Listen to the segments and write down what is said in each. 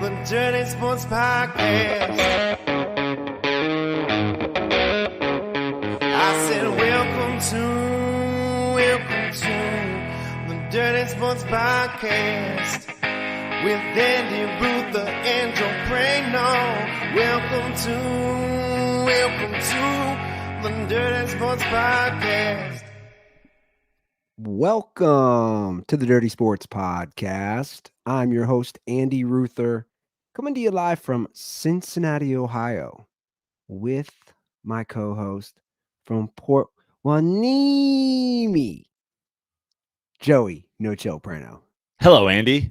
the Dirty Sports Podcast. I said, welcome to the Dirty Sports Podcast with Andy, Ruther, and Joe Prano. Welcome to the Dirty Sports Podcast. Welcome to the Dirty Sports Podcast. I'm your host, Andy Ruther, coming to you live from Cincinnati, Ohio, with my co-host from Port Hueneme, Joey No Chill Prano. Hello, Andy.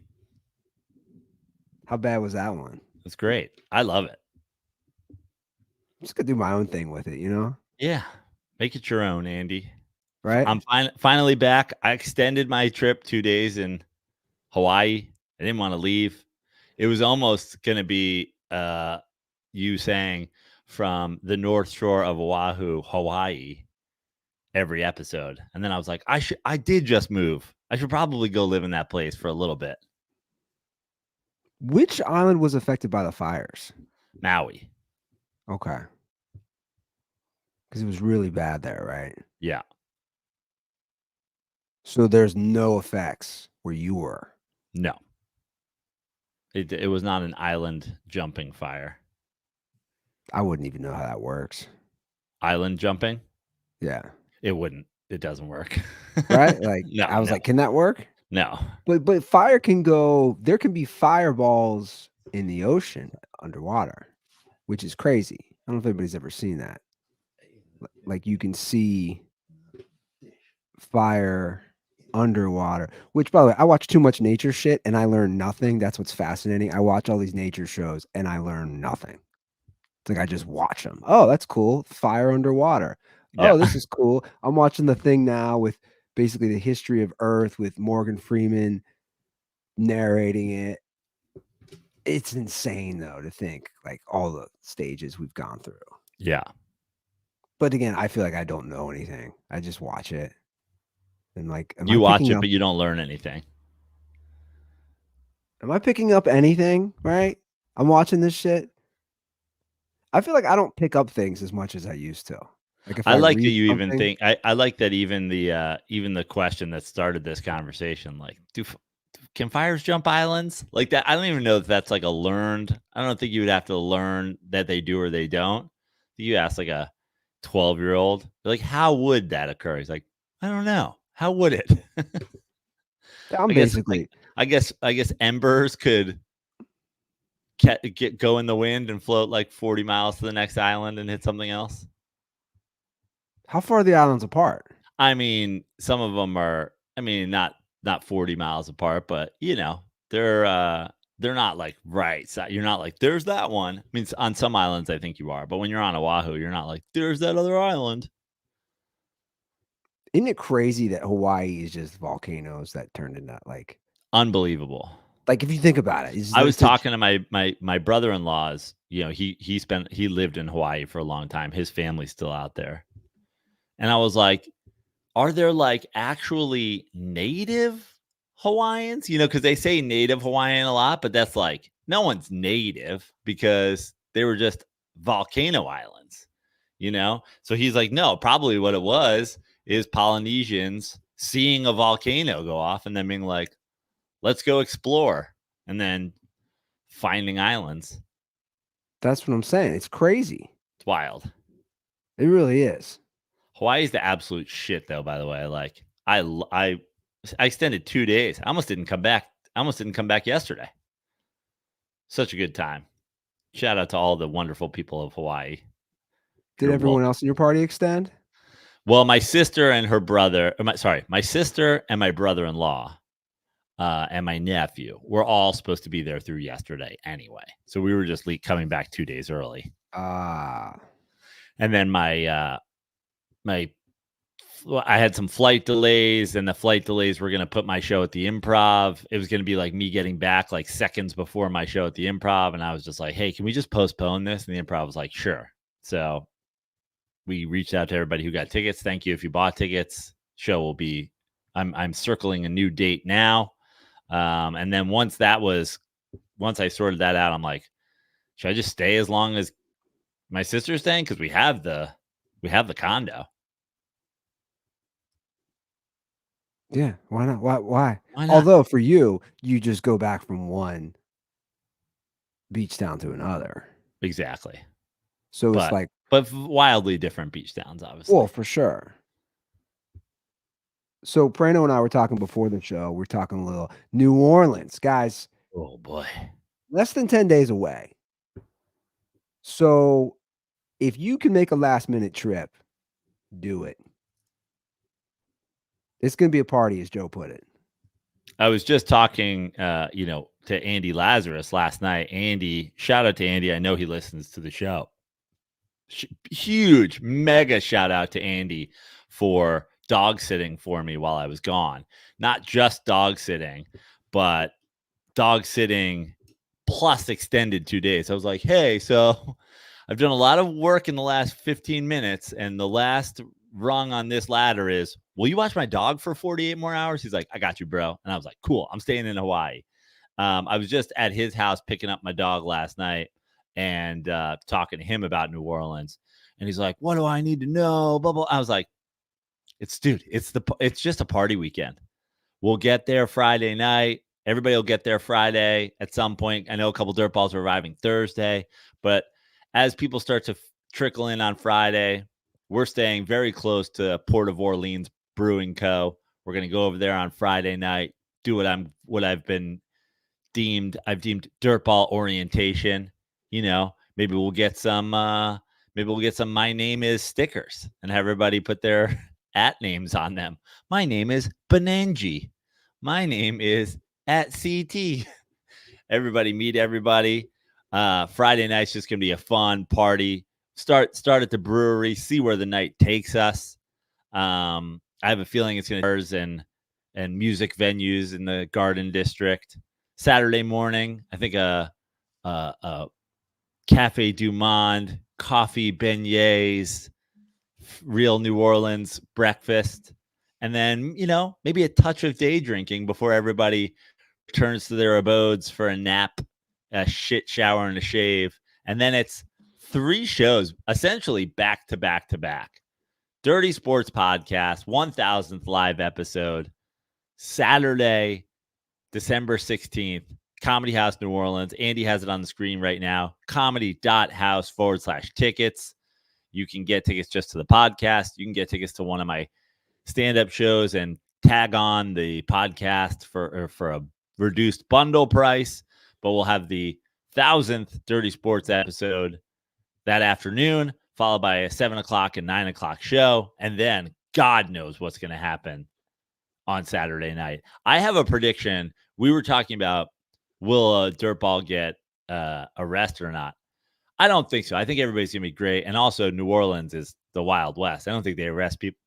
How bad was that one? That's great. I love it. I'm just gonna do my own thing with it, you know? Yeah. Make it your own, Andy. Right? I'm finally back. I extended my trip 2 days in Hawaii. I didn't want to leave. It was almost going to be you saying from the North Shore of Oahu, Hawaii, every episode. And then I was like, I did just move. I should probably go live in that place for a little bit. Which island was affected by the fires? Maui. Okay. Because it was really bad there, right? Yeah. So there's no effects where you were. No. It was not an island jumping fire. I wouldn't even know how that works. Island jumping? Yeah. It wouldn't. It doesn't work. Right? Like No, I was no. like, can that work? No. But fire can go, there can be fireballs in the ocean underwater, which is crazy. I don't know if anybody's ever seen that. Like you can see fire underwater, which by the way, I watch too much nature shit and I learn nothing. That's what's fascinating. I watch all these nature shows and I learn nothing. It's like I just watch them. Oh, that's cool. Fire underwater. Yeah. Oh, this is cool. I'm watching the thing now with basically the history of Earth with Morgan Freeman narrating it. It's insane though to think like all the stages we've gone through. Yeah. But again, I feel like I don't know anything. I just watch it. And like, You watch it, but you don't learn anything. Am I picking up anything? Right? I'm watching this shit. I feel like I don't pick up things as much as I used to. Like if I like that read you something, even think. I like that even the question that started this conversation, like, can fires jump islands like that? I don't even know if that's like a learned. I don't think you would have to learn that they do or they don't. You ask like a 12-year-old, like, how would that occur? He's like, I don't know. How would it? I'm basically. I guess embers could go in the wind and float like 40 miles to the next island and hit something else. How far are the islands apart? I mean, some of them are. I mean, not 40 miles apart, but you know, they're not like right side. You're not like there's that one. I mean, on some islands, I think you are, but when you're on Oahu, you're not like there's that other island. Isn't it crazy that Hawaii is just volcanoes that turned into like Unbelievable? Like if you think about it, I was talking to my brother-in-law's. You know, he lived in Hawaii for a long time. His family's still out there, and I was like, are there like actually native Hawaiians? You know, because they say native Hawaiian a lot, but that's like no one's native because they were just volcano islands. You know, so he's like, no, probably what it was is Polynesians seeing a volcano go off and then being like, let's go explore, and then finding islands. That's what I'm saying. It's crazy. It's wild. It really is. Hawaii's the absolute shit, though. By the way, like I extended 2 days. I almost didn't come back. Yesterday. Such a good time. Shout out to all the wonderful people of Hawaii. Did everyone else in your party extend? Well, my sister and her brother. My sister and my brother-in-law. And my nephew were all supposed to be there through yesterday anyway. So we were just coming back 2 days early. And then I had some flight delays, and the flight delays were going to put my show at the Improv. It was going to be like me getting back like seconds before my show at the Improv. And I was just like, hey, can we just postpone this? And the Improv was like, sure. So we reached out to everybody who got tickets. Thank you. If you bought tickets, show will be, I'm circling a new date now. And then once that was once I sorted that out, I'm like, should I just stay as long as my sister's staying? Because we have the condo. Yeah, why not? Why? Why not? Although for you just go back from one beach town to another. Exactly. So it's like, but wildly different beach towns, obviously. well, for sure. So Prano and I were talking before the show. We're talking a little New Orleans, guys. Oh boy. Less than 10 days away. So if you can make a last minute trip, do it. It's going to be a party, as Joe put it. I was just talking, to Andy Lazarus last night. Andy, shout out to Andy. I know he listens to the show. Huge, mega shout out to Andy for dog sitting for me while I was gone. Not just dog sitting, but dog sitting plus extended 2 days. I was like, hey, so I've done a lot of work in the last 15 minutes, and the last rung on this ladder is, will you watch my dog for 48 more hours? He's like, I got you, bro. And I was like, cool, I'm staying in Hawaii. I was just at his house picking up my dog last night and talking to him about New Orleans. And he's like, what do I need to know? Blah, blah. I was like, it's just a party weekend. We'll get there Friday night. Everybody will get there Friday at some point. I know a couple dirt balls are arriving Thursday, but as people start to trickle in on Friday, we're staying very close to Port of Orleans Brewing Co. We're going to go over there on Friday night, do I've deemed dirtball orientation. Maybe we'll get some my name is stickers and have everybody put their at names on them. My name is Benanji. My name is at CT. Everybody meet everybody. Friday night's just gonna be a fun party. Start at the brewery, see where the night takes us. I have a feeling it's gonna be bars and music venues in the Garden District. Saturday morning, I think a Cafe Du Monde, coffee, beignets, real New Orleans breakfast, and then maybe a touch of day drinking before everybody returns to their abodes for a nap, a shit shower, and a shave. And then it's 3 shows essentially back to back to back. Dirty Sports Podcast, 1000th live episode, Saturday, December 16th, Comedy House, New Orleans. Andy has it on the screen right now. comedy.house/tickets. You can get tickets just to the podcast. You can get tickets to one of my stand-up shows and tag on the podcast for a reduced bundle price. But we'll have the 1000th Dirty Sports episode that afternoon, followed by a 7 o'clock and 9 o'clock show. And then God knows what's going to happen on Saturday night. I have a prediction. We were talking about, will a dirtball get arrested or not? I don't think so. I think everybody's going to be great. And also, New Orleans is the Wild West. I don't think they arrest people.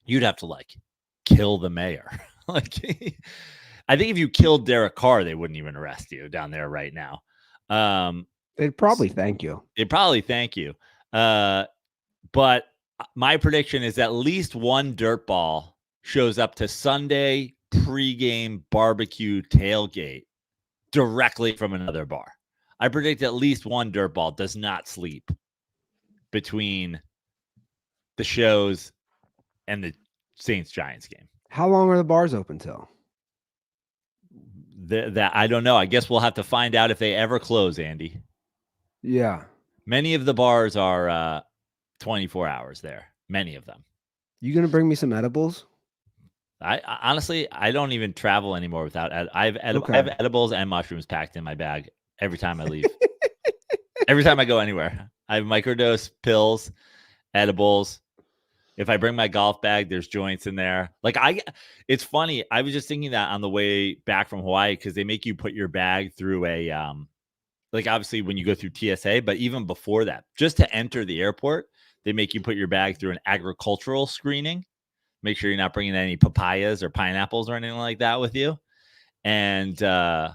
You'd have to kill the mayor. I think if you killed Derek Carr, they wouldn't even arrest you down there right now. They'd probably thank you. But my prediction is at least one dirtball shows up to Sunday pregame barbecue tailgate directly from another bar. I predict at least one dirtball does not sleep between the shows and the Saints-Giants game. How long are the bars open till? That I don't know. I guess we'll have to find out if they ever close, Andy. Yeah. Many of the bars are 24 hours there. Many of them. You going to bring me some edibles? I honestly, I don't even travel anymore without I have edibles and mushrooms packed in my bag every time I leave. Every time I go anywhere. I have microdose pills, edibles. If I bring my golf bag, there's joints in there. It's funny. I was just thinking that on the way back from Hawaii, because they make you put your bag through a obviously when you go through TSA, but even before that, just to enter the airport, they make you put your bag through an agricultural screening. Make sure you're not bringing any papayas or pineapples or anything like that with you. And I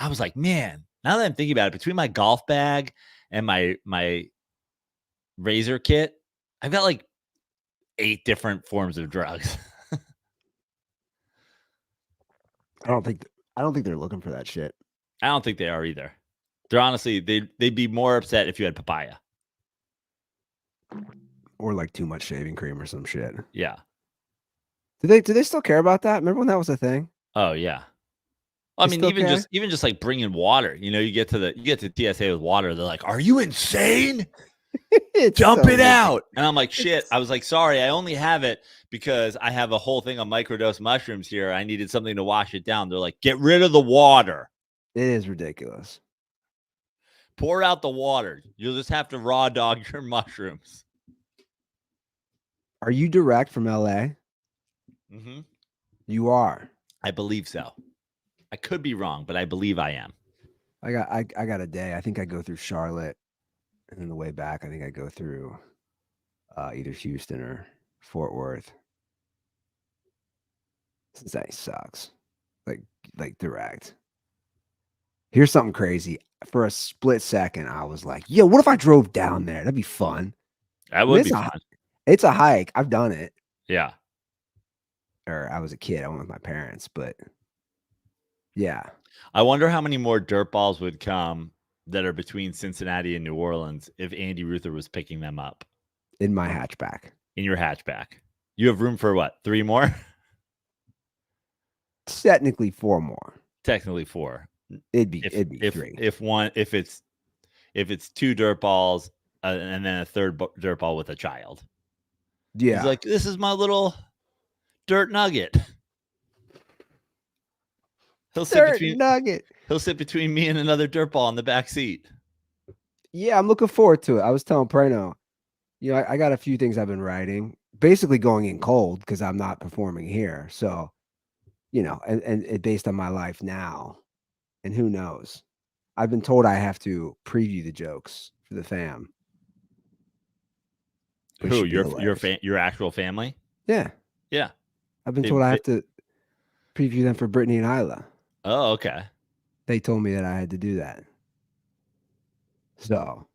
was like, man, now that I'm thinking about it, between my golf bag and my razor kit, I've got 8 different forms of drugs. I don't think they're looking for that shit. I don't think they are either. They're honestly, they'd be more upset if you had papaya. Or like too much shaving cream or some shit. Yeah. Do they still care about that? Remember when that was a thing? Oh yeah. I They mean, still even care? just like bringing water. You get to TSA with water. They're like, "Are you insane? It's Dump so it ridiculous. out!" And I'm like, "Shit." I was like, "Sorry, I only have it because I have a whole thing of microdose mushrooms here. I needed something to wash it down." They're like, "Get rid of the water. It is ridiculous. Pour out the water. You'll just have to raw dog your mushrooms." Are you direct from LA? Mm-hmm. You are. I believe so. I could be wrong, but I believe I am. I got a day. I think I go through Charlotte, and then the way back, I think I go through either Houston or Fort Worth. Cincinnati sucks. Like direct. Here's something crazy. For a split second, I was like, "Yo, what if I drove down there? That'd be fun." That would be it's fun. It's a hike. I've done it. Yeah. Or I was a kid. I went with my parents, but yeah. I wonder how many more dirt balls would come that are between Cincinnati and New Orleans if Andy Ruther was picking them up In my hatchback. in your hatchback. You have room for what? 3 more? Technically 4 more. Technically 4. It'd be 3. If it's 2 dirt balls and then a third dirt ball with a child. Yeah. He's like, "This is my little dirt nugget." He'll sit between me and another dirt ball in the back seat. Yeah, I'm looking forward to it. I was telling Prano, I got a few things I've been writing, basically going in cold because I'm not performing here. So, and based on my life now, and who knows? I've been told I have to preview the jokes for the fam. Who? Your actual family? Yeah. Yeah. I've been told I have to preview them for Brittany and Isla. Oh, okay. They told me that I had to do that. So,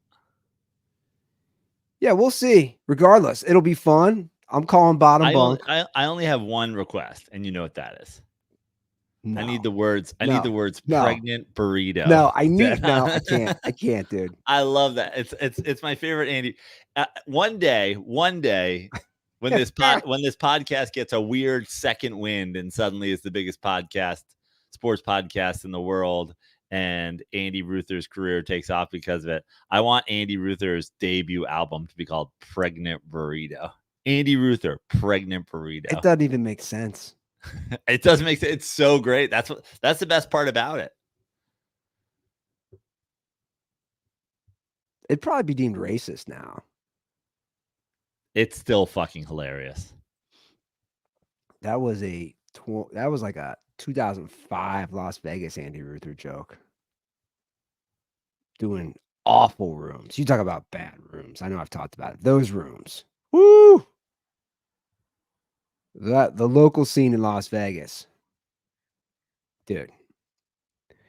yeah, we'll see. Regardless, it'll be fun. I'm calling bottom bunk. I only have one request, and you know what that is. No. I need the words. I need the words No. pregnant burrito. No, I can't. I can't, dude. I love that. It's my favorite, Andy. One day, when this podcast gets a weird second wind and suddenly it's the biggest sports podcast in the world, and Andy Ruther's career takes off because of it, I want Andy Ruther's debut album to be called Pregnant Burrito. Andy Ruther, Pregnant Burrito. It doesn't even make sense. It doesn't make sense. It's so great. That's the best part about it. It'd probably be deemed racist now. It's still fucking hilarious. That was like a 2005 Las Vegas Andy Ruther joke. Doing awful rooms. You talk about bad rooms. I know I've talked about it. Those rooms. Woo! The local scene in Las Vegas. Dude.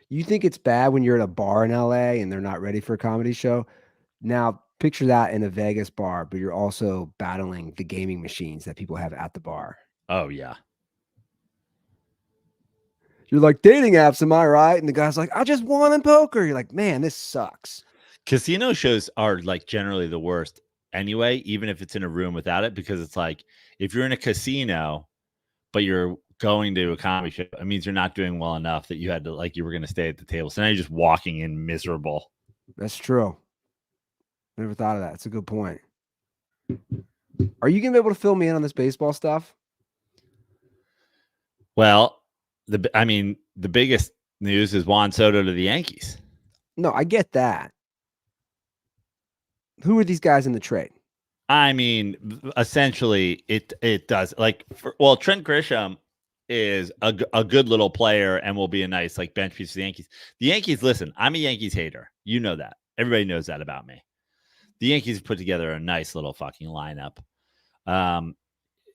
You think it's bad when you're at a bar in LA and they're not ready for a comedy show? Now, picture that in a Vegas bar, but you're also battling the gaming machines that people have at the bar. Oh, yeah. You're like, dating apps, am I right? And the guy's like, I just won in poker. You're like, man, this sucks. Casino shows are like generally the worst anyway, even if it's in a room without it, because it's like if you're in a casino, but you're going to a comedy show, it means you're not doing well enough that you had to, like, you were going to stay at the table. So now you're just walking in miserable. That's true. Never thought of that. It's a good point. Are you going to be able to fill me in on this baseball stuff? Well, the biggest news is Juan Soto to the Yankees. No, I get that. Who are these guys in the trade? I mean, essentially, it does. Like, Trent Grisham is a good little player and will be a nice bench piece for the Yankees. The Yankees, listen, I'm a Yankees hater. You know that. Everybody knows that about me. The Yankees put together a nice little fucking lineup.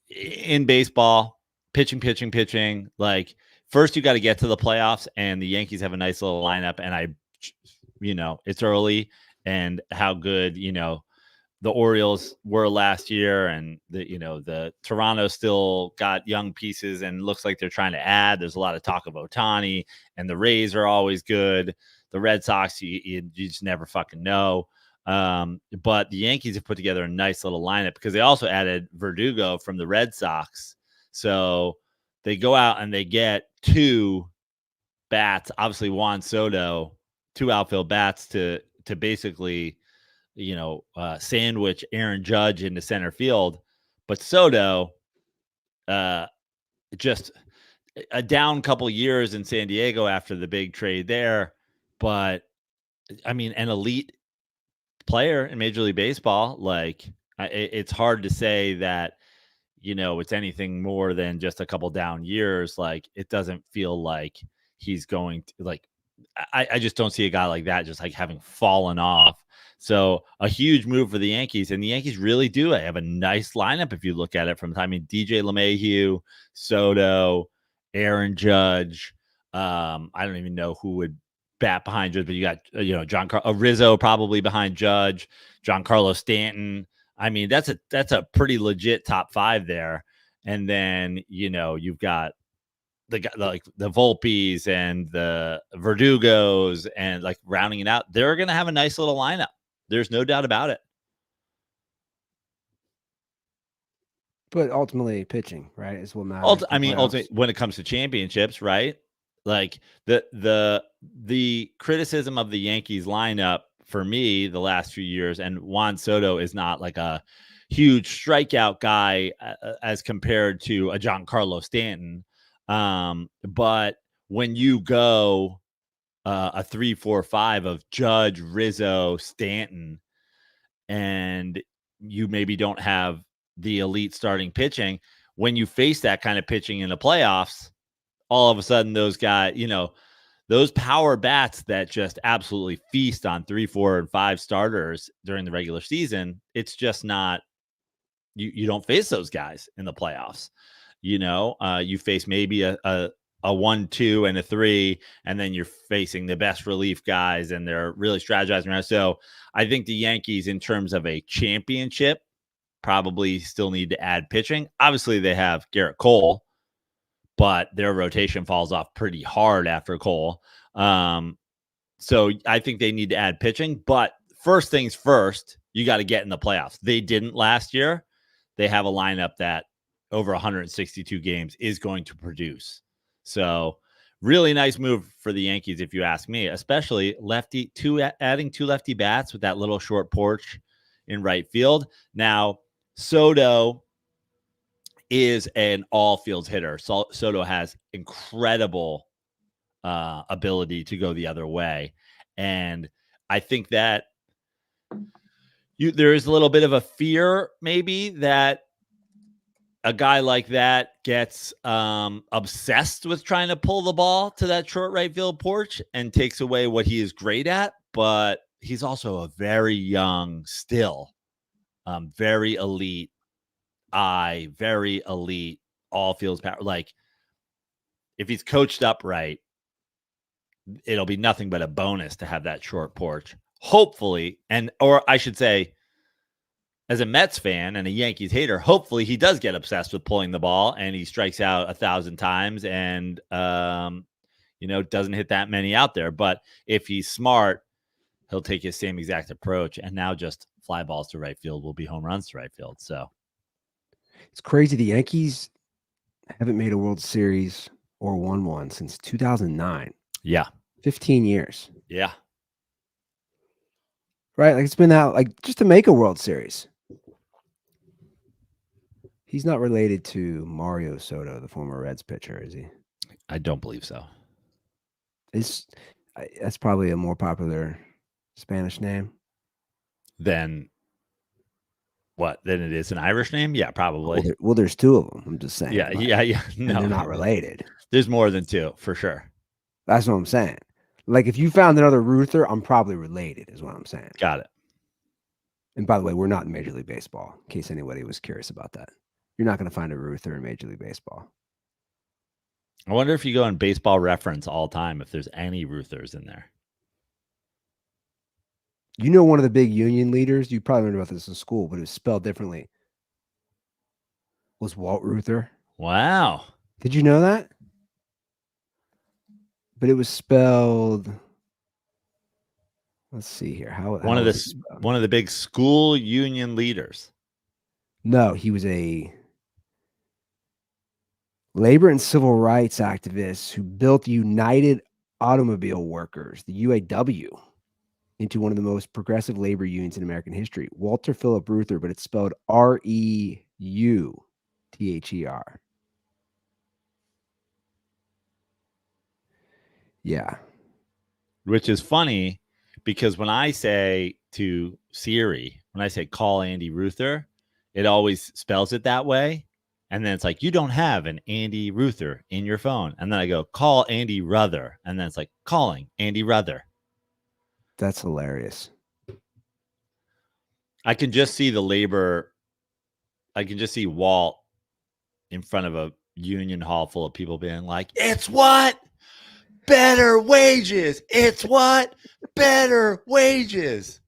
In baseball, pitching. Like, first you got to get to the playoffs, and the Yankees have a nice little lineup. And it's early, and how good, the Orioles were last year, and the Toronto still got young pieces and looks like they're trying to add. There's a lot of talk of Ohtani, and the Rays are always good. The Red Sox, you just never fucking know. But the Yankees have put together a nice little lineup because they also added Verdugo from the Red Sox. So they go out and they get 2 bats, obviously Juan Soto, 2 outfield bats to basically, sandwich Aaron Judge into center field. But Soto, just a down couple years in San Diego after the big trade there. But I mean, an elite player in Major League Baseball. Like, it's hard to say that, it's anything more than just a couple down years. Like, it doesn't feel like he's going to, like, I just don't see a guy like that just like having fallen off. So a huge move for the Yankees, and the Yankees really do have a nice lineup if you look at it from the time. I mean, DJ LeMahieu, Soto, Aaron Judge. I don't even know who would bat behind Judge, but you got Rizzo probably behind Judge, Giancarlo Stanton. I mean, that's a pretty legit top 5 there. And then you've got the Volpes and the Verdugos, and like rounding it out, they're going to have a nice little lineup. There's no doubt about it. But ultimately, pitching, right, is what matters. Ultimately, when it comes to championships, right? Like the criticism of the Yankees lineup for me the last few years, and Juan Soto is not like a huge strikeout guy as compared to a Giancarlo Stanton. But when you go a 3-4-5 of Judge, Rizzo, Stanton, and you maybe don't have the elite starting pitching, when you face that kind of pitching in the playoffs, all of a sudden those guys, those power bats that just absolutely feast on 3, 4, and 5 starters during the regular season, it's just not, you don't face those guys in the playoffs. You face maybe a 1, 2, and a 3, and then you're facing the best relief guys, and they're really strategizing around. So I think the Yankees, in terms of a championship, probably still need to add pitching. Obviously, they have Garrett Cole, but their rotation falls off pretty hard after Cole. So I think they need to add pitching. But first things first, you got to get in the playoffs. They didn't last year. They have a lineup that over 162 games is going to produce. So really nice move for the Yankees, if you ask me, especially adding 2 lefty bats with that little short porch in right field. Now, Soto is an all fields hitter. Soto has incredible ability to go the other way. And I think that there is a little bit of a fear maybe that a guy like that gets obsessed with trying to pull the ball to that short right field porch and takes away what he is great at. But he's also a very young, still very elite very elite all fields power. Like, if he's coached up right, it'll be nothing but a bonus to have that short porch. Hopefully, or I should say, as a Mets fan and a Yankees hater, hopefully he does get obsessed with pulling the ball and he strikes out 1,000 times and, doesn't hit that many out there. But if he's smart, he'll take his same exact approach, and now just fly balls to right field will be home runs to right field. So it's crazy. The Yankees haven't made a World Series or won one since 2009. Yeah. 15 years. Yeah. Right? Like, it's been out, like, just to make a World Series. He's not related to Mario Soto, the former Reds pitcher, is he? I don't believe so. That's probably a more popular Spanish name than what? Than it is an Irish name? Yeah, probably. Well, there's 2 of them. I'm just saying. Yeah. No, they're not related. There's more than 2 for sure. That's what I'm saying. Like, if you found another Ruther, I'm probably related, is what I'm saying. Got it. And by the way, we're not in Major League Baseball, in case anybody was curious about that. You're not going to find a Ruther in Major League Baseball. I wonder if you go on Baseball Reference all time, if there's any Ruthers in there. You know, one of the big union leaders, you probably learned about this in school, but it was spelled differently, was Walt Ruther. Wow. Did you know that? But it was spelled, let's see here. How was it spelled? One of the big school union leaders. No, he was a labor and civil rights activist who built United Automobile Workers, the UAW, into one of the most progressive labor unions in American history. Walter Philip Ruther, but it's spelled Reuther. Yeah. Which is funny because when I say to Siri, when I say call Andy Ruther, it always spells it that way. And then it's like, you don't have an Andy Ruther in your phone. And then I go, call Andy Ruther. And then it's like, calling Andy Ruther. That's hilarious. I can just see I can just see Walt in front of a union hall full of people being like, it's what? Better wages. It's what? Better wages.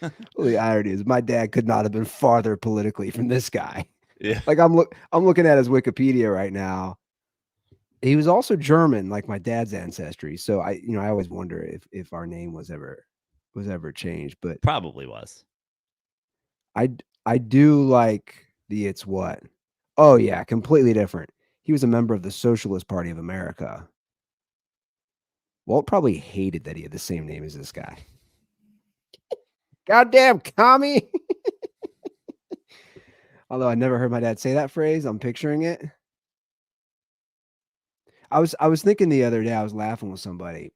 Well, the irony is my dad could not have been farther politically from this guy. Yeah. Like I'm looking at his Wikipedia right now. He was also German, like my dad's ancestry. So I always wonder if our name was ever changed. But Probably was. I do like the it's what. Oh yeah, completely different. He was a member of the Socialist Party of America. Walt probably hated that he had the same name as this guy. Goddamn commie. Although I never heard my dad say that phrase, I'm picturing it. I was thinking the other day, I was laughing with somebody.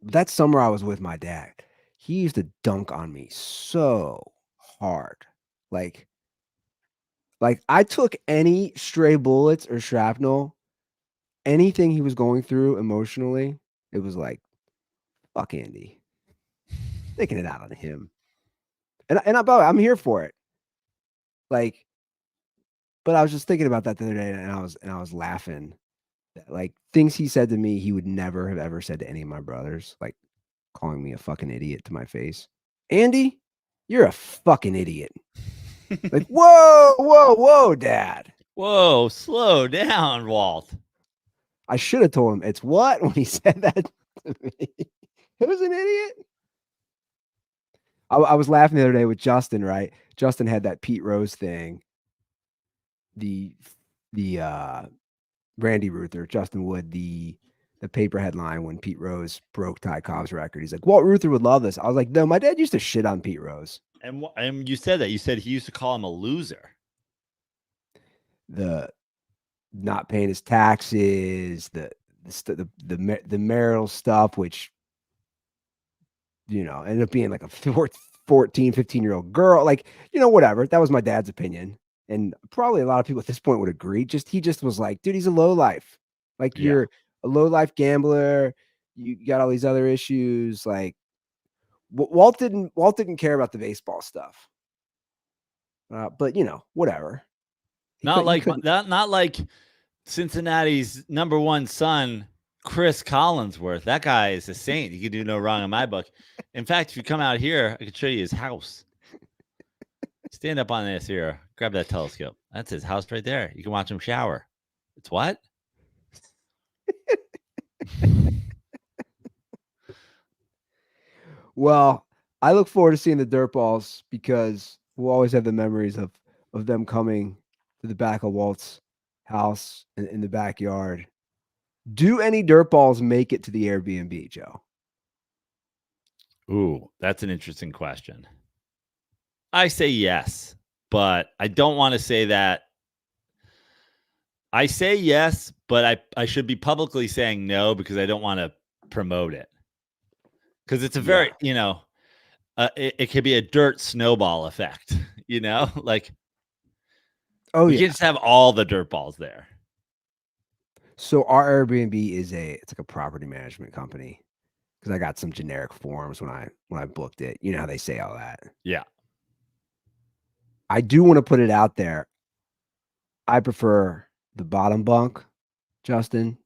That summer I was with my dad. He used to dunk on me so hard. Like I took any stray bullets or shrapnel, anything he was going through emotionally, it was like, fuck Andy. Taking it out on him. I'm here for it. Like, but I was just thinking about that the other day and I was laughing. Like things he said to me, he would never have ever said to any of my brothers, like calling me a fucking idiot to my face. Andy, you're a fucking idiot. Like, whoa, Dad. Whoa, slow down, Walt. I should have told him it's what when he said that to me. Who's an idiot? I was laughing the other day with Justin, right? Justin had that Pete Rose thing. The Randy Ruther, Justin Wood, the paper headline when Pete Rose broke Ty Cobb's record. He's like, Walt Ruther would love this. I was like, no, my dad used to shit on Pete Rose. And you said that. You said he used to call him a loser. The not paying his taxes, the marital stuff, which ended up being like a 14, 15-year-old girl. Like, whatever. That was my dad's opinion. And probably a lot of people at this point would agree. He just was like, dude, he's a low life. Like you're a low life gambler. You got all these other issues. Like Walt didn't care about the baseball stuff. But whatever. Not like Cincinnati's number one son, Chris Collinsworth. That guy is a saint. He could do no wrong in my book. In fact, if you come out here, I could show you his house. Stand up on this here. Grab that telescope. That's his house right there. You can watch him shower. It's what? Well, I look forward to seeing the Dirtballs because we'll always have the memories of them coming to the back of Walt's house in the backyard. Do any Dirtballs make it to the Airbnb, Joe? Ooh, that's an interesting question. I say yes, but I don't want to say that. I say yes, but I should be publicly saying no because I don't want to promote it. Because it's a very, it could be a dirt snowball effect, like, we can just have all the dirt balls there. So our Airbnb it's like a property management company because I got some generic forms when I booked it. You know how they say all that. Yeah. I do want to put it out there. I prefer the bottom bunk, Justin.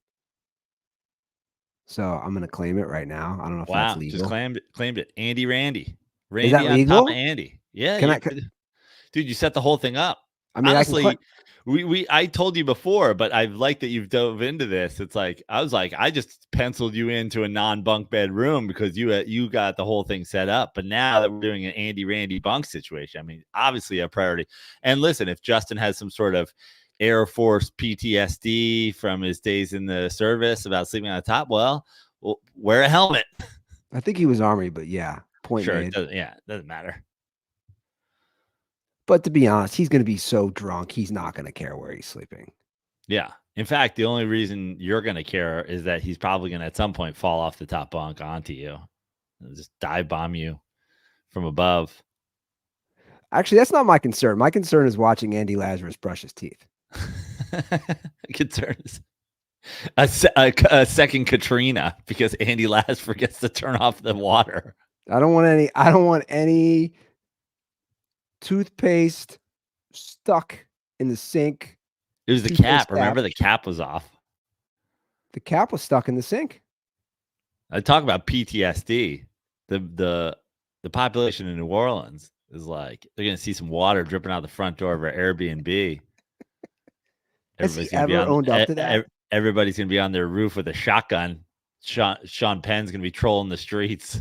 So I'm gonna claim it right now. I don't know if that's Wow, just legal. claimed it. Randy Is that on top legal? of Andy. Yeah, Can I? dude, you set the whole thing up. I mean, I can. Honestly, I told you before, but I've liked that you've dove into this. It's like I just penciled you into a non-bunk bed room because you got the whole thing set up. But now that we're doing an Andy Randy bunk situation, I mean, obviously a priority. And listen, if Justin has some sort of Air Force PTSD from his days in the service about sleeping on the top, well, wear a helmet. I think he was Army, but yeah, point Sure, made. it doesn't matter. But to be honest, he's going to be so drunk, he's not going to care where he's sleeping. Yeah. In fact, the only reason you're going to care is that he's probably going to at some point fall off the top bunk onto you and just dive bomb you from above. Actually, that's not my concern. My concern is watching Andy Lazarus brush his teeth. Concern is a second Katrina because Andy Lazarus forgets to turn off the water. I don't want any toothpaste stuck in the sink. It was the cap. Remember, the cap was off. The cap was stuck in the sink. I talk about PTSD. The population in New Orleans is like they're gonna see some water dripping out the front door of our Airbnb. Has he ever owned up to that? Everybody's gonna be on their roof with a shotgun. Sean Penn's gonna be trolling the streets.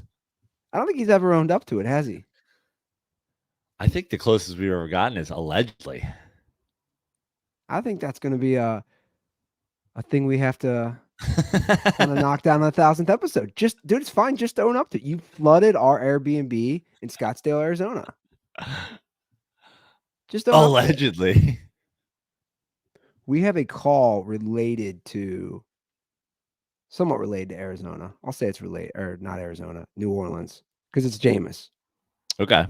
I don't think he's ever owned up to it, has he? I think the closest we've ever gotten is allegedly. I think that's going to be a thing we have to kind of knock down on the 1,000th episode. Just, dude, it's fine. Just own up to it. You flooded our Airbnb in Scottsdale, Arizona. Just own allegedly. Up to it. We have a call somewhat related to Arizona. I'll say it's related, or not Arizona, New Orleans, because it's Jameis. Okay.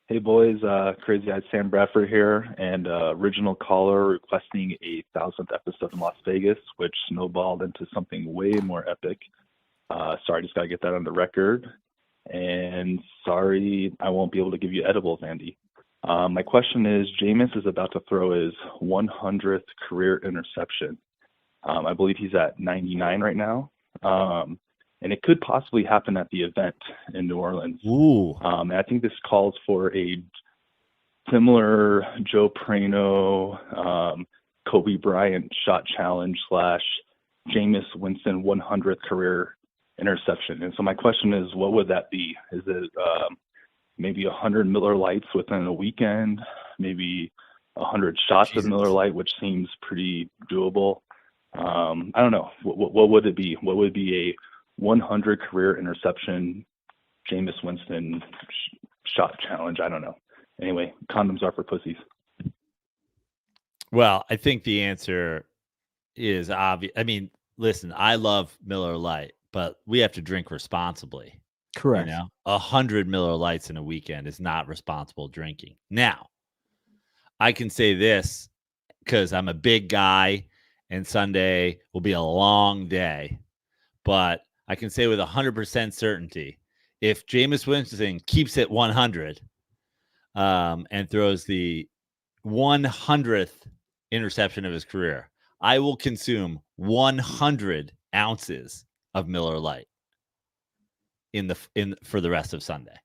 Hey boys, Crazy Eyed Sam Bradford here, and original caller requesting a 1,000th episode in Las Vegas, which snowballed into something way more epic. Sorry, just gotta get that on the record. And sorry, I won't be able to give you edibles, Andy. My question is, Jameis is about to throw his 100th career interception. I believe he's at 99 right now. And it could possibly happen at the event in New Orleans. Ooh. And I think this calls for a similar Joe Prano, Kobe Bryant shot challenge / Jameis Winston 100th career interception. And so my question is, what would that be? Is it maybe 100 Miller Lights within a weekend? Maybe 100 shots of Miller Lite, which seems pretty doable. I don't know. What would it be? What would be a 100 career interception Jameis Winston shot challenge? I don't know. Anyway, condoms are for pussies. Well, I think the answer is obvious. I mean, listen, I love Miller Lite, but we have to drink responsibly. Correct. 100 Miller Lights in a weekend is not responsible drinking. Now, I can say this because I'm a big guy and Sunday will be a long day, but I can say with 100% certainty, if Jameis Winston keeps it 100 and throws the 100th interception of his career, I will consume 100 ounces of Miller Lite for the rest of Sunday.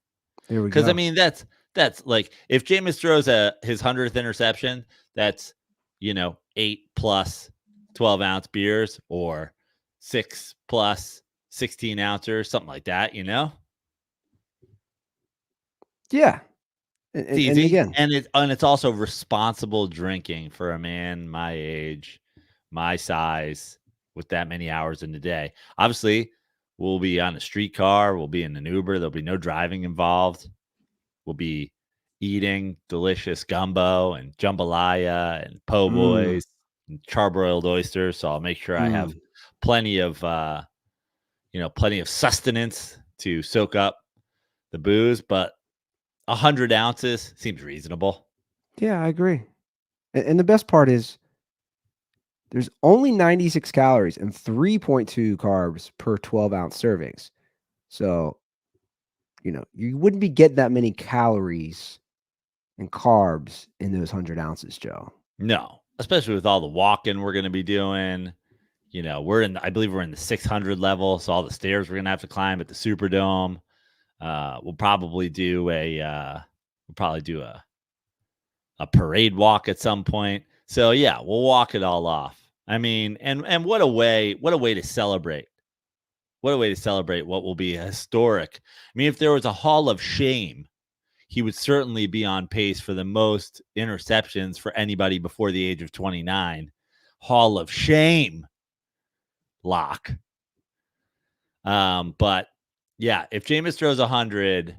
There we go. Because I mean, that's like if Jameis throws his 100th interception, that's 8 plus 12-ounce beers or 6 plus 16 ouncer, something like that, Yeah. And again, it's also responsible drinking for a man my age, my size, with that many hours in the day. Obviously, we'll be on a streetcar, we'll be in an Uber, there'll be no driving involved. We'll be eating delicious gumbo and jambalaya and po' boys and charbroiled oysters. So I'll make sure I have plenty of sustenance to soak up the booze, but 100 ounces seems reasonable. Yeah, I agree. And the best part is there's only 96 calories and 3.2 carbs per 12-ounce servings. So, you wouldn't be getting that many calories and carbs in those 100 ounces, Joe. No. especially with all the walking we're going to be doing. You know, I believe we're in the 600 level, so all the stairs we're going to have to climb at the Superdome. We'll probably do a parade walk at some point. So yeah, we'll walk it all off. I mean, and what a way to celebrate. What a way to celebrate what will be a historic. I mean, if there was a hall of shame, he would certainly be on pace for the most interceptions for anybody before the age of 29. Hall of shame, lock. But yeah, if Jameis throws 100,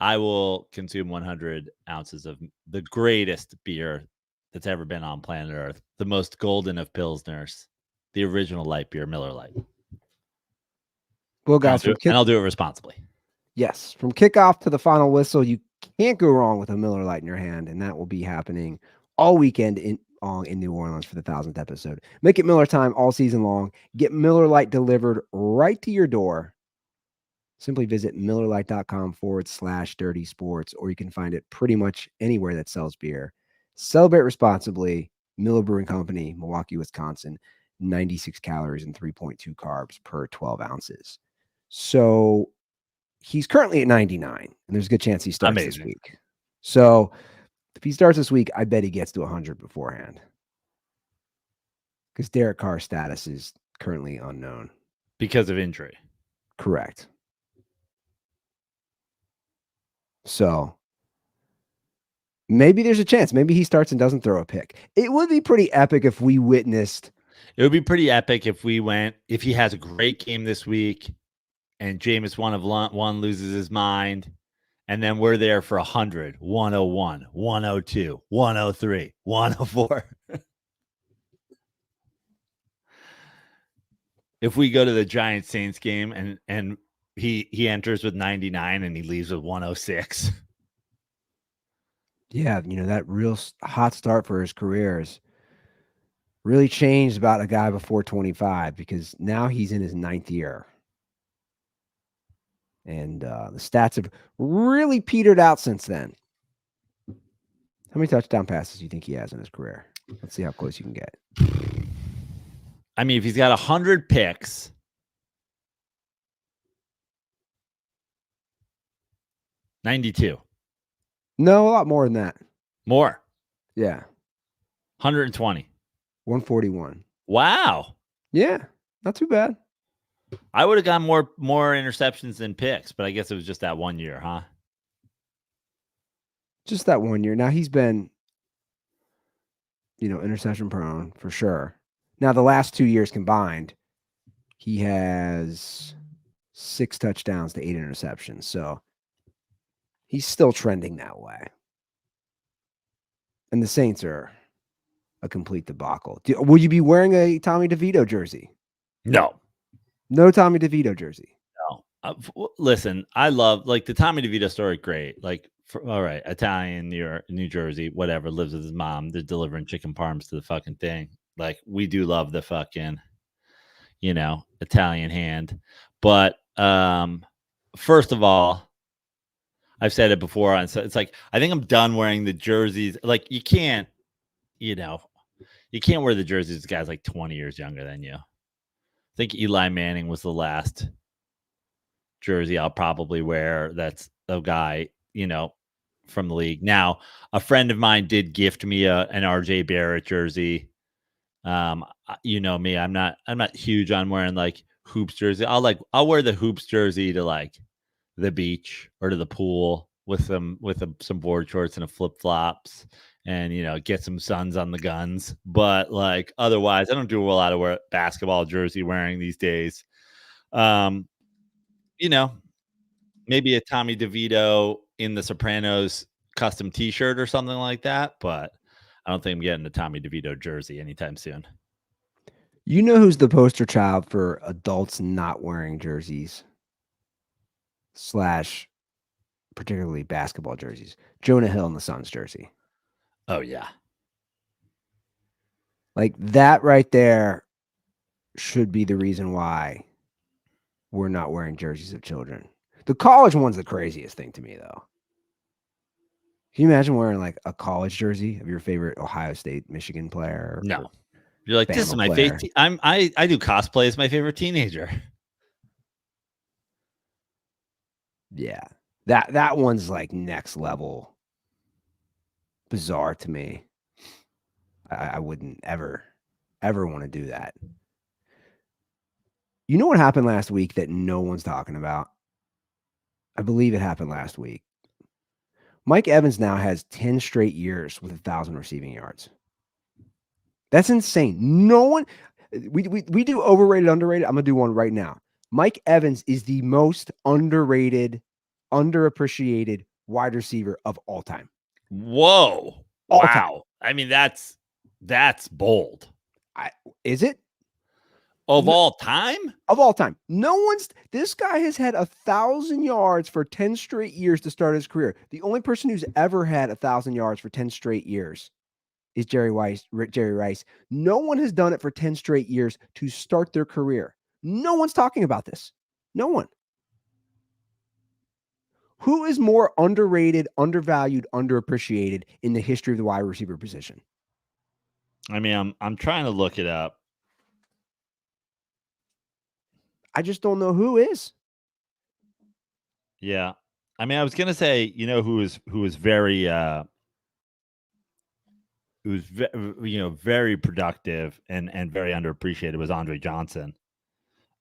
I will consume 100 ounces of the greatest beer that's ever been on planet Earth, the most golden of Pilsners, the original light beer, Miller Lite. Well, guys, and I'll do it responsibly. Yes, from kickoff to the final whistle, you can't go wrong with a Miller Lite in your hand, and that will be happening all weekend in New Orleans for the 1,000th episode. Make it Miller time all season long. Get Miller Lite delivered right to your door. Simply visit MillerLite.com/dirty sports, or you can find it pretty much anywhere that sells beer. Celebrate responsibly. Miller Brewing Company, Milwaukee, Wisconsin. 96 calories and 3.2 carbs per 12 ounces. So he's currently at 99, and there's a good chance he starts this week. So if he starts this week, I bet he gets to 100 beforehand, because Derek Carr's status is currently unknown. Because of injury. Correct. So maybe there's a chance. Maybe he starts and doesn't throw a pick. It would be pretty epic if we witnessed. It would be pretty epic if he has a great game this week and Jameis one loses his mind, and then we're there for 100, 101, 102, 103, 104. If we go to the Giants Saints game and he enters with 99 and he leaves with 106. Yeah, that real hot start for his career is really changed about a guy before 25, because now he's in his 9th year. And the stats have really petered out since then. How many touchdown passes do you think he has in his career? Let's see how close you can get. I mean, if he's got 100 picks, $92. No, a lot more than that. More. Yeah. 120. 141. Wow. Yeah, not too bad. I would have got more interceptions than picks, but I guess it was just that 1 year, huh? Just that 1 year. Now he's been, interception prone for sure. Now the last 2 years combined, he has 6 touchdowns to 8 interceptions. So he's still trending that way. And the Saints are a complete debacle. Would you be wearing a Tommy DeVito jersey? No. No Tommy DeVito jersey. No. Listen, I love the Tommy DeVito story. Great. All right, Italian, New Jersey, whatever, lives with his mom. They're delivering chicken parms to the fucking thing. We do love the fucking, Italian hand. But first of all, I've said it before. And so it's I think I'm done wearing the jerseys. You can't, you can't wear the jerseys. This guy's 20 years younger than you. I think Eli Manning was the last jersey I'll probably wear. That's a guy, from the league. Now, a friend of mine did gift me an RJ Barrett jersey. You know me, I'm not huge on wearing hoops jersey. I'll wear the hoops jersey to the beach or to the pool with some board shorts and a flip flops, and get some suns on the guns. But otherwise, I don't do a lot of basketball jersey wearing these days. Maybe a Tommy DeVito in the Sopranos custom T-shirt or something like that, but I don't think I'm getting a Tommy DeVito jersey anytime soon. You know who's the poster child for adults not wearing jerseys / particularly basketball jerseys? Jonah Hill in the Suns jersey. Oh, yeah. That right there should be the reason why we're not wearing jerseys of children. The college one's the craziest thing to me, though. Can you imagine wearing like a college jersey of your favorite Ohio State, Michigan player? No. or You're like, this is Bama my player? favorite. I do cosplay as my favorite teenager. Yeah, that one's like next level bizarre to me. I wouldn't ever want to do that. You know what happened last week that no one's talking about? I believe it happened last week. Mike Evans now has 10 straight years with 1,000 receiving yards. That's insane. No one, we do overrated, underrated. I'm gonna do one right now. Mike Evans is the most underrated, underappreciated wide receiver of all time. Whoa. All wow. time. I mean, that's bold. Is it? Of all time? Of all time. This guy has had 1,000 yards for 10 straight years to start his career. The only person who's ever had 1,000 yards for 10 straight years is Jerry Rice. No one has done it for 10 straight years to start their career. No one's talking about this. No one. Who is more underrated, undervalued, underappreciated in the history of the wide receiver position? I mean, I'm trying to look it up. I just don't know who is. Yeah. I mean, I was gonna say, you know, who is very very productive and very underappreciated was Andre Johnson.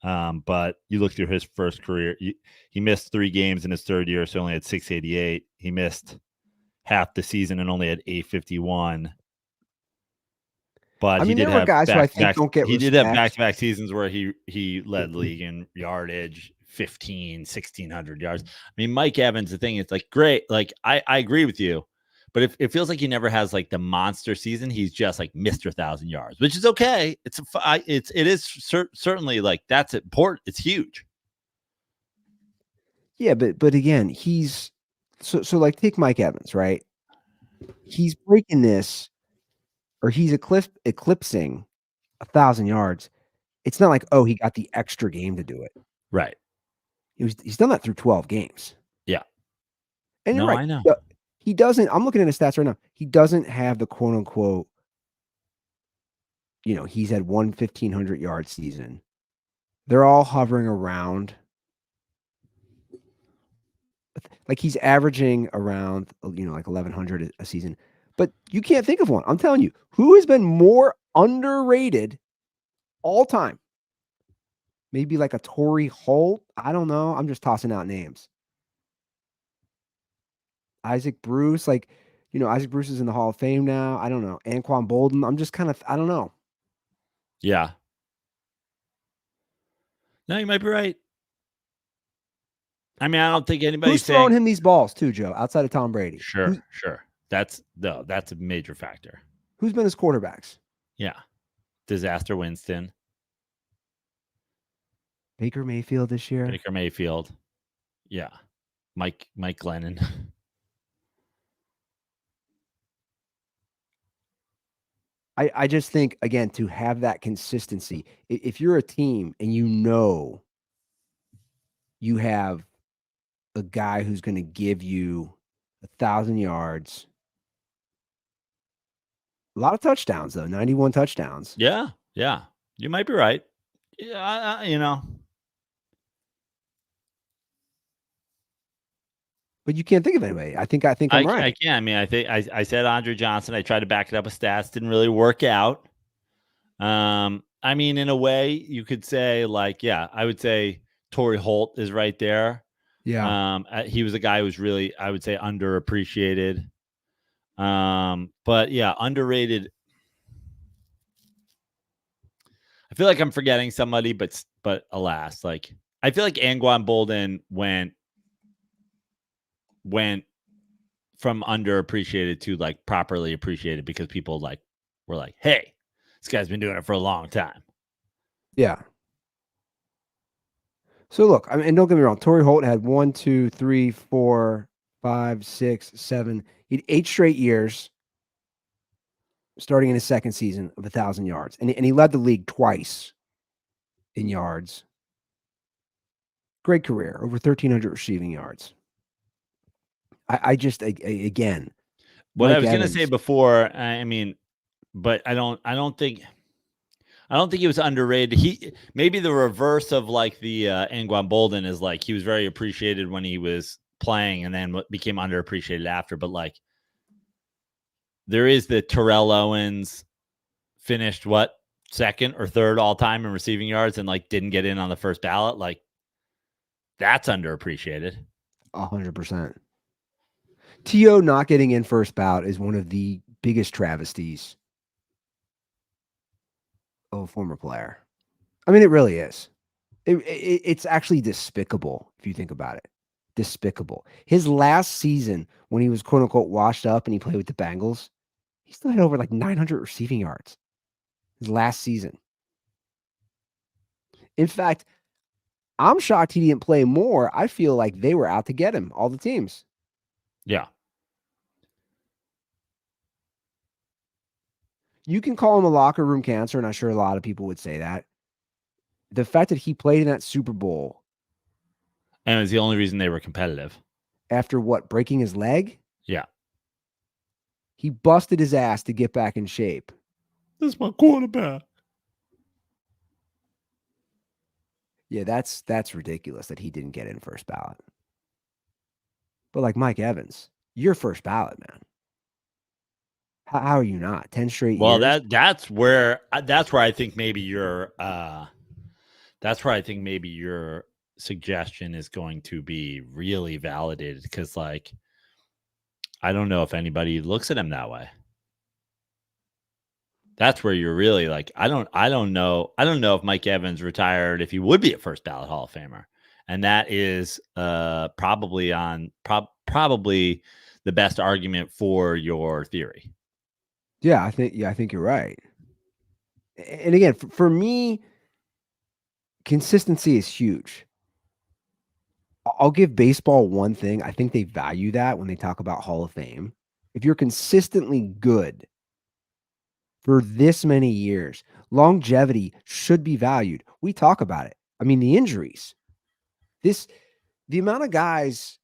But you look through his first career, he missed 3 games in his third year, so only had 688. He missed half the season and only had 851. But I mean, he did there were have guys who I think don't get he did have respect. back-to-back seasons where he led the league in yardage, 1,600 yards. I mean, Mike Evans, the thing is, like, great. Like, I agree with you, but it feels like he never has like the monster season. He's just like Mr. 1,000 yards, which is okay. It is certainly like that's important. It's huge. Yeah, but again, he's so like take Mike Evans, right? He's breaking this, or he's eclipsing 1,000 yards. It's not like, oh, he got the extra game to do it. Right. He's done that through 12 games. Yeah. And No, you're right. I know. He doesn't. I'm looking at his stats right now. He doesn't have the quote unquote, he's had one 1,500 yard season. They're all hovering around. Like he's averaging around, like 1,100 a season. But you can't think of one. I'm telling you, who has been more underrated all time? Maybe like a Torrey Holt. I don't know. I'm just tossing out names. Isaac Bruce, Isaac Bruce is in the Hall of Fame now. I don't know. Anquan Bolden. I'm just I don't know. Yeah. No, you might be right. I mean, I don't think anybody's Who's throwing him these balls too, Joe, outside of Tom Brady? Sure. That's a major factor. Who's been his quarterbacks? Yeah. Disaster Winston. Baker Mayfield this year. Baker Mayfield. Yeah. Mike Glennon. I just think, again, to have that consistency, if you're a team and you have a guy who's going to give you 1,000 yards, a lot of touchdowns, though, 91 touchdowns. Yeah. Yeah. You might be right. Yeah. But you can't think of anybody. I think I'm right. I can. I mean, I think I said Andre Johnson. I tried to back it up with stats. Didn't really work out. I mean, in a way, you could say I would say Torrey Holt is right there. Yeah. He was a guy who was really, I would say, underappreciated. But yeah, underrated. I feel like I'm forgetting somebody, but alas, I feel like Anquan Bolden went from underappreciated to properly appreciated because people were like, hey, this guy's been doing it for a long time. Yeah. So look, I mean, and don't get me wrong, Torrey Holt had 1, 2, 3, 4, 5, 6, 7. He had 8 straight years starting in his second season of 1,000 yards. And he led the league twice in yards. Great career, over 1,300 receiving yards. I just, again, What Mike I was going to Evans. say before, I mean, but I don't think he was underrated. He maybe the reverse of like the Anquan Bolden is like he was very appreciated when he was playing and then became underappreciated after. But like there is the Terrell Owens finished what second or third all time in receiving yards and like didn't get in on the first ballot. Like that's underappreciated. 100%. T.O. not getting in first ballot is one of the biggest travesties of a former player. I mean, it really is. It's actually despicable if you think about it. Despicable. His last season, when he was quote unquote washed up and he played with the Bengals, he still had over like 900 receiving yards. His last season. In fact, I'm shocked he didn't play more. I feel like they were out to get him, all the teams. Yeah. You can call him a locker room cancer, and I'm sure a lot of people would say that. The fact that he played in that Super Bowl. And it was the only reason they were competitive. After what? Breaking his leg? Yeah. He busted his ass to get back in shape. This is my quarterback. Yeah, that's ridiculous that he didn't get in first ballot. But like Mike Evans, you're first ballot, man. How are you not? 10 straight Well, years? that's where I think maybe your suggestion is going to be really validated because like I don't know if anybody looks at him that way. That's where you're really like I don't know if Mike Evans retired if he would be a first ballot Hall of Famer. And that is probably the best argument for your theory. Yeah, I think you're right. And again, for me, consistency is huge. I'll give baseball one thing. I think they value that when they talk about Hall of Fame. If you're consistently good for this many years, longevity should be valued. We talk about it. I mean, the injuries, the amount of guys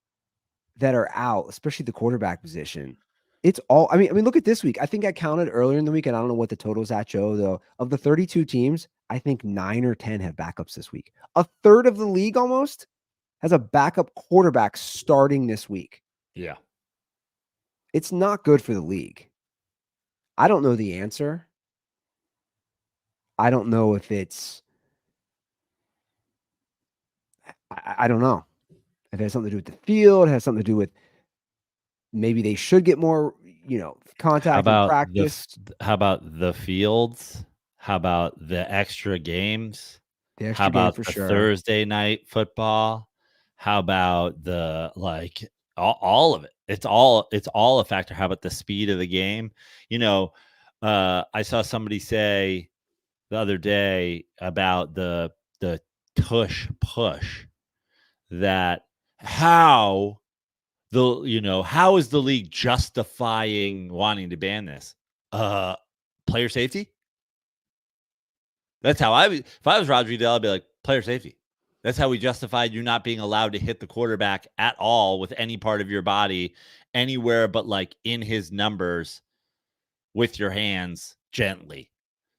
that are out, especially the quarterback position, it's all, I mean, look at this week. I think I counted earlier in the week, and I don't know what the total's at, Joe, though. Of the 32 teams, I think 9 or 10 have backups this week. A third of the league almost has a backup quarterback starting this week. Yeah. It's not good for the league. I don't know the answer. I don't know if it's, I don't know. If it has something to do with the field, it has something to do with maybe they should get more, contact in practice. How about the fields? How about the extra games? The extra How game about for the sure. Thursday night football? How about the all of it? It's all a factor. How about the speed of the game? I saw somebody say the other day about the tush push that how is the league justifying wanting to ban this? Player safety? That's how if I was Roger Goodell, I'd be like, player safety. That's how we justified you not being allowed to hit the quarterback at all with any part of your body anywhere but like in his numbers with your hands gently.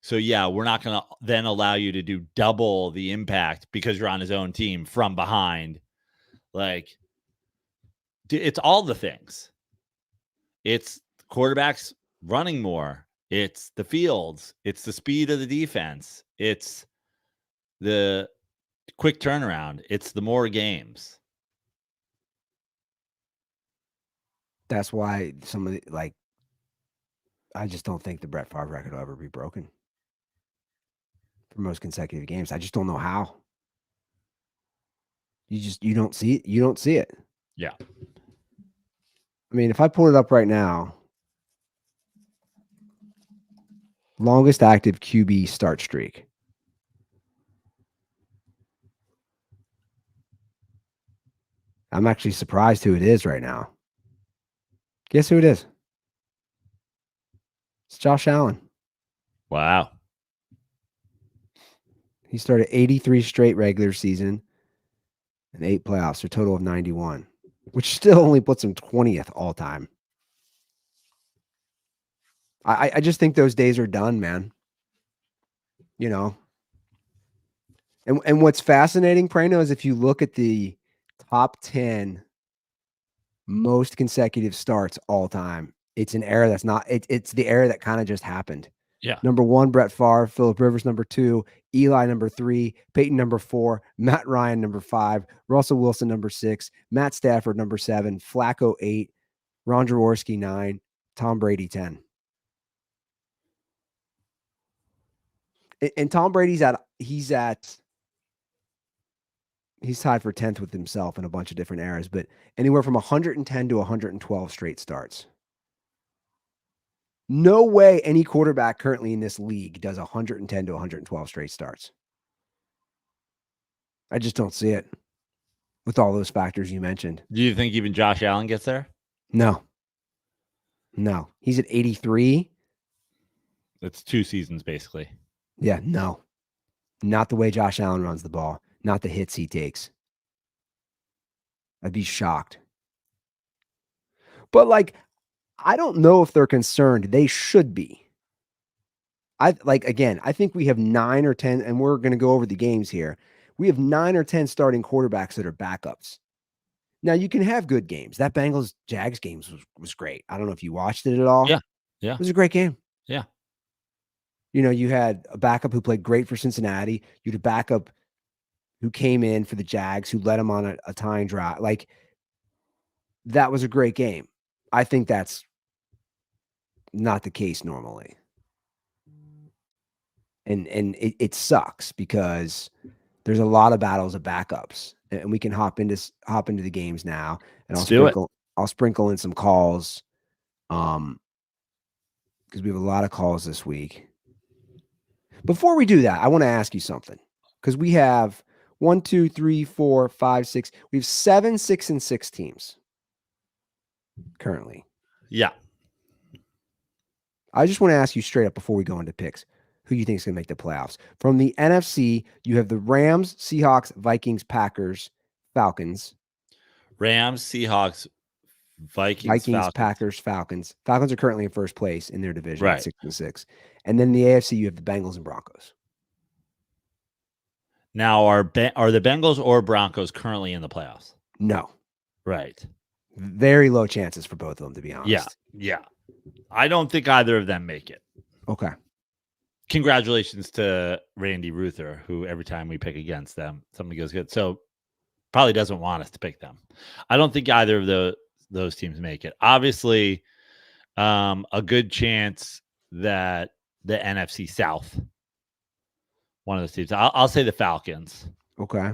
So yeah, we're not going to then allow you to do double the impact because you're on his own team from behind. Like, it's all the things. It's quarterbacks running more. It's the fields. It's the speed of the defense. It's the quick turnaround. It's the more games. That's why I just don't think the Brett Favre record will ever be broken for most consecutive games. I just don't know how. You don't see it. You don't see it. Yeah. I mean, if I pull it up right now, longest active QB start streak. I'm actually surprised who it is right now. Guess who it is? It's Josh Allen. Wow. He started 83 straight regular season and 8 playoffs, a total of 91, which still only puts him 20th all time. I just think those days are done, man. You know, and what's fascinating, Prano, is if you look at the top 10 most consecutive starts all time, it's an era that's not. It's the era that kind of just happened. Yeah. Number 1, Brett Favre. Phillip Rivers, number 2. Eli, number 3. Peyton, number 4. Matt Ryan, number 5. Russell Wilson, number 6. Matt Stafford, number 7. Flacco, 8. Ron Jaworski, 9. Tom Brady, 10. And Tom Brady's he's tied for 10th with himself in a bunch of different eras, but anywhere from 110 to 112 straight starts. No way any quarterback currently in this league does 110 to 112 straight starts. I just don't see it with all those factors you mentioned. Do you think even Josh Allen gets there? No. He's at 83. It's 2 seasons, basically. Yeah, no. Not the way Josh Allen runs the ball. Not the hits he takes. I'd be shocked. But like, I don't know if they're concerned. They should be. I think we have 9 or 10, and we're going to go over the games here. We have 9 or 10 starting quarterbacks that are backups. Now, you can have good games. That Bengals-Jags game was great. I don't know if you watched it at all. Yeah. It was a great game. Yeah. You know, you had a backup who played great for Cincinnati. You had a backup who came in for the Jags, who led them on a tying drive. Like, that was a great game. I think that's not the case normally. And it sucks because there's a lot of battles of backups, and we can hop into the games now. And I'll sprinkle in some calls, because we have a lot of calls this week. Before we do that, I want to ask you something, because we have 1, 2, 3, 4, 5, 6. We have 7 6-6 teams currently. Yeah. I just want to ask you straight up before we go into picks, who you think is going to make the playoffs. From the NFC, you have the Rams, Seahawks, Vikings, Packers, Falcons. Rams, Seahawks, Vikings, Falcons. Packers, Falcons. Falcons are currently in first place in their division at Right. 6-6. And then in the AFC, you have the Bengals and Broncos. Now, are the Bengals or Broncos currently in the playoffs? No. Right. Very low chances for both of them, to be honest. Yeah. I don't think either of them make it. Okay. Congratulations to Randy Ruther, who every time we pick against them, something goes good. So probably doesn't want us to pick them. I don't think either of those teams make it. Obviously, a good chance that the NFC South, one of those teams, I'll say the Falcons. Okay.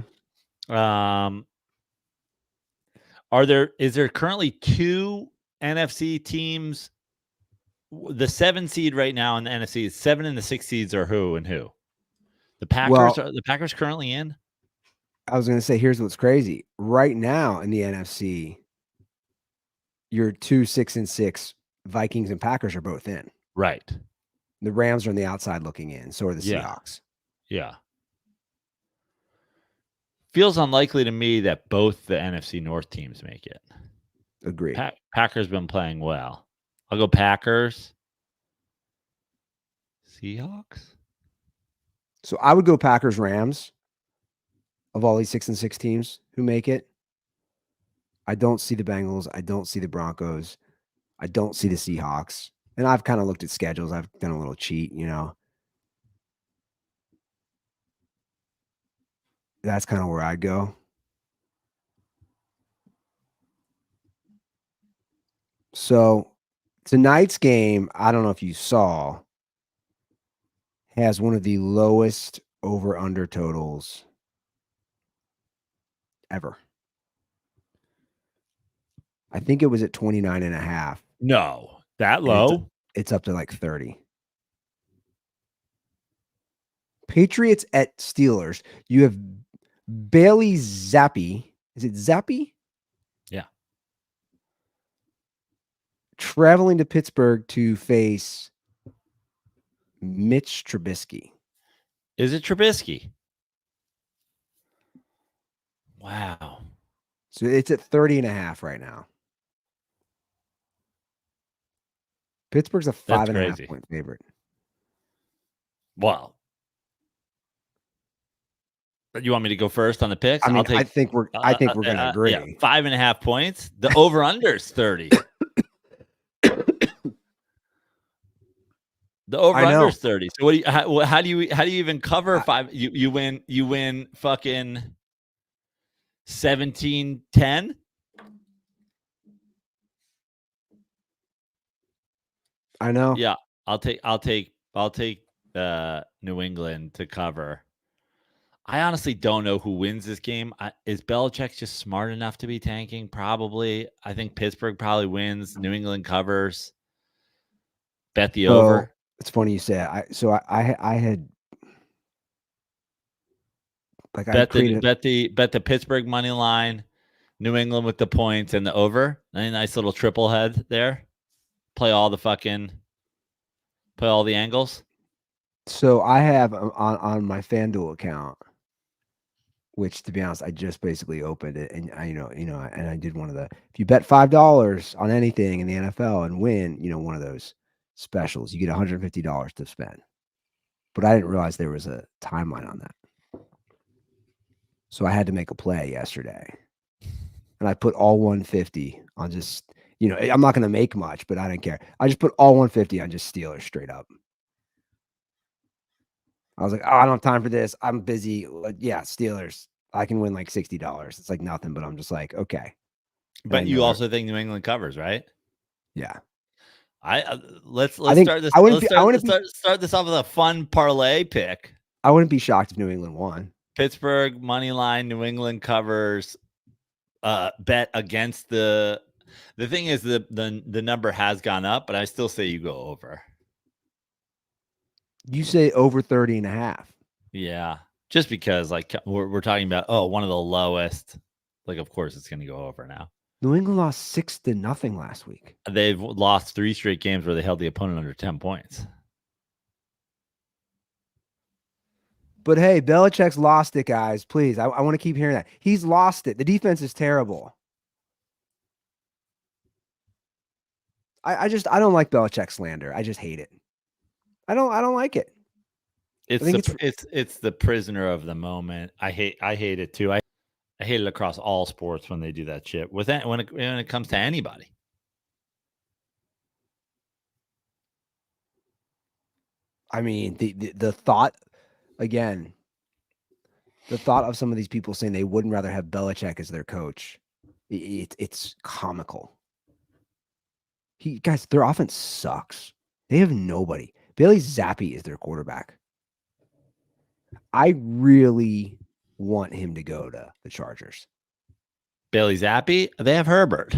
Is there currently 2 NFC teams? The 7 seed right now in the NFC, 7 and the 6 seeds are who and who? The Packers are the Packers currently in? I was going to say, here's what's crazy. Right now in the NFC, your 2 6-6 Vikings and Packers are both in. Right. The Rams are on the outside looking in. So are the Seahawks. Yeah. Feels unlikely to me that both the NFC North teams make it. Agreed. Packers been playing well. I'll go Packers. Seahawks? So I would go Packers, Rams of all these 6-6 teams who make it. I don't see the Bengals. I don't see the Broncos. I don't see the Seahawks. And I've kind of looked at schedules. I've done a little cheat, you know. That's kind of where I'd go. So tonight's game, I don't know if you saw, has one of the lowest over-under totals ever. I think it was at 29.5. No, that low? It's up to like 30. Patriots at Steelers. You have Bailey Zappi. Is it Zappi? Yeah. Traveling to Pittsburgh to face Mitch Trubisky. Is it Trubisky? Wow. So it's at 30.5 right now. Pittsburgh's a That's 5.5 crazy. point favorite. Wow. You want me to go first on the picks? I mean, I'll take. I think we're gonna agree. Yeah, 5.5 points. The over under is 30. The over under is 30. So what do you? How do you even cover 5? You win fucking 17-10. I know. Yeah, I'll take New England to cover. I honestly don't know who wins this game. Is Belichick just smart enough to be tanking? Probably. I think Pittsburgh probably wins. New England covers. Bet the over. It's funny you say it. I had like bet the Pittsburgh money line, New England with the points and the over. A nice little triple head there. Play all the angles. So I have on my FanDuel account, which to be honest, I just basically opened it, and and I did one of the, if you bet $5 on anything in the NFL and win, one of those specials, you get $150 to spend. But I didn't realize there was a timeline on that. So I had to make a play yesterday. And I put all 150 on just, I'm not going to make much, but I don't care. I just put all 150 on just Steelers straight up. I was like, oh, I don't have time for this. I'm busy. Yeah, Steelers. I can win like $60. It's like nothing, but I'm just like, okay. But you also think New England covers, right? Yeah. Let's start this. Start this off with a fun parlay pick. I wouldn't be shocked if New England won. Pittsburgh money line, New England covers. Bet against the thing is the number has gone up, but I still say you go over. You say over 30.5. Yeah, just because like we're talking about one of the lowest. Like, of course it's going to go over now. New England lost 6-0 last week. They've lost 3 straight games where they held the opponent under 10 points. But hey, Belichick's lost it, guys. Please, I want to keep hearing that. He's lost it. The defense is terrible. I don't like Belichick slander. I just hate it. I don't like it. It's the prisoner of the moment. I hate it too. I hate it across all sports when they do that shit. When it comes to anybody. I mean, the thought, again, the thought of some of these people saying they wouldn't rather have Belichick as their coach, it's comical. Guys, their offense sucks. They have nobody. Bailey Zappi is their quarterback. I really want him to go to the Chargers. Bailey Zappi? They have Herbert.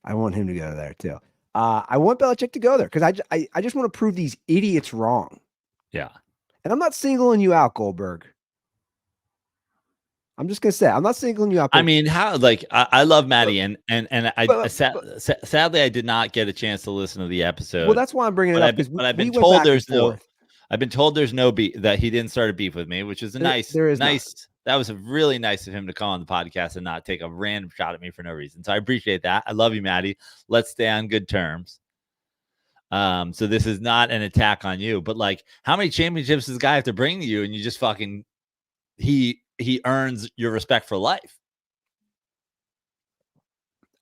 I want him to go there too. I want Belichick to go there because I just want to prove these idiots wrong. Yeah. And I'm not singling you out, Goldberg. I'm just gonna say I'm not singling you out. I mean, how I love Maddie, and sadly I did not get a chance to listen to the episode. Well, that's why I'm bringing it up. But I've been told there's no beef, that he didn't start a beef with me, which is nice. That was really nice of him to come on the podcast and not take a random shot at me for no reason. So I appreciate that. I love you, Maddie. Let's stay on good terms. So this is not an attack on you, but like, how many championships does this guy have to bring to you, and you just fucking he earns your respect for life?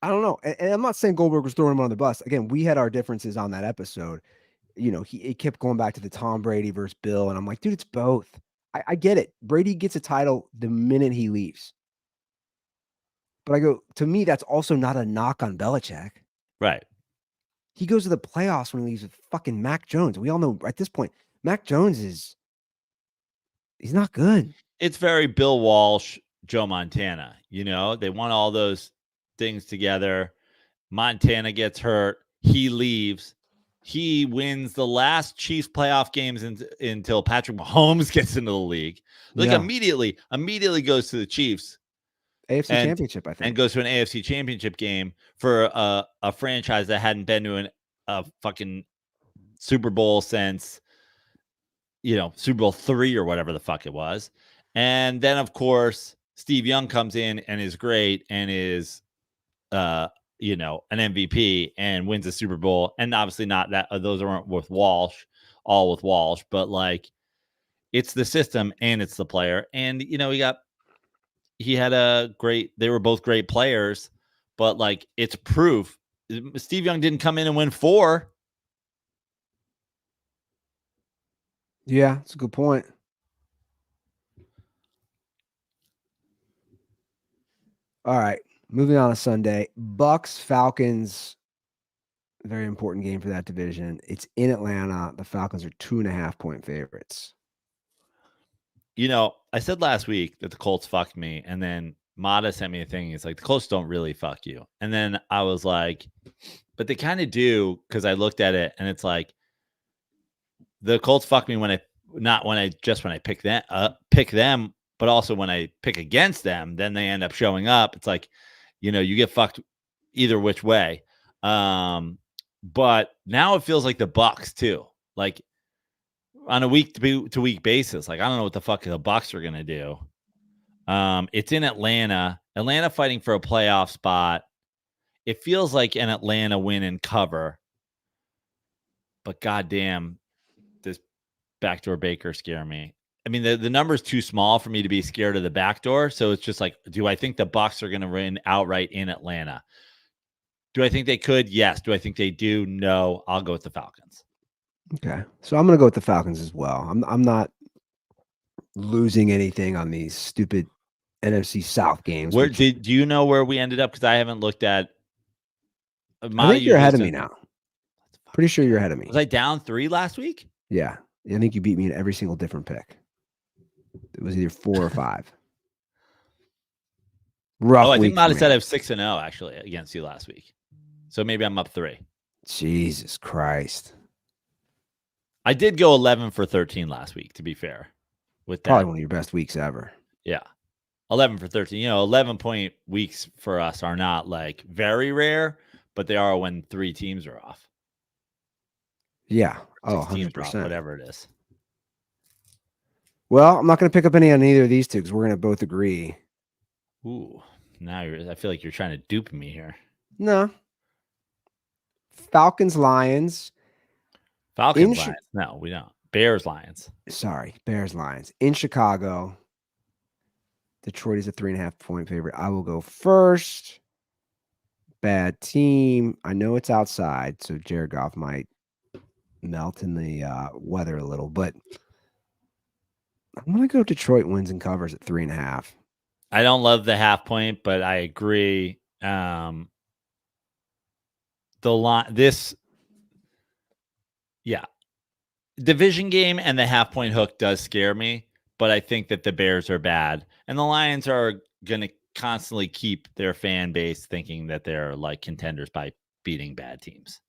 I don't know. And I'm not saying Goldberg was throwing him on the bus. Again, we had our differences on that episode. He kept going back to the Tom Brady versus Bill. And I'm like, dude, it's both. I get it. Brady gets a title the minute he leaves. But I go, to me, that's also not a knock on Belichick. Right. He goes to the playoffs when he leaves with fucking Mac Jones. We all know at this point, Mac Jones he's not good. It's very Bill Walsh, Joe Montana. They want all those things together. Montana gets hurt. He leaves. He wins the last Chiefs playoff games until Patrick Mahomes gets into the league. Immediately goes to the Chiefs. AFC Championship, I think. And goes to an AFC Championship game for a franchise that hadn't been to a fucking Super Bowl since, Super Bowl 3 or whatever the fuck it was. And then, of course, Steve Young comes in and is great and is an MVP and wins a Super Bowl. And obviously not that those aren't with Walsh, all with Walsh, but like it's the system and it's the player. And, he had they were both great players, but like it's proof. Steve Young didn't come in and win 4. Yeah, that's a good point. All right, moving on to Sunday. Bucks, Falcons, very important game for that division. It's in Atlanta. The Falcons are 2.5-point favorites. I said last week that the Colts fucked me, and then Mata sent me a thing. It's like, the Colts don't really fuck you. And then I was like, but they kind of do, because I looked at it, and it's like, the Colts fuck me when I pick them, but also when I pick against them, then they end up showing up. It's like, you get fucked either which way. But now it feels like the Bucks too. Like on a week to week basis, like I don't know what the fuck the Bucks are gonna do. It's in Atlanta. Atlanta fighting for a playoff spot. It feels like an Atlanta win and cover. But goddamn, this backdoor Baker scare me. I mean, the number's too small for me to be scared of the backdoor. So it's just like, do I think the Bucks are going to win outright in Atlanta? Do I think they could? Yes. Do I think they do? No. I'll go with the Falcons. Okay, so I'm going to go with the Falcons as well. I'm not losing anything on these stupid NFC South games. Do you know where we ended up? Because I haven't looked at. I think you're ahead of me now. Pretty sure you're ahead of me. Was I down 3 last week? Yeah, I think you beat me in every single different pick. It was either 4 or 5. Rough. I think Mata said I have 6-0 actually against you last week. So maybe I'm up 3. Jesus Christ. I did go 11 for 13 last week, to be fair. With that. Probably one of your best weeks ever. Yeah. 11 for 13. 11-point weeks for us are not like very rare, but they are when 3 teams are off. Yeah. 100%. Off, whatever it is. Well, I'm not going to pick up any on either of these two because we're going to both agree. Ooh, now I feel like you're trying to dupe me here. No. Falcons, Lions. Lions. No, we don't. Bears, Lions. Sorry, Bears, Lions. In Chicago. Detroit is a 3.5-point favorite. I will go first. Bad team. I know it's outside, so Jared Goff might melt in the weather a little, but I'm going to go Detroit wins and covers at 3.5. I don't love the 0.5 point, but I agree. Division game and the 0.5 point hook does scare me, but I think that the Bears are bad, and the Lions are going to constantly keep their fan base thinking that they're like contenders by beating bad teams.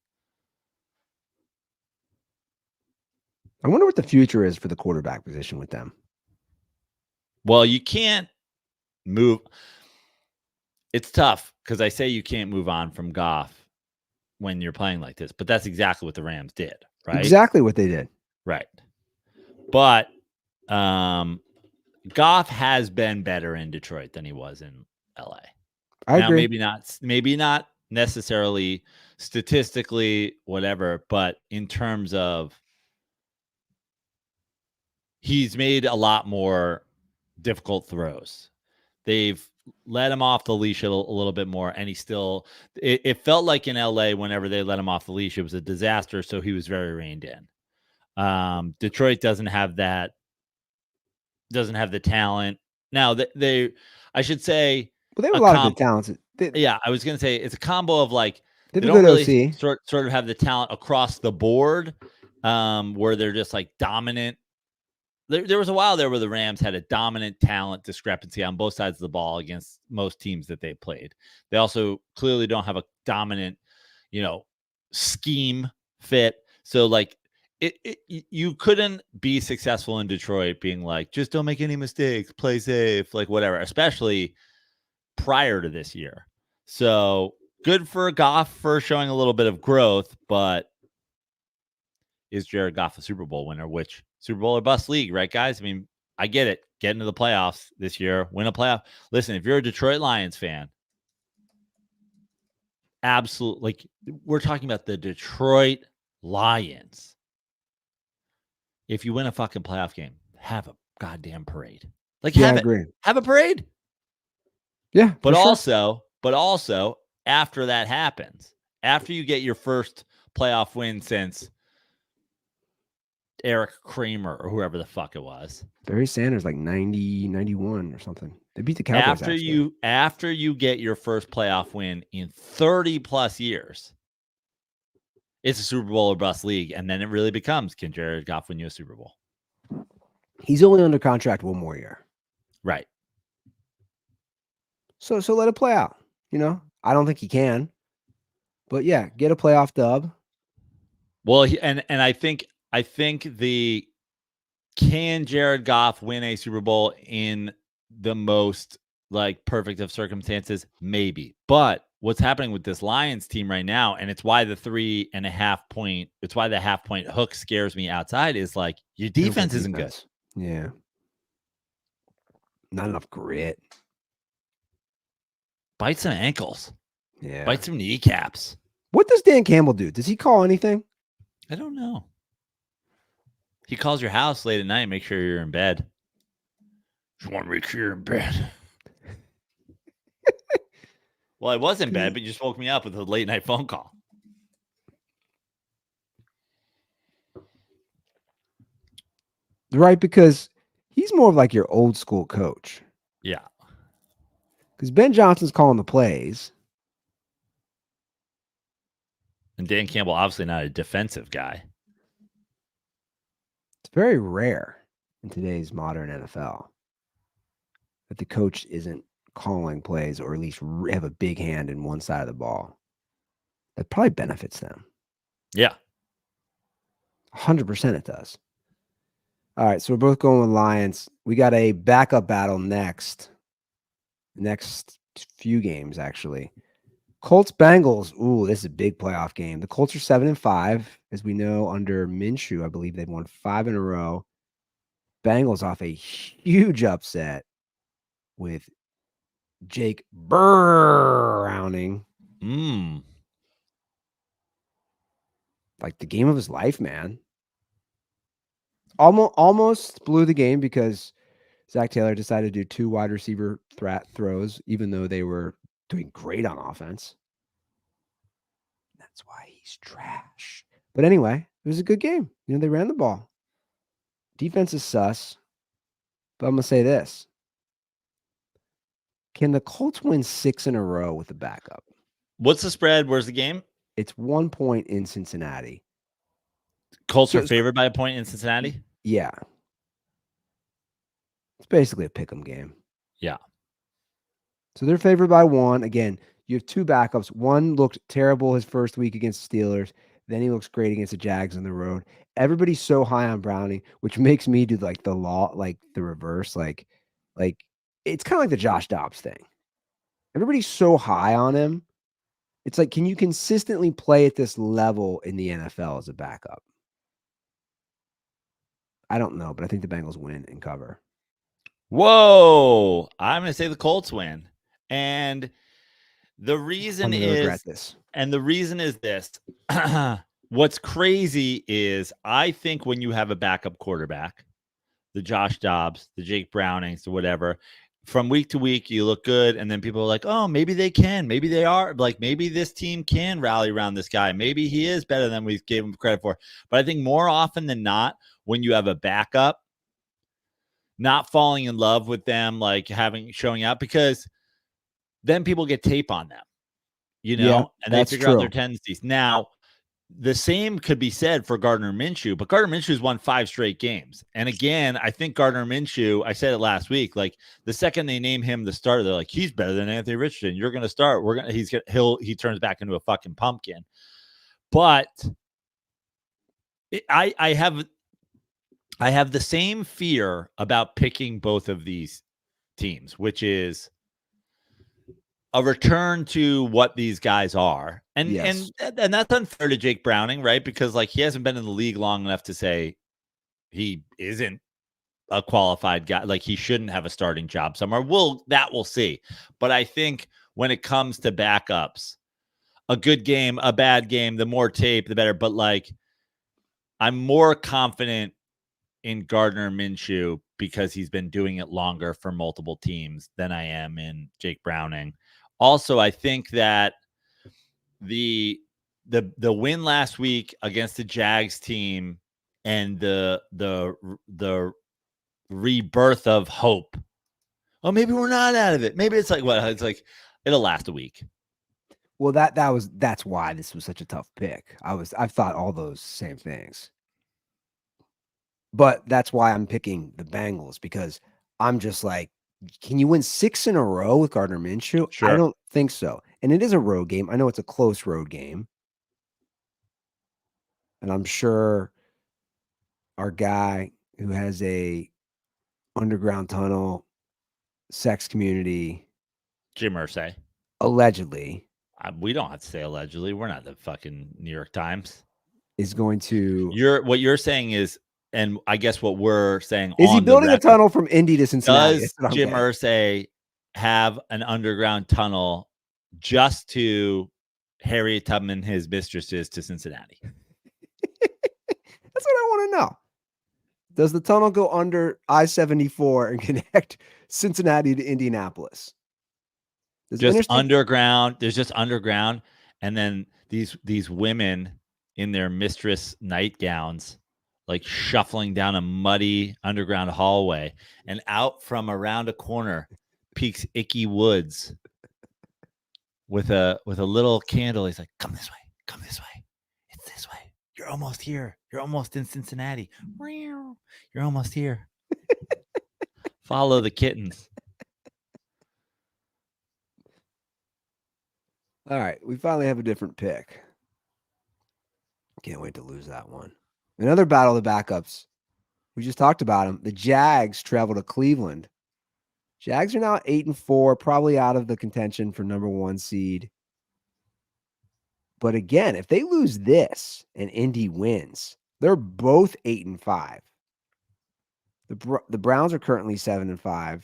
I wonder what the future is for the quarterback position with them. Well, you can't move. It's tough because I say you can't move on from Goff when you're playing like this, but that's exactly what the Rams did, right? Exactly what they did. Right. But Goff has been better in Detroit than he was in LA. I agree. Maybe not necessarily statistically, whatever, but in terms of he's made a lot more difficult throws. They've let him off the leash a little bit more, and it felt like in LA, whenever they let him off the leash, it was a disaster, so he was very reined in. Detroit doesn't have the talent. Now, I should say... Well, they have a lot of good talents. I was going to say, it's a combo of like, they don't really OC. sort of have the talent across the board, where they're just like dominant. There was a while there where the Rams had a dominant talent discrepancy on both sides of the ball against most teams that they played. They also clearly don't have a dominant, scheme fit. So like you couldn't be successful in Detroit being like, just don't make any mistakes, play safe, like whatever, especially prior to this year. So good for Goff for showing a little bit of growth, but is Jared Goff a Super Bowl winner? Which Super Bowl or bust league, right, guys? I mean, I get it. Get into the playoffs this year, win a playoff. Listen, if you're a Detroit Lions fan, absolute, like, we're talking about the Detroit Lions. If you win a fucking playoff game, have a goddamn parade. Like, Yeah, I have it. agree. Have a parade. Yeah, But for sure. also, after that happens, after you get your first playoff win since Eric Kramer or whoever the fuck it was, Barry Sanders like 90, 91 or something. They beat the Cowboys after you get your first playoff win in 30 plus years, it's a Super Bowl or bust league, and then it really becomes, can Jared Goff win you a Super Bowl? He's only under contract one more year. Right. So let it play out. I don't think he can. But yeah, get a playoff dub. Well, and I think the can Jared Goff win a Super Bowl in the most like perfect of circumstances? Maybe. But what's happening with this Lions team right now, and it's why the 3.5 point, it's why the half-point hook scares me outside, is like your defense isn't good. Yeah. Not enough grit. Bite some ankles. Yeah. Bite some kneecaps. What does Dan Campbell do? Does he call anything? I don't know. He calls your house late at night, make sure you're in bed. Just want to make sure you're in bed. Well, I was in bed, but you just woke me up with a late night phone call. Right, because he's more of like your old school coach. Yeah. Because Ben Johnson's calling the plays. And Dan Campbell, obviously not a defensive guy. It's very rare in today's modern NFL that the coach isn't calling plays or at least have a big hand in one side of the ball. That probably benefits them. Yeah. 100% it does. All right, so we're both going with Lions. We got a backup battle next few games, actually. Colts Bengals. Ooh, this is a big playoff game. The Colts are 7-5, as we know, under Minshew. I believe they've won 5 in a row. Bengals off a huge upset with Jake Browning. Like the game of his life, man. Almost blew the game because Zach Taylor decided to do 2 wide receiver throws, even though they were doing great on offense. That's why he's trash. But anyway, it was a good game. They ran the ball. Defense is sus. But I'm going to say this. Can the Colts win 6 in a row with the backup? What's the spread? Where's the game? It's 1 point in Cincinnati. Colts are favored by a point in Cincinnati? Yeah. It's basically a pick'em game. Yeah. So they're favored by 1. Again, you have 2 backups. One looked terrible his first week against the Steelers. Then he looks great against the Jags on the road. Everybody's so high on Browning, which makes me do like the reverse. Like it's kind of like the Josh Dobbs thing. Everybody's so high on him. It's like, can you consistently play at this level in the NFL as a backup? I don't know, but I think the Bengals win and cover. Whoa. I'm going to say the Colts win. And the reason is this. And the reason is this. What's crazy is I think when you have a backup quarterback, the Josh Dobbs, the Jake Brownings, or whatever, from week to week, you look good. And then people are like, oh, maybe they can. Maybe they are. Like, maybe this team can rally around this guy. Maybe he is better than we gave him credit for. But I think more often than not, when you have a backup, not falling in love with them, like showing out, because then people get tape on them, and they figure out their tendencies. Now, the same could be said for Gardner Minshew, but Gardner Minshew's won 5 straight games. And again, I think Gardner Minshew, I said it last week, like the second they name him the starter, they're like, he's better than Anthony Richardson. You're going to start. He turns back into a fucking pumpkin. But I have the same fear about picking both of these teams, which is a return to what these guys are. And that's unfair to Jake Browning, right? Because like he hasn't been in the league long enough to say he isn't a qualified guy. Like he shouldn't have a starting job somewhere. We'll see. But I think when it comes to backups, a good game, a bad game, the more tape, the better. But like, I'm more confident in Gardner Minshew because he's been doing it longer for multiple teams than I am in Jake Browning. Also, I think that the win last week against the Jags team and the rebirth of hope. Oh, maybe we're not out of it. Maybe it's like what? It's like it'll last a week. Well, that's why this was such a tough pick. I've thought all those same things. But that's why I'm picking the Bengals, because I'm just like, can you win 6 in a row with Gardner Minshew? Sure. I don't think so. And it is a road game. I know it's a close road game. And I'm sure our guy who has a underground tunnel sex community, Jim Irsay. allegedly, We don't have to say allegedly. We're not the fucking New York Times. is going to. What you're saying is, and I guess what we're saying Is he on the building a record, tunnel from Indy to Cincinnati? does Jim Irsay have an underground tunnel just to Harriet Tubman, his mistresses, to Cincinnati? That's what I want to know. Does the tunnel go under I-74 and connect Cincinnati to Indianapolis? Just underground. There's just underground, and then these women in their mistress nightgowns, like shuffling down a muddy underground hallway, and out from around a corner peeks Icky Woods with a little candle. He's like, "Come this way, come this way. It's this way. You're almost here. You're almost in Cincinnati. You're almost here. Follow the kittens." All right, we finally have a different pick. Can't wait to lose that one. Another battle of the backups. We just talked about them. The Jags travel to Cleveland. Jags are now 8-4, probably out of the contention for number 1 seed. But again, if they lose this and Indy wins, they're both 8-5. The Browns are currently 7-5.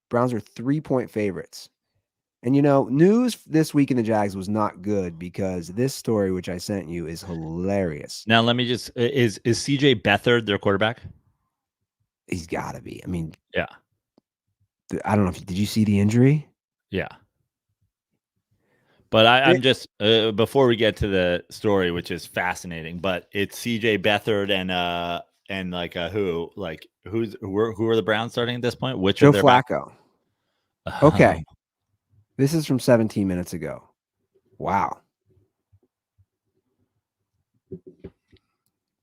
Browns are 3-point favorites. And, news this week in the Jags was not good because this story, which I sent you, is hilarious. Now, let me just, is CJ Beathard their quarterback? He's got to be. I mean, yeah. I don't know did you see the injury? Yeah. But I'm just, before we get to the story, which is fascinating, but it's CJ Beathard and like who are the Browns starting at this point? Which Joe of their Flacco. Okay. This is from 17 minutes ago. Wow.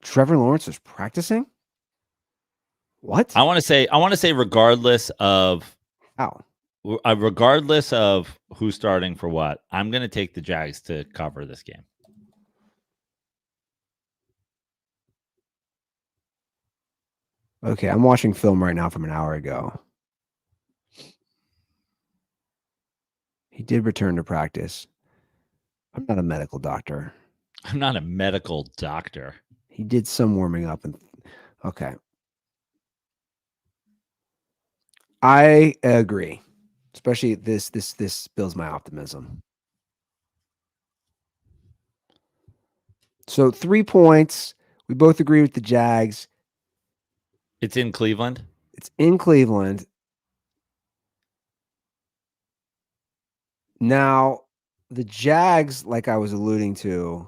Trevor Lawrence is practicing? What? I want to say regardless of who's starting for what, I'm going to take the Jags to cover this game. Okay, I'm watching film right now from an hour ago. He did return to practice. I'm not a medical doctor. I'm not a medical doctor. He did some warming up and okay. I agree. Especially this builds my optimism. So 3 points. We both agree with the Jags. It's in Cleveland. It's in Cleveland. Now, the Jags, like I was alluding to,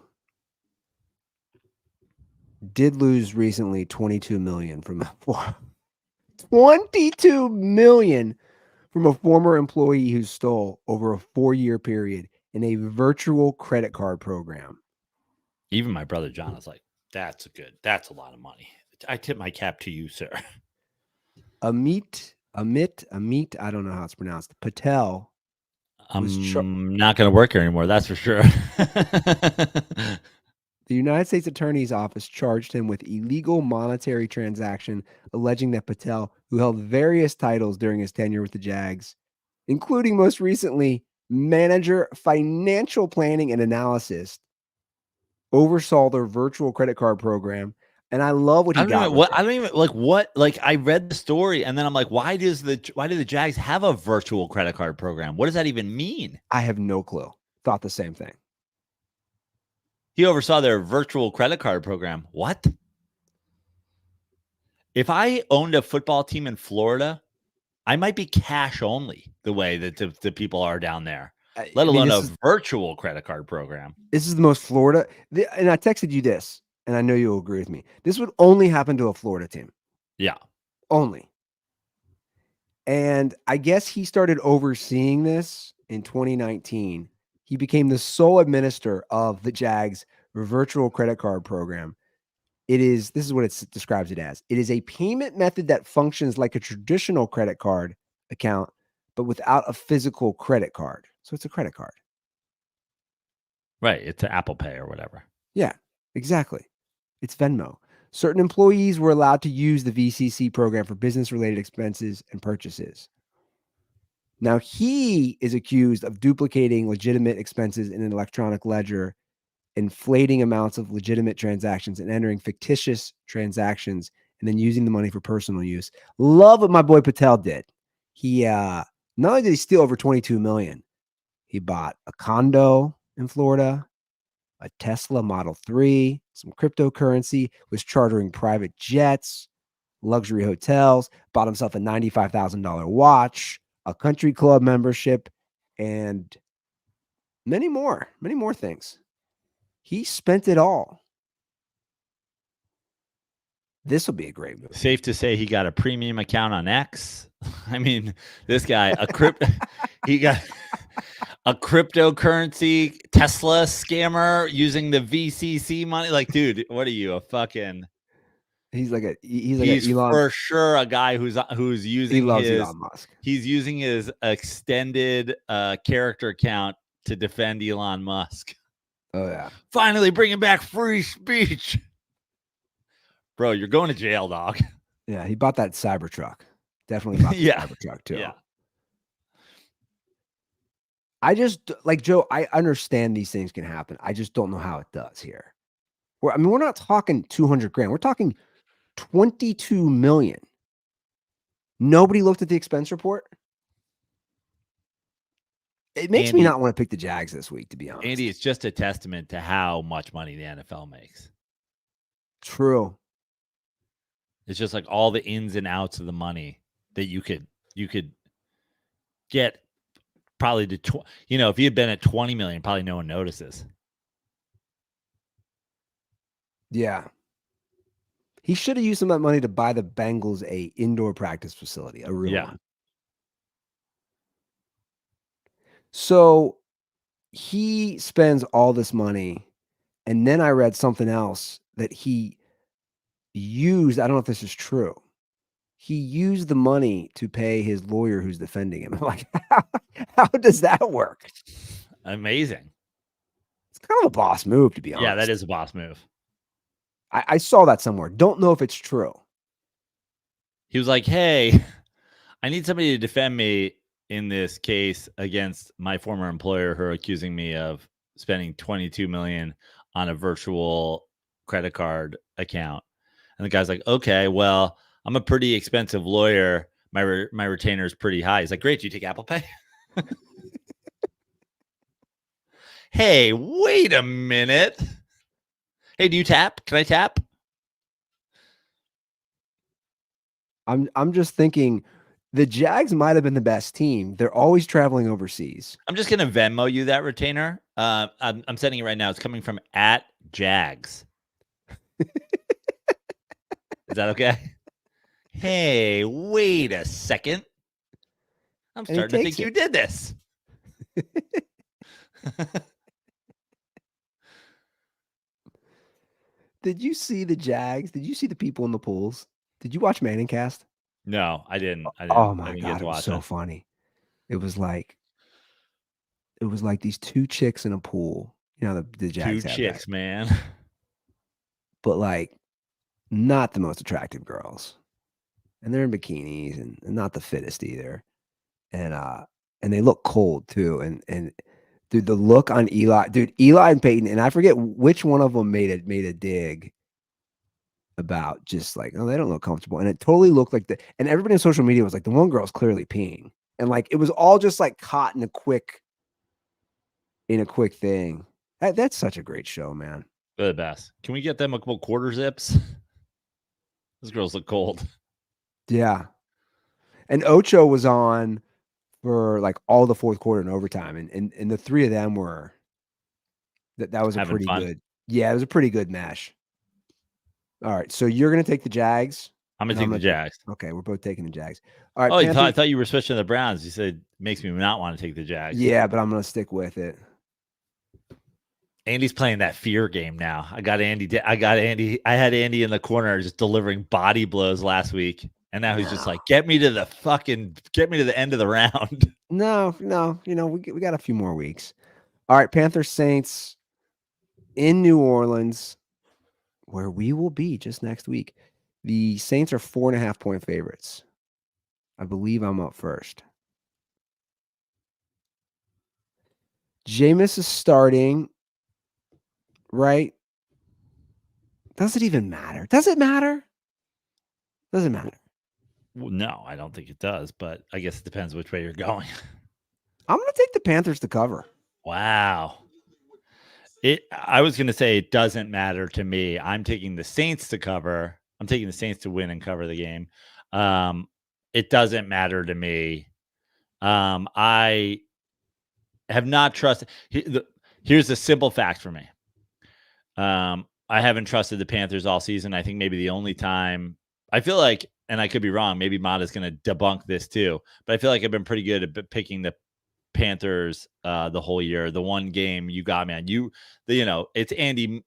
did lose recently $22 million from a former employee who stole over a 4-year period in a virtual credit card program. Even my brother John is like, that's a lot of money. I tip my cap to you, sir. Amit, I don't know how it's pronounced. Patel. I'm not going to work here anymore. That's for sure. The United States Attorney's Office charged him with illegal monetary transaction, alleging that Patel, who held various titles during his tenure with the Jags, including most recently manager, financial planning and analysis, oversaw their virtual credit card program. And I love what he got. I don't even like what, like I read the story and then I'm like, why do the Jags have a virtual credit card program? What does that even mean? I have no clue. thought the same thing. He oversaw their virtual credit card program. What? If I owned a football team in Florida, I might be cash only the way that the people are down there, let alone a virtual credit card program. This is the most Florida. And I texted you this, and I know you'll agree with me. This would only happen to a Florida team. Yeah. Only. And I guess he started overseeing this in 2019. He became the sole administrator of the Jags virtual credit card program. This is what it describes it as. It is a payment method that functions like a traditional credit card account, but without a physical credit card. So it's a credit card. Right. It's an Apple Pay or whatever. Yeah, exactly. It's Venmo. Certain employees were allowed to use the VCC program for business-related expenses and purchases. Now, he is accused of duplicating legitimate expenses in an electronic ledger, inflating amounts of legitimate transactions, and entering fictitious transactions, and then using the money for personal use. Love what my boy Patel did. He not only did he steal over $22 million, he bought a condo in Florida, a Tesla Model 3, some cryptocurrency, was chartering private jets, luxury hotels, bought himself a $95,000 watch, a country club membership, and many more things. He spent it all. This will be a great movie. Safe to say he got a premium account on X. I mean, this guy, he got a cryptocurrency Tesla scammer using the VCC money. Like, dude, what are you, a fucking? He's Elon, for sure a guy who's using he loves Elon Musk. He's using his extended character account to defend Elon Musk. Oh yeah. Finally bringing back free speech. Bro, you're going to jail, dog. Yeah, he bought that Cybertruck. Definitely bought the Cybertruck too. Yeah. I just, like, Joe, I understand these things can happen. I just don't know how it does here. We're not talking 200 grand. We're talking 22 million. Nobody looked at the expense report. It makes me not want to pick the Jags this week, to be honest. Andy, it's just a testament to how much money the NFL makes. True. It's just like all the ins and outs of the money that you could get probably to, if you had been at 20 million, probably no one notices. Yeah. He should have used some of that money to buy the Bengals a indoor practice facility, a real one. So he spends all this money, and then I read something else that he used. I don't know if this is true. He used the money to pay his lawyer who's defending him. I'm like, how does that work? Amazing. It's kind of a boss move, to be honest. Yeah, that is a boss move. I saw that somewhere. Don't know if it's true. He was like, hey, I need somebody to defend me in this case against my former employer who are accusing me of spending $22 million on a virtual credit card account. And the guy's like, okay, well, I'm a pretty expensive lawyer. My retainer is pretty high. He's like, great. Do you take Apple Pay? Hey, wait a minute. Hey, do you tap? Can I tap? I'm just thinking the Jags might have been the best team. They're always traveling overseas. I'm just gonna Venmo you that retainer. I'm sending it right now. It's coming from @Jags. Is that okay? Hey, wait a second. I'm starting to think you did this. Did you see the Jags? Did you see the people in the pools? Did you watch Manning Cast? No, I didn't. Oh my God, it was so funny. It was like these two chicks in a pool. You know, the Jags two have chicks, that. Man. But like not the most attractive girls. And they're in bikinis and not the fittest either. And they look cold too. And dude, the look on Eli and Peyton, and I forget which one of them made a dig about just like, oh, they don't look comfortable. And it totally looked like and everybody on social media was like, the one girl's clearly peeing. And like, it was all just like caught in a quick in a quick thing. That's such a great show, man. They're the best. Can we get them a couple quarter zips? Those girls look cold. Yeah. And Ocho was on for like all the fourth quarter and overtime. And the three of them were that was a Having pretty fun. good. Yeah, it was a pretty good mesh. All right. So you're gonna take the Jags. I'm gonna and take the Jags. Okay, we're both taking the Jags. All right. Oh, I Panthers, thought you were switching to the Browns. You said makes me not want to take the Jags. yeah, but I'm gonna stick with it. Andy's playing that fear game now. I got Andy. I had Andy in the corner just delivering body blows last week, and now he's just like, get me to the end of the round. No. You know, we got a few more weeks. All right, Panthers Saints in New Orleans, where we will be just next week. The Saints are 4.5-point favorites. I believe I'm up first. Jameis is starting, right? Does it even matter? Does it matter? Doesn't matter. Well, no, I don't think it does, but I guess it depends which way you're going. I'm going to take the Panthers to cover. Wow. I was going to say it doesn't matter to me. I'm taking the Saints to cover. I'm taking the Saints to win and cover the game. It doesn't matter to me. I have not trusted. Here's the simple fact for me. I haven't trusted the Panthers all season. I think maybe the only time I feel like, and I could be wrong, maybe Mata's going to debunk this too, but I feel like I've been pretty good at picking the Panthers the whole year. The one game you got, man, it's Andy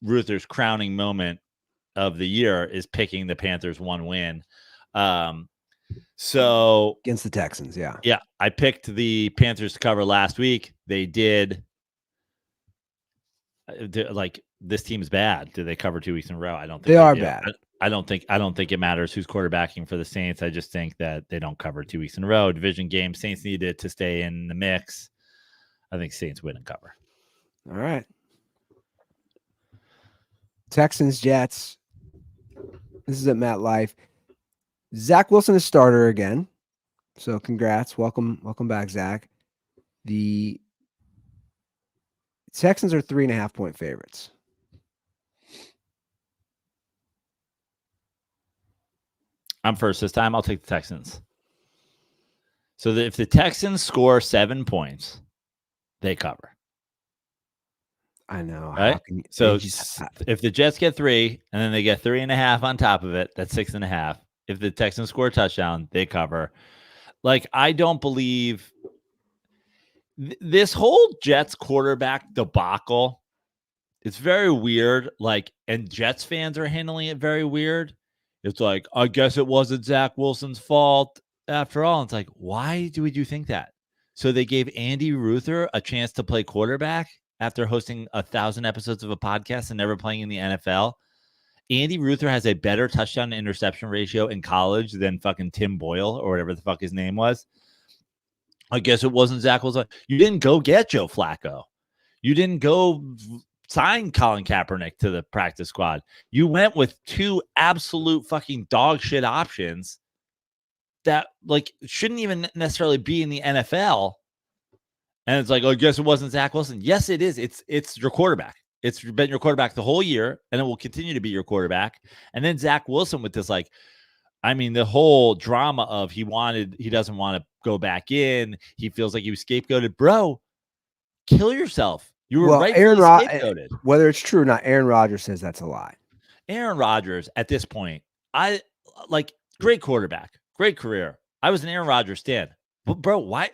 Ruther's crowning moment of the year is picking the Panthers one win. So against the Texans, yeah. Yeah, I picked the Panthers to cover last week. They did. Like, this team's bad. Did they cover 2 weeks in a row? I don't think they are bad. I don't think it matters who's quarterbacking for the Saints. I just think that they don't cover 2 weeks in a row. Division game. Saints needed to stay in the mix. I think Saints win and cover. All right. Texans, Jets. This is at MetLife. Zach Wilson is starter again. So congrats. Welcome back, Zach. The Texans are 3.5-point favorites. I'm first this time. I'll take the Texans. So if the Texans score 7 points, they cover. I know. Right? So if the Jets get 3 and then they get 3.5 on top of it, that's 6.5. If the Texans score a touchdown, they cover. Like, I don't believe this whole Jets quarterback debacle. It's very weird. Like, and Jets fans are handling it very weird. It's like, I guess it wasn't Zach Wilson's fault after all. It's like, why do you think that? So they gave Andy Ruther a chance to play quarterback after hosting 1,000 episodes of a podcast and never playing in the NFL. Andy Ruther has a better touchdown to interception ratio in college than fucking Tim Boyle or whatever the fuck his name was. I guess it wasn't Zach Wilson. You didn't go get Joe Flacco. You didn't go sign Colin Kaepernick to the practice squad. You went with 2 absolute fucking dog shit options that like shouldn't even necessarily be in the NFL. And it's like, oh, I guess it wasn't Zach Wilson. Yes, it is. It's your quarterback. It's been your quarterback the whole year, and it will continue to be your quarterback. And then Zach Wilson with this, like, I mean, the whole drama of he doesn't want to go back in. He feels like he was scapegoated. Bro, kill yourself. You were rightfully scapegoated. Whether it's true or not, Aaron Rodgers says that's a lie. Aaron Rodgers, at this point, great quarterback, great career. I was an Aaron Rodgers stan. But bro, why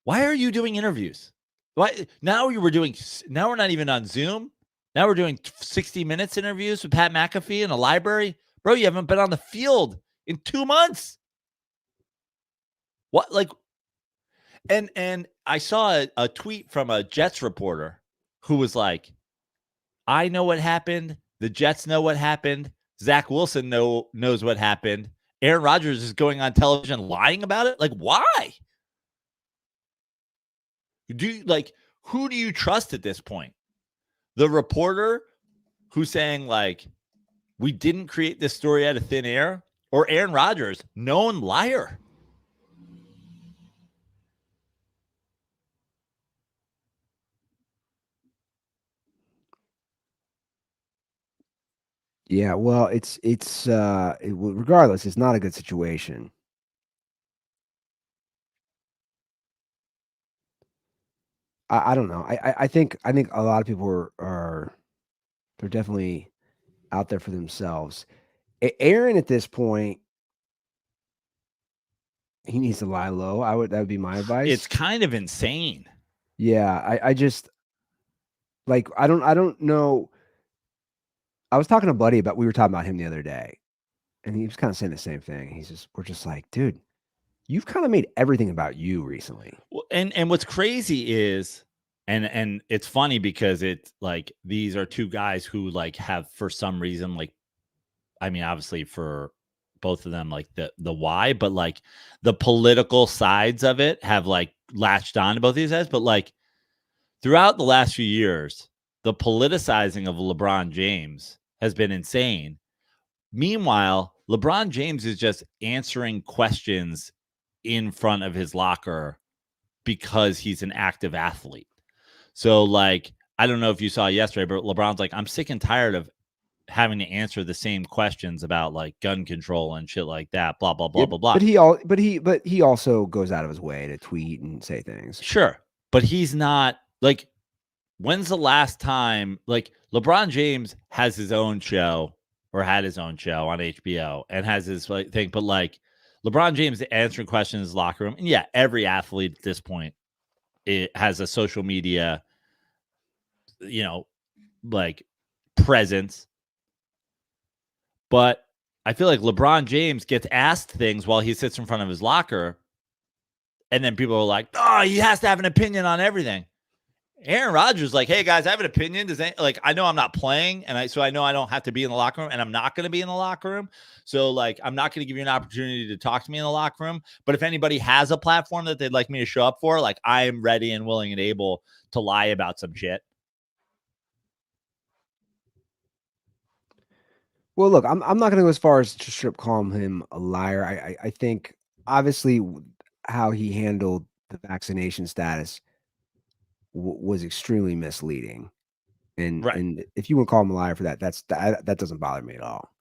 are you doing interviews? Why now we're not even on Zoom. Now we're doing 60 minutes interviews with Pat McAfee in a library. Bro, you haven't been on the field in 2 months. What, like, and I saw a tweet from a Jets reporter who was like, I know what happened. The Jets know what happened. Zach Wilson knows what happened. Aaron Rodgers is going on television lying about it. Like, why? Who do you trust at this point? The reporter who's saying, like, we didn't create this story out of thin air, or Aaron Rodgers, known liar? Yeah, well, regardless, it's not a good situation. I don't know. I think a lot of people are they're definitely out there for themselves. Aaron at this point, he needs to lie low. That would be my advice. It's kind of insane. Yeah, I just like I don't know. I was talking to Buddy we were talking about him the other day, and he was kind of saying the same thing. We're just like, dude, you've kind of made everything about you recently. Well, and what's crazy is, and it's funny because it's like these are two guys who like have for some reason like, I mean, obviously for both of them like the why, but like the political sides of it have like latched on to both these guys. But like throughout the last few years, the politicizing of LeBron James has been insane. Meanwhile, LeBron James is just answering questions in front of his locker because he's an active athlete. So, like, I don't know if you saw yesterday, but LeBron's like, I'm sick and tired of having to answer the same questions about like gun control and shit like that, blah, blah, blah, Yeah, blah, blah. but he also goes out of his way to tweet and say things. Sure. But he's not like, when's the last time like LeBron James has his own show or had his own show on HBO and has his like, thing, but like LeBron James answering questions in his locker room. And yeah, every athlete at this point it has a social media, like presence. But I feel like LeBron James gets asked things while he sits in front of his locker. And then people are like, oh, he has to have an opinion on everything. Aaron Rodgers like, hey guys, I have an opinion. I know I'm not playing, and I know I don't have to be in the locker room, and I'm not going to be in the locker room. So like, I'm not going to give you an opportunity to talk to me in the locker room. But if anybody has a platform that they'd like me to show up for, like, I am ready and willing and able to lie about some shit. Well, look, I'm not going to go as far as to strip call him a liar. I think obviously how he handled the vaccination status was extremely misleading, and Right. and if you want to call him a liar for that, that doesn't bother me at all.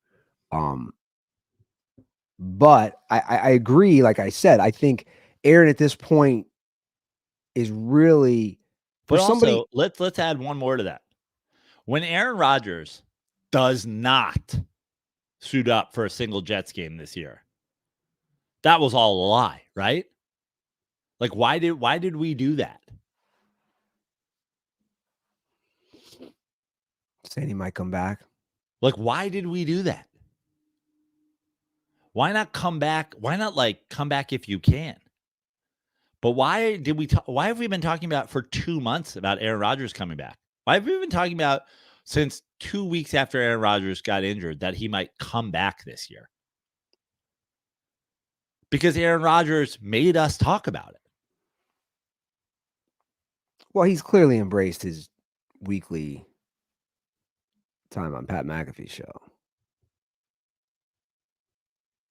But I agree. Like I said, I think Aaron at this point is really for But somebody. also, let's add one more to that. When Aaron Rodgers does not suit up for a single Jets game this year, that was all a lie, right? Like, why did we do that? Saying he might come back. Like, why did we do that? Why not come back? Why not like come back if you can? But why did we? Why have we been talking about for 2 months about Aaron Rodgers coming back? Why have we been talking about since 2 weeks after Aaron Rodgers got injured that he might come back this year? Because Aaron Rodgers made us talk about it. Well, he's clearly embraced his weekly time on Pat McAfee's show,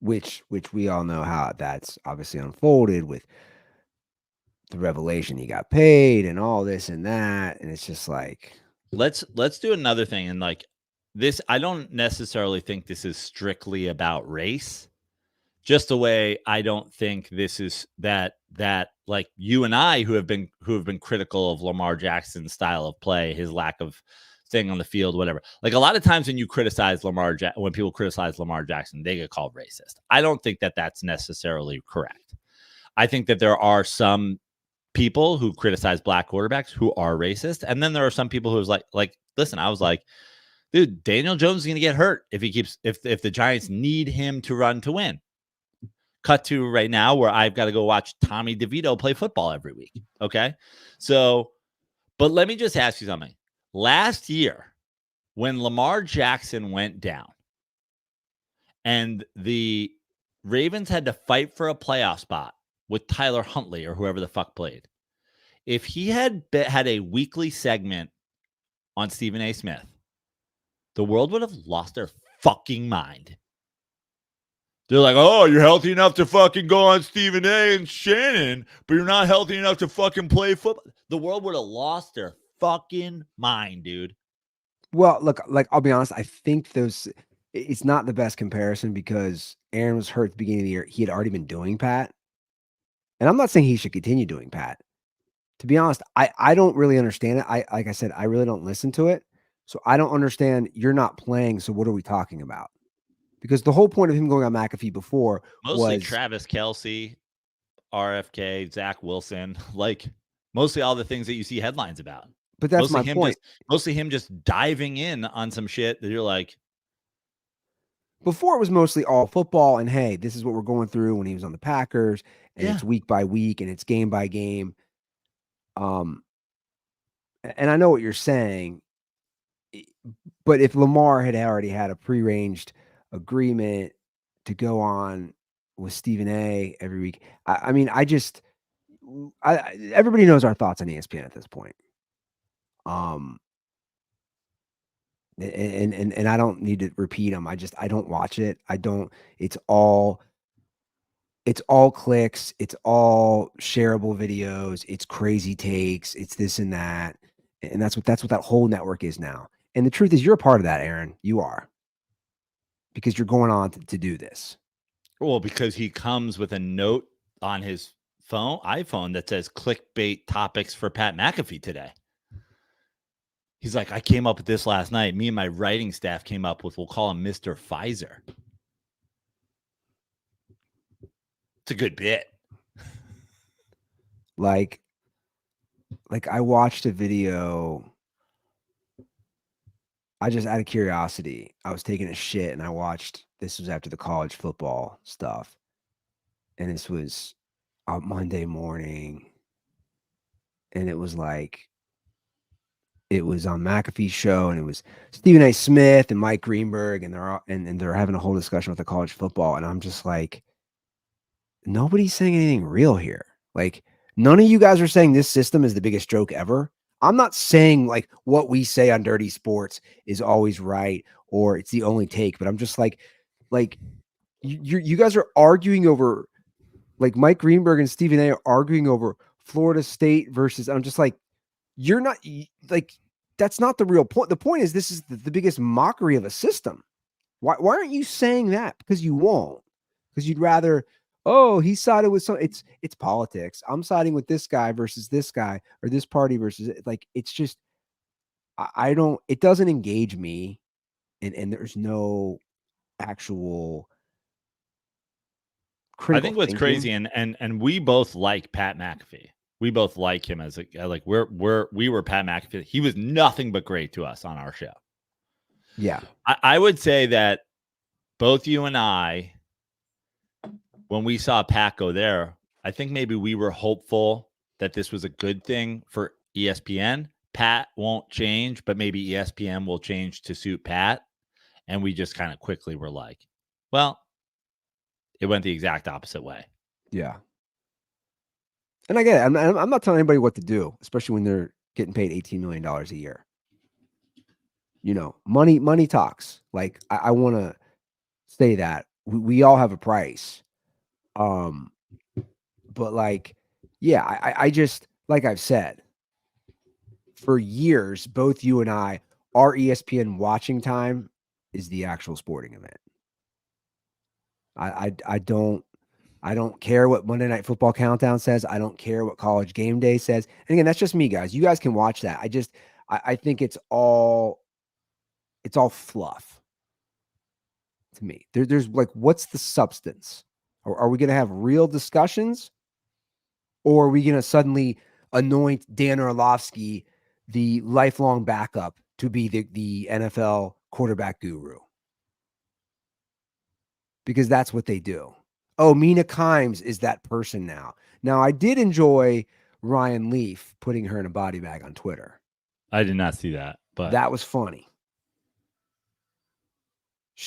which we all know how that's obviously unfolded with the revelation he got paid and all this and that, and it's just like let's do another thing. And like this, I don't necessarily think this is strictly about race. Just the way I don't think this is that like you and I who have been critical of Lamar Jackson's style of play, his lack of thing on the field, whatever. Like a lot of times when you criticize when people criticize Lamar Jackson, they get called racist. I don't think that that's necessarily correct. I think that there are some people who criticize black quarterbacks who are racist, and then there are some people who's like listen, I was like, dude, Daniel Jones is going to get hurt if the Giants need him to run to win. Cut to right now where I've got to go watch Tommy DeVito play football every week. Okay. So, but let me just ask you something. Last year, when Lamar Jackson went down and the Ravens had to fight for a playoff spot with Tyler Huntley or whoever the fuck played, if he had a weekly segment on Stephen A. Smith, the world would have lost their fucking mind. They're like, oh, you're healthy enough to fucking go on Stephen A. and Shannon, but you're not healthy enough to fucking play football. The world would have lost their fucking mind, dude. Well, look, like I'll be honest, I think it's not the best comparison because Aaron was hurt at the beginning of the year. He had already been doing Pat. And I'm not saying he should continue doing Pat. To be honest, I don't really understand it. Like I said, I really don't listen to it. So I don't understand. You're not playing. So what are we talking about? Because the whole point of him going on McAfee before Mostly was Travis Kelce, RFK, Zach Wilson, like mostly all the things that you see headlines about. But that's mostly my point. Mostly him just diving in on some shit that you're like. Before it was mostly all football and hey, this is what we're going through when he was on the Packers and it's week by week and it's game by game. And I know what you're saying, but if Lamar had already had a prearranged agreement to go on with Stephen A every week, I mean, everybody knows our thoughts on ESPN at this point. And I don't need to repeat them. I don't watch it. It's all clicks. It's all shareable videos. It's crazy takes. It's this and that. And that's what that whole network is now. And the truth is you're a part of that, Aaron. You are. Because you're going on to do this. Well, because he comes with a note on his iPhone that says clickbait topics for Pat McAfee today. He's like, I came up with this last night. Me and my writing staff came up with, we'll call him Mr. Pfizer. It's a good bit. Like I watched a video. I just, out of curiosity, I was taking a shit and I watched, this was after the college football stuff. And this was on Monday morning. And it was like, it was on McAfee's show and it was Stephen A. Smith and Mike Greenberg and they're having a whole discussion with the college football. And I'm just like, nobody's saying anything real here. Like none of you guys are saying this system is the biggest joke ever. I'm not saying like what we say on Dirty Sports is always right or it's the only take, but I'm just like you guys are arguing over, like Mike Greenberg and Stephen A are arguing over Florida State versus, I'm just like, you're not like, that's not the real point. The point is this is the biggest mockery of a system. Why aren't you saying that? Because you won't. Because you'd rather, oh, he sided with some, it's politics. I'm siding with this guy versus this guy or this party versus like, it's just, it doesn't engage me and there's no actual critical I think what's thinking. crazy and we both like Pat McAfee. We both like him as a, like we were Pat McAfee. He was nothing but great to us on our show. Yeah. I would say that both you and I, when we saw Pat go there, I think maybe we were hopeful that this was a good thing for ESPN. Pat won't change, but maybe ESPN will change to suit Pat. And we just kind of quickly were like, well, it went the exact opposite way. Yeah. And I get it. I'm not telling anybody what to do, especially when they're getting paid $18 million a year. You know, money talks. Like I want to say that we all have a price. But like, yeah, I just, like I've said, for years, both you and I, our ESPN watching time is the actual sporting event. I don't care what Monday Night Football Countdown says. I don't care what College Game Day says. And again, that's just me, guys. You guys can watch that. I think it's all fluff to me. There's like, what's the substance? Are we going to have real discussions? Or are we going to suddenly anoint Dan Orlovsky, the lifelong backup, to be the NFL quarterback guru? Because that's what they do. Oh, Mina Kimes is that person now. Now, I did enjoy Ryan Leaf putting her in a body bag on Twitter. I did not see that, but that was funny.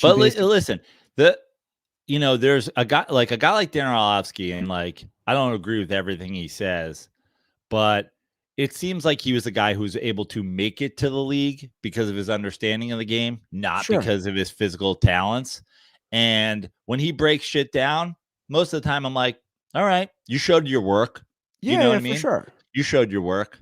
But listen, there's a guy like Dan Orlovsky, and like I don't agree with everything he says, but it seems like he was a guy who's able to make it to the league because of his understanding of the game, not because of his physical talents. And when he breaks shit down, most of the time I'm like, all right, you showed your work. Yeah, you know what I mean? For sure. You showed your work.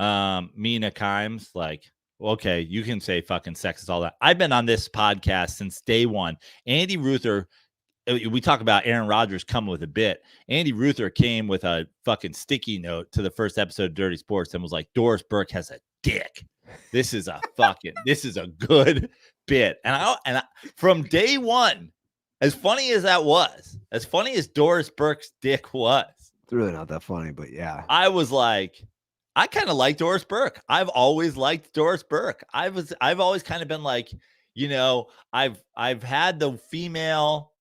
Mina Kimes, like, okay, you can say fucking sexist, all that. I've been on this podcast since day one. Andy Ruther, we talk about Aaron Rodgers coming with a bit. Andy Ruther came with a fucking sticky note to the first episode of Dirty Sports and was like, Doris Burke has a dick. This is a good bit. And from day one, as funny as that was, as funny as Doris Burke's dick was, It's really not that funny, but yeah. I was like, I kind of like Doris Burke. I've always liked Doris Burke. I've always kind of been like, I've had the female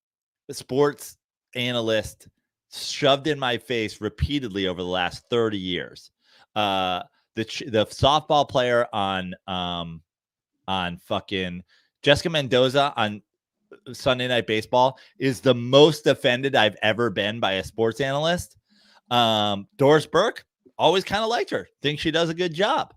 sports analyst shoved in my face repeatedly over the last 30 years. The softball player on fucking Jessica Mendoza on Sunday Night Baseball is the most offended I've ever been by a sports analyst. Doris Burke, always kind of liked her. Think she does a good job.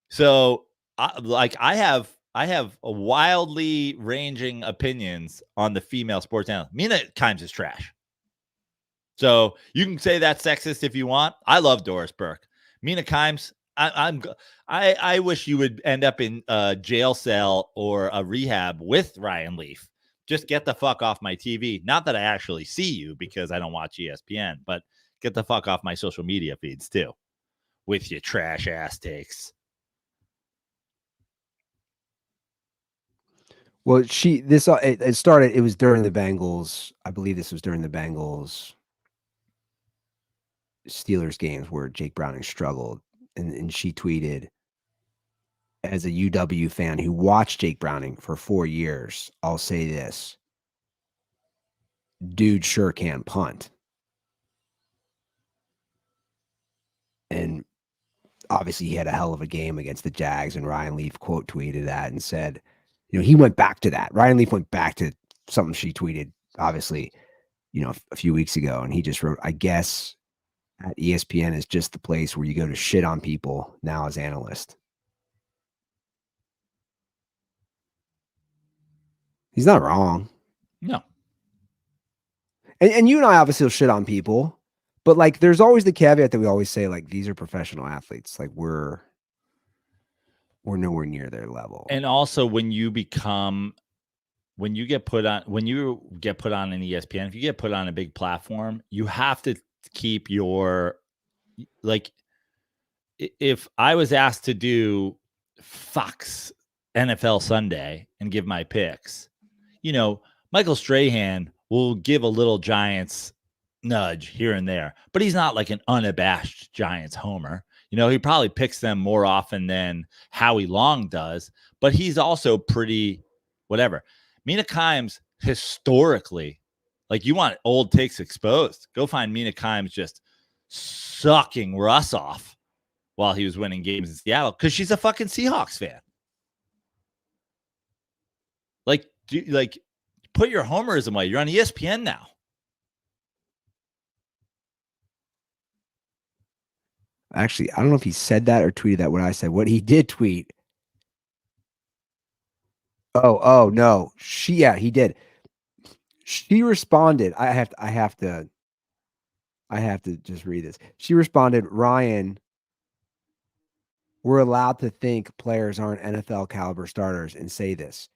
So I have a wildly ranging opinions on the female sports analyst. Mina Kimes is trash. So you can say that's sexist if you want. I love Doris Burke. Mina Kimes, I wish you would end up in a jail cell or a rehab with Ryan Leaf. Just get the fuck off my TV. Not that I actually see you because I don't watch ESPN, but get the fuck off my social media feeds too with your trash ass takes. Well, it started. It was during the Bengals. I believe this was during the Bengals Steelers games where Jake Browning struggled, and she tweeted, as a UW fan who watched Jake Browning for 4 years, I'll say this: dude sure can punt. And obviously he had a hell of a game against the Jags, and Ryan Leaf quote tweeted that and said, he went back to that. Ryan Leaf went back to something she tweeted, obviously, a few weeks ago. And he just wrote, I guess at ESPN is just the place where you go to shit on people now as analyst. He's not wrong. No. And you and I obviously will shit on people, but like there's always the caveat that we always say, like, these are professional athletes. Like we're nowhere near their level. And also when you get put on an ESPN, if you get put on a big platform, you have to keep your, like, if I was asked to do Fox NFL Sunday and give my picks, Michael Strahan will give a little Giants nudge here and there, but he's not like an unabashed Giants homer. He probably picks them more often than Howie Long does, but he's also pretty whatever. Mina Kimes, historically, like, you want old takes exposed, go find Mina Kimes just sucking Russ off while he was winning games in Seattle because she's a fucking Seahawks fan. Like, put your homerism away. You're on ESPN now. Actually, I don't know if he said that or tweeted that when I said what he did tweet. Oh no. He did. She responded. I have to just read this. She responded, Ryan, we're allowed to think players aren't NFL caliber starters and say this.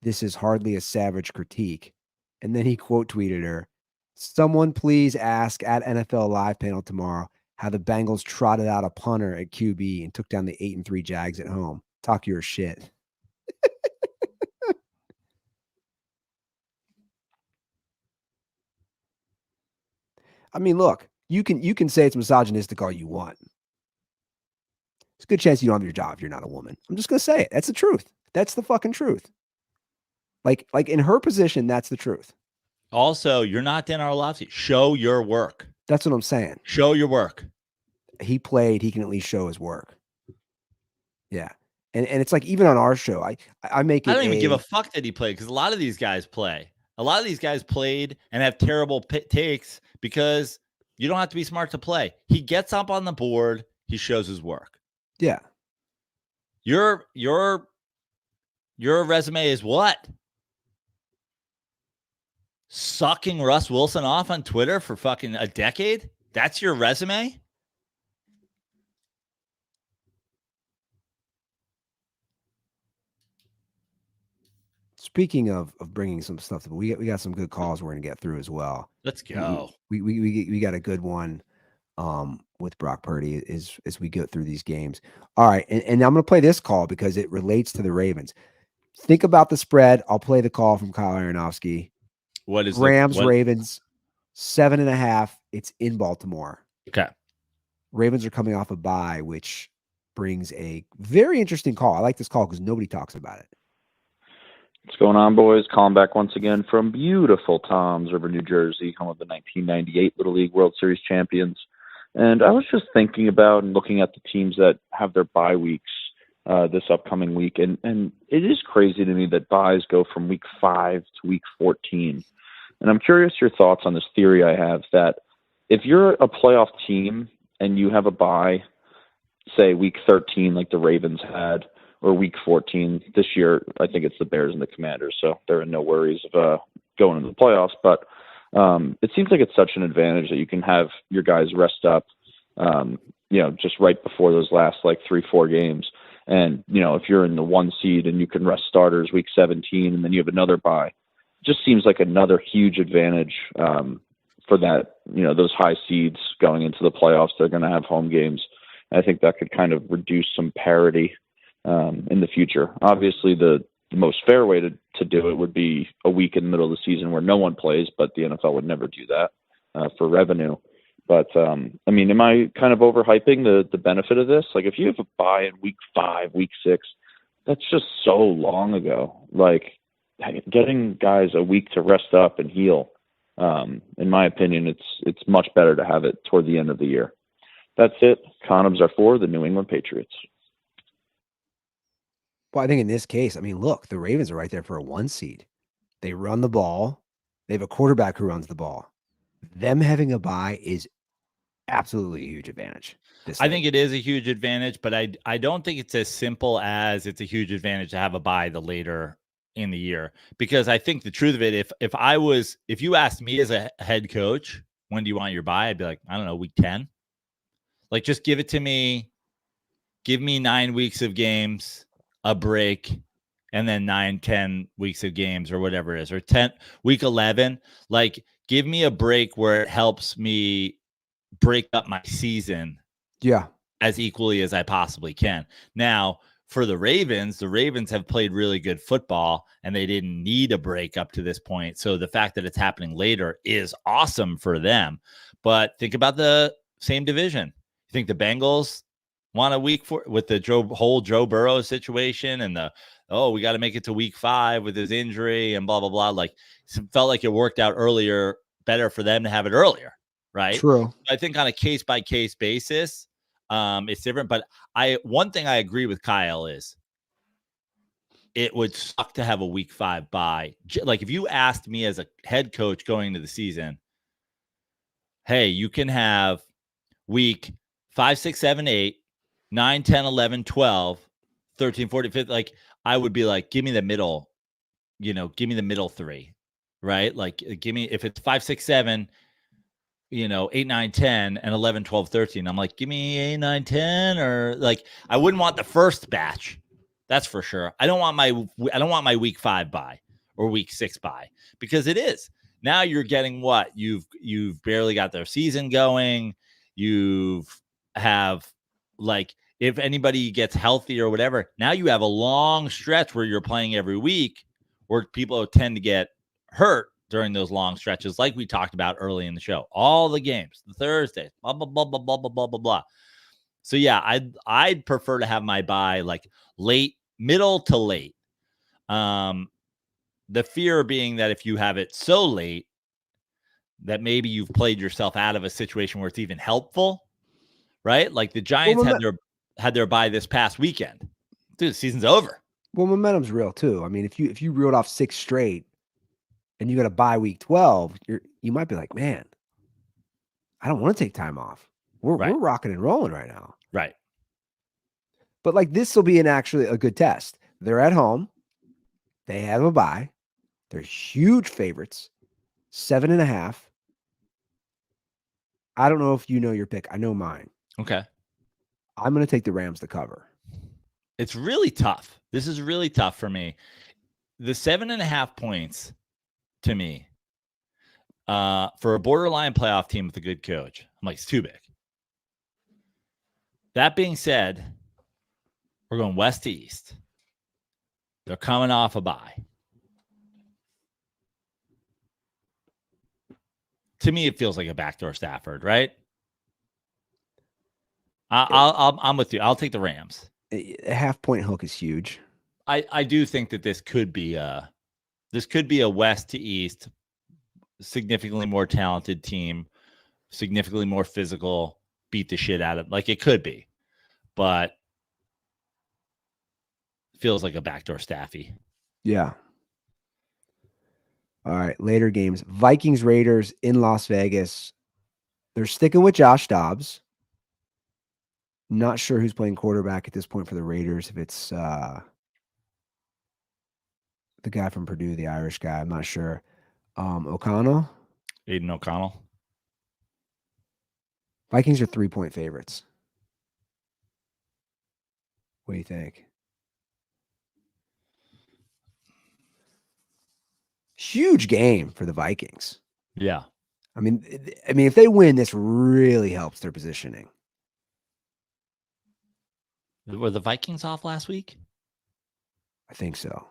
This is hardly a savage critique. And then he quote tweeted her, someone please ask at NFL Live panel tomorrow how the Bengals trotted out a punter at QB and took down the 8-3 Jags at home. Talk your shit. I mean, look, you can say it's misogynistic all you want. There's a good chance you don't have your job if you're not a woman. I'm just gonna say it. That's the truth. That's the fucking truth. Like in her position, that's the truth. Also, you're not Dan Orlovsky. Show your work. That's what I'm saying. Show your work. He played. He can at least show his work. Yeah, and it's like even on our show, I make it. I don't even give a fuck that he played because a lot of these guys play. A lot of these guys played and have terrible takes because you don't have to be smart to play. He gets up on the board. He shows his work. Yeah. Your resume is what? Sucking Russ Wilson off on Twitter for fucking a decade? That's your resume? Speaking of bringing some stuff, we got some good calls we're gonna get through as well. Let's go. We got a good one with Brock Purdy as we go through these games. All right, and I'm gonna play this call because it relates to the Ravens. Think about the spread. I'll play the call from Kyle Aronofsky. What is Ravens 7.5. It's in Baltimore. Okay. Ravens are coming off a bye, which brings a very interesting call. I like this call because nobody talks about it. What's going on, boys? Calling back once again from beautiful Toms River, New Jersey, home of the 1998 Little League World Series champions. And I was just thinking about and looking at the teams that have their bye weeks this upcoming week. And it is crazy to me that buys go from week 5 to week 14. And I'm curious your thoughts on this theory I have that if you're a playoff team and you have a bye, say week 13 like the Ravens had, or week 14 this year, I think it's the Bears and the Commanders, so they're in no worries of going into the playoffs. But it seems like it's such an advantage that you can have your guys rest up, just right before those last like 3-4 games. And, if you're in the 1 seed and you can rest starters week 17 and then you have another bye, it just seems like another huge advantage for that, those high seeds going into the playoffs. They're going to have home games. I think that could kind of reduce some parity in the future. Obviously, the most fair way to do it would be a week in the middle of the season where no one plays, but the NFL would never do that for revenue. But, am I kind of overhyping the benefit of this? Like, if you have a bye in week 5, week 6, that's just so long ago. Like, getting guys a week to rest up and heal, in my opinion, it's much better to have it toward the end of the year. That's it. Condoms are for the New England Patriots. Well, I think in this case, look, the Ravens are right there for a 1 seed. They run the ball. They have a quarterback who runs the ball. Them having a bye is absolutely a huge advantage. I think it is a huge advantage, but I don't think it's as simple as it's a huge advantage to have a bye the later in the year. Because I think the truth of it, if you asked me as a head coach, when do you want your bye? I'd be like, I don't know, week 10. Like, just give it to me. Give me 9 weeks of games, a break, and then 9-10 weeks of games or whatever it is, or week 11. Like, give me a break where it helps me break up my season as equally as I possibly can. Now, for the Ravens have played really good football and they didn't need a break up to this point. So the fact that it's happening later is awesome for them. But think about the same division. You think the Bengals want a week with the whole Joe Burrow situation and we got to make it to week 5 with his injury and blah, blah, blah. Like, it felt like it worked out earlier, better for them to have it earlier. Right. True. I think on a case by case basis, it's different. But one thing I agree with Kyle is it would suck to have a week 5 bye. Like, if you asked me as a head coach going into the season, hey, you can have week 5, 6, 7, 8, 9, 10, 11, 12, 13, 14, 15. Like, I would be like, give me the middle, give me the middle 3, right? Like, give me, if it's 5, 6, 7, 8, 9, 10, and 11, 12, 13. I'm like, give me 8, 9, 10, or like, I wouldn't want the first batch. That's for sure. I don't want my week 5 bye or week 6 bye, because it is. Now you're getting what? You've barely got their season going. Like, if anybody gets healthy or whatever, now you have a long stretch where you're playing every week, where people tend to get hurt during those long stretches, like we talked about early in the show. All the games, the Thursdays, blah, blah, blah, blah, blah, blah, blah, blah, blah. So yeah, I'd prefer to have my bye like middle to late. The fear being that if you have it so late, that maybe you've played yourself out of a situation where it's even helpful, right? Like the Giants had their bye this past weekend. Dude, the season's over. Well, momentum's real too. If you reeled off 6 straight and you got a bye week 12, you might be like, man, I don't want to take time off. We're rocking and rolling right now. Right. But like, this will be actually a good test. They're at home. They have a bye. They're huge favorites. 7.5. I don't know if you know your pick. I know mine. Okay. I'm going to take the Rams to cover. It's really tough. This is really tough for me. the 7.5 points to me for a borderline playoff team with a good coach, I'm like, it's too big. That being said, we're going west to east. They're coming off a bye. To me, it feels like a backdoor Stafford, right? I'm with you. I'll take the Rams. A half-point hook is huge. I do think that this could be a west to east, significantly more talented team, significantly more physical, beat the shit out of like it could be, but feels like a backdoor Staffy. Yeah. All right, later games. Vikings Raiders in Las Vegas. They're sticking with Josh Dobbs. Not sure who's playing quarterback at this point for the Raiders. If it's the guy from Purdue, the Irish guy, I'm not sure. O'Connell. Aiden O'Connell. Vikings are 3-point favorites. What do you think? Huge game for the Vikings. Yeah. I mean, if they win, this really helps their positioning. Were the Vikings off last week? I think so.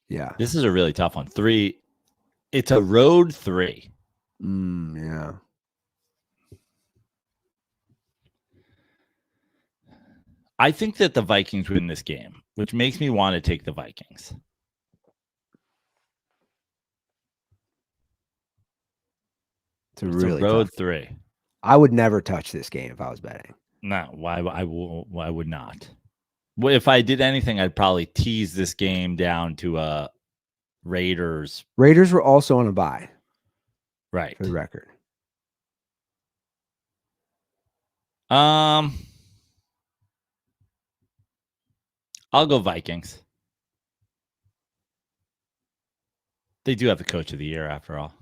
Yeah. This is a really tough one. 3. It's a road 3. Yeah. I think that the Vikings win this game, which makes me want to take the Vikings. It's a really road tough. 3. I would never touch this game if I was betting. No, why I would not. Well, if I did anything, I'd probably tease this game down to a Raiders. Raiders were also on a bye, Right. for the record. I'll go Vikings. They do have the coach of the year after all.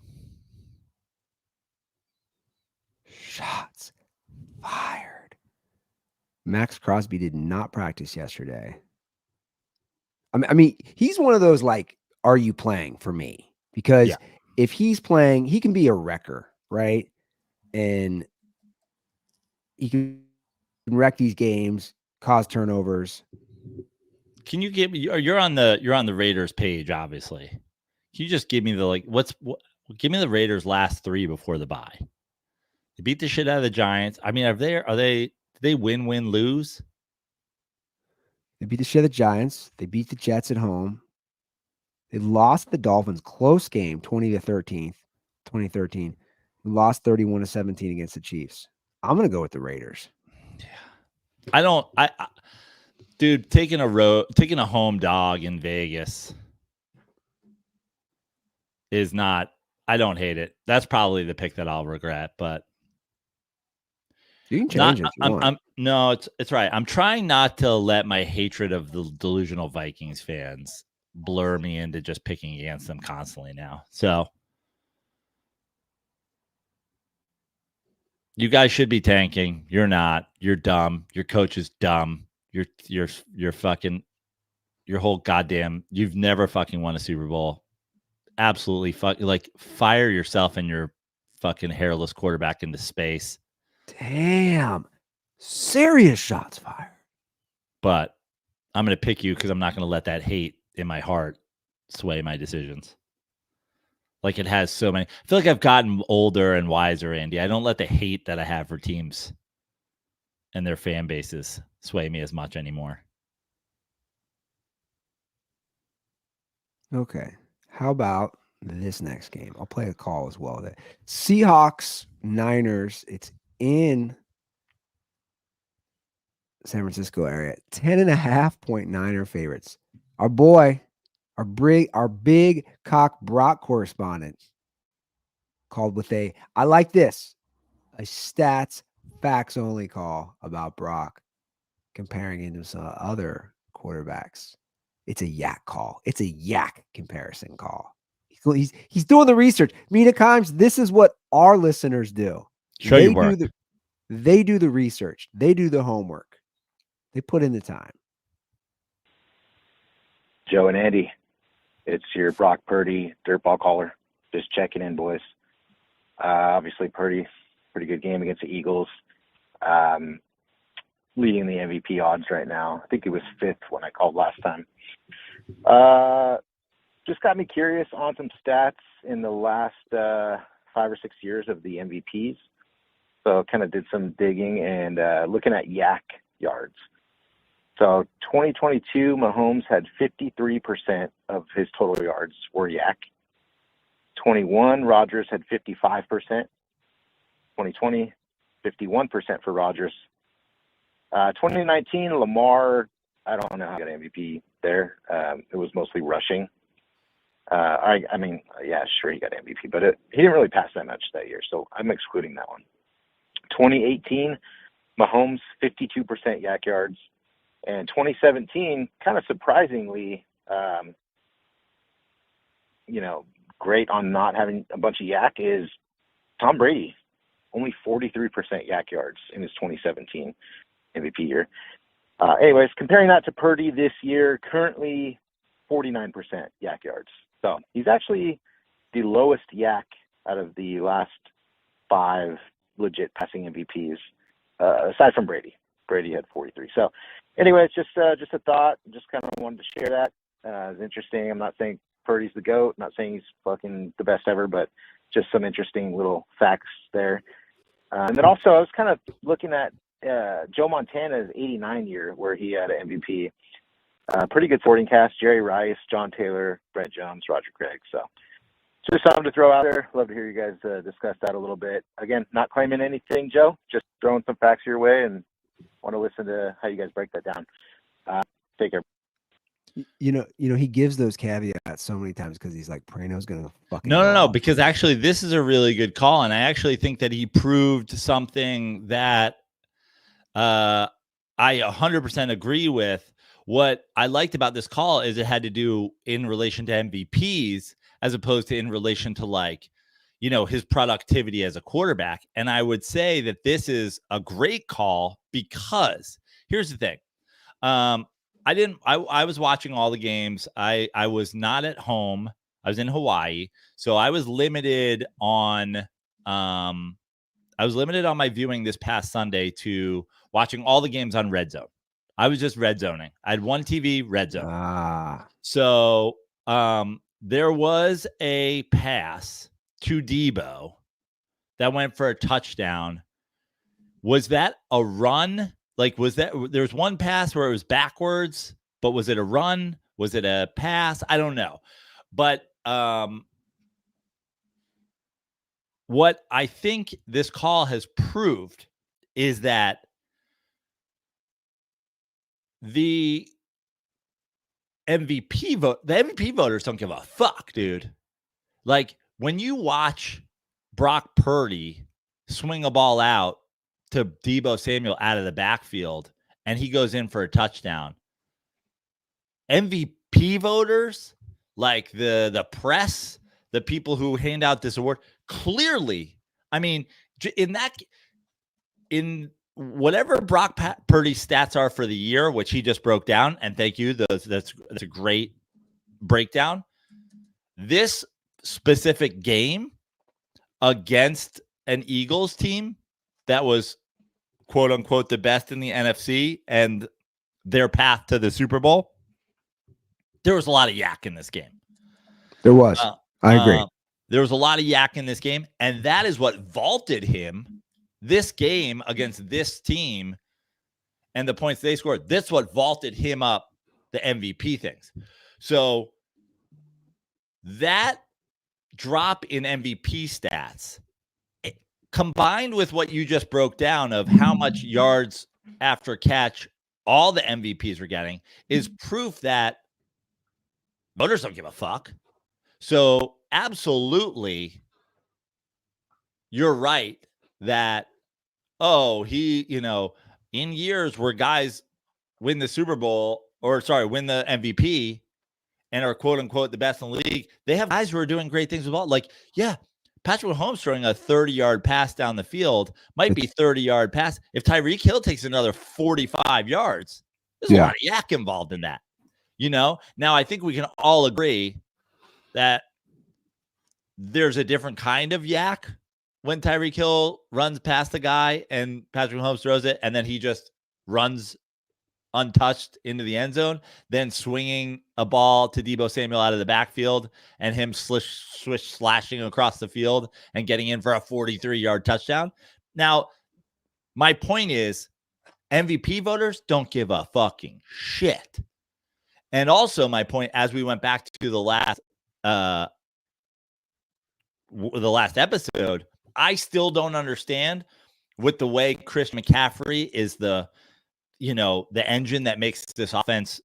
Shots fired. Max Crosby did not practice yesterday. I mean, he's one of those like, are you playing for me? Because if he's playing, he can be a wrecker, right? And he can wreck these games, cause turnovers. Can you give me? You're on the Raiders page, obviously. Can you just give me the give me the Raiders' last 3 before the bye? They beat the shit out of the Giants. I mean, do they win, lose? They beat the shit out of the Giants. They beat the Jets at home. They lost the Dolphins, close game, 2013. We lost 31-17 against the Chiefs. I'm gonna go with the Raiders. Yeah. Dude, taking a home dog in Vegas is not. I don't hate it. That's probably the pick that I'll regret, but you can change it. If you want. No, it's right. I'm trying not to let my hatred of the delusional Vikings fans blur me into just picking against them constantly now. So you guys should be tanking. You're not. You're dumb. Your coach is dumb. You're fucking your whole goddamn. You've never fucking won a Super Bowl. Absolutely fire yourself and your fucking hairless quarterback into space. Damn. Serious shots fired. But I'm going to pick you because I'm not going to let that hate in my heart sway my decisions. Like it has so many. I feel like I've gotten older and wiser, Andy. I don't let the hate that I have for teams and their fan bases sway me as much anymore. Okay. How about this next game? I'll play a call as well. Seahawks, Niners. It's in San Francisco area. 10.5-point Niner favorites. Our boy, our big cock Brock correspondent called with I like this, a stats facts only call about Brock, comparing him to some other quarterbacks. It's a yak call. It's a yak comparison call. He's doing the research. Mina Kimes, this is what our listeners do. Show your work. They do the research. They do the homework. They put in the time. Joe and Andy, it's your Brock Purdy dirtball caller. Just checking in, boys. Obviously, Purdy, pretty good game against the Eagles. Leading the MVP odds right now. I think it was 5th when I called last time. Just got me curious on some stats in the last 5 or 6 years of the MVPs. So kind of did some digging and looking at yak yards. So 2022, Mahomes had 53% of his total yards were yak. 21, Rodgers had 55%. 2020, 51% for Rodgers. 2019, Lamar, I don't know how he got MVP there. It was mostly rushing. I mean, yeah, sure, he got MVP, but he didn't really pass that much that year, so I'm excluding that one. 2018, Mahomes, 52% yak yards. And 2017, kind of surprisingly, great on not having a bunch of yak is Tom Brady. Only 43% yak yards in his 2017 MVP year. Anyways, comparing that to Purdy this year, currently 49% yak yards. So he's actually the lowest yak out of the last 5 legit passing MVPs, aside from Brady. Brady had 43. So anyways, just a thought. Just kind of wanted to share that. It's interesting. I'm not saying Purdy's the GOAT. I'm not saying he's fucking the best ever, but just some interesting little facts there. And then also I was kind of looking at Joe Montana's 89 year where he had an MVP. Pretty good supporting cast: Jerry Rice, John Taylor, Brent Jones, Roger Craig. So just something to throw out there. Love to hear you guys discuss that a little bit. Again, not claiming anything, Joe. Just throwing some facts your way and want to listen to how you guys break that down. Take care. You know, he gives those caveats so many times because he's like, Prano's gonna fucking No, because actually this is a really good call, and I actually think that he proved something that I 100% agree with. What I liked about this call is it had to do in relation to MVPs as opposed to in relation to his productivity as a quarterback. And I would say that this is a great call because here's the thing. I was watching all the games. I was not at home. I was in Hawaii. So I was limited on my viewing this past Sunday to watching all the games on Red Zone. I was just red zoning. I had one TV, Red Zone. So there was a pass to Debo that went for a touchdown. Was that a run? There's one pass where it was backwards, but was it a run? Was it a pass? I don't know. But what I think this call has proved is that the MVP voters don't give a fuck, dude. Like when you watch Brock Purdy swing a ball out to Debo Samuel out of the backfield and he goes in for a touchdown, MVP voters, like the press, the people who hand out this award, clearly, I mean, in whatever Brock Purdy's stats are for the year, which he just broke down, and thank you, that's a great breakdown. This specific game against an Eagles team that was quote unquote the best in the NFC and their path to the Super Bowl, there was a lot of yak in this game. There was. I agree. There was a lot of yak in this game, and that is what vaulted him. This game against this team and the points they scored, that's what vaulted him up the MVP things. So that drop in MVP stats combined with what you just broke down of how much yards after catch all the MVPs were getting is proof that voters don't give a fuck. So absolutely, you're right that, in years where guys win the Super Bowl win the MVP and are quote unquote the best in the league, they have guys who are doing great things with ball. Like, yeah, Patrick Mahomes throwing a 30-yard pass down the field might be 30-yard pass. If Tyreek Hill takes another 45 yards, there's a lot of yak involved in that. Now I think we can all agree that there's a different kind of yak when Tyreek Hill runs past the guy and Patrick Mahomes throws it, and then he just runs untouched into the end zone, then swinging a ball to Deebo Samuel out of the backfield and him slashing across the field and getting in for a 43-yard touchdown. Now, my point is MVP voters don't give a fucking shit. And also my point, as we went back to the last episode, I still don't understand with the way Christian McCaffrey is the engine that makes this offense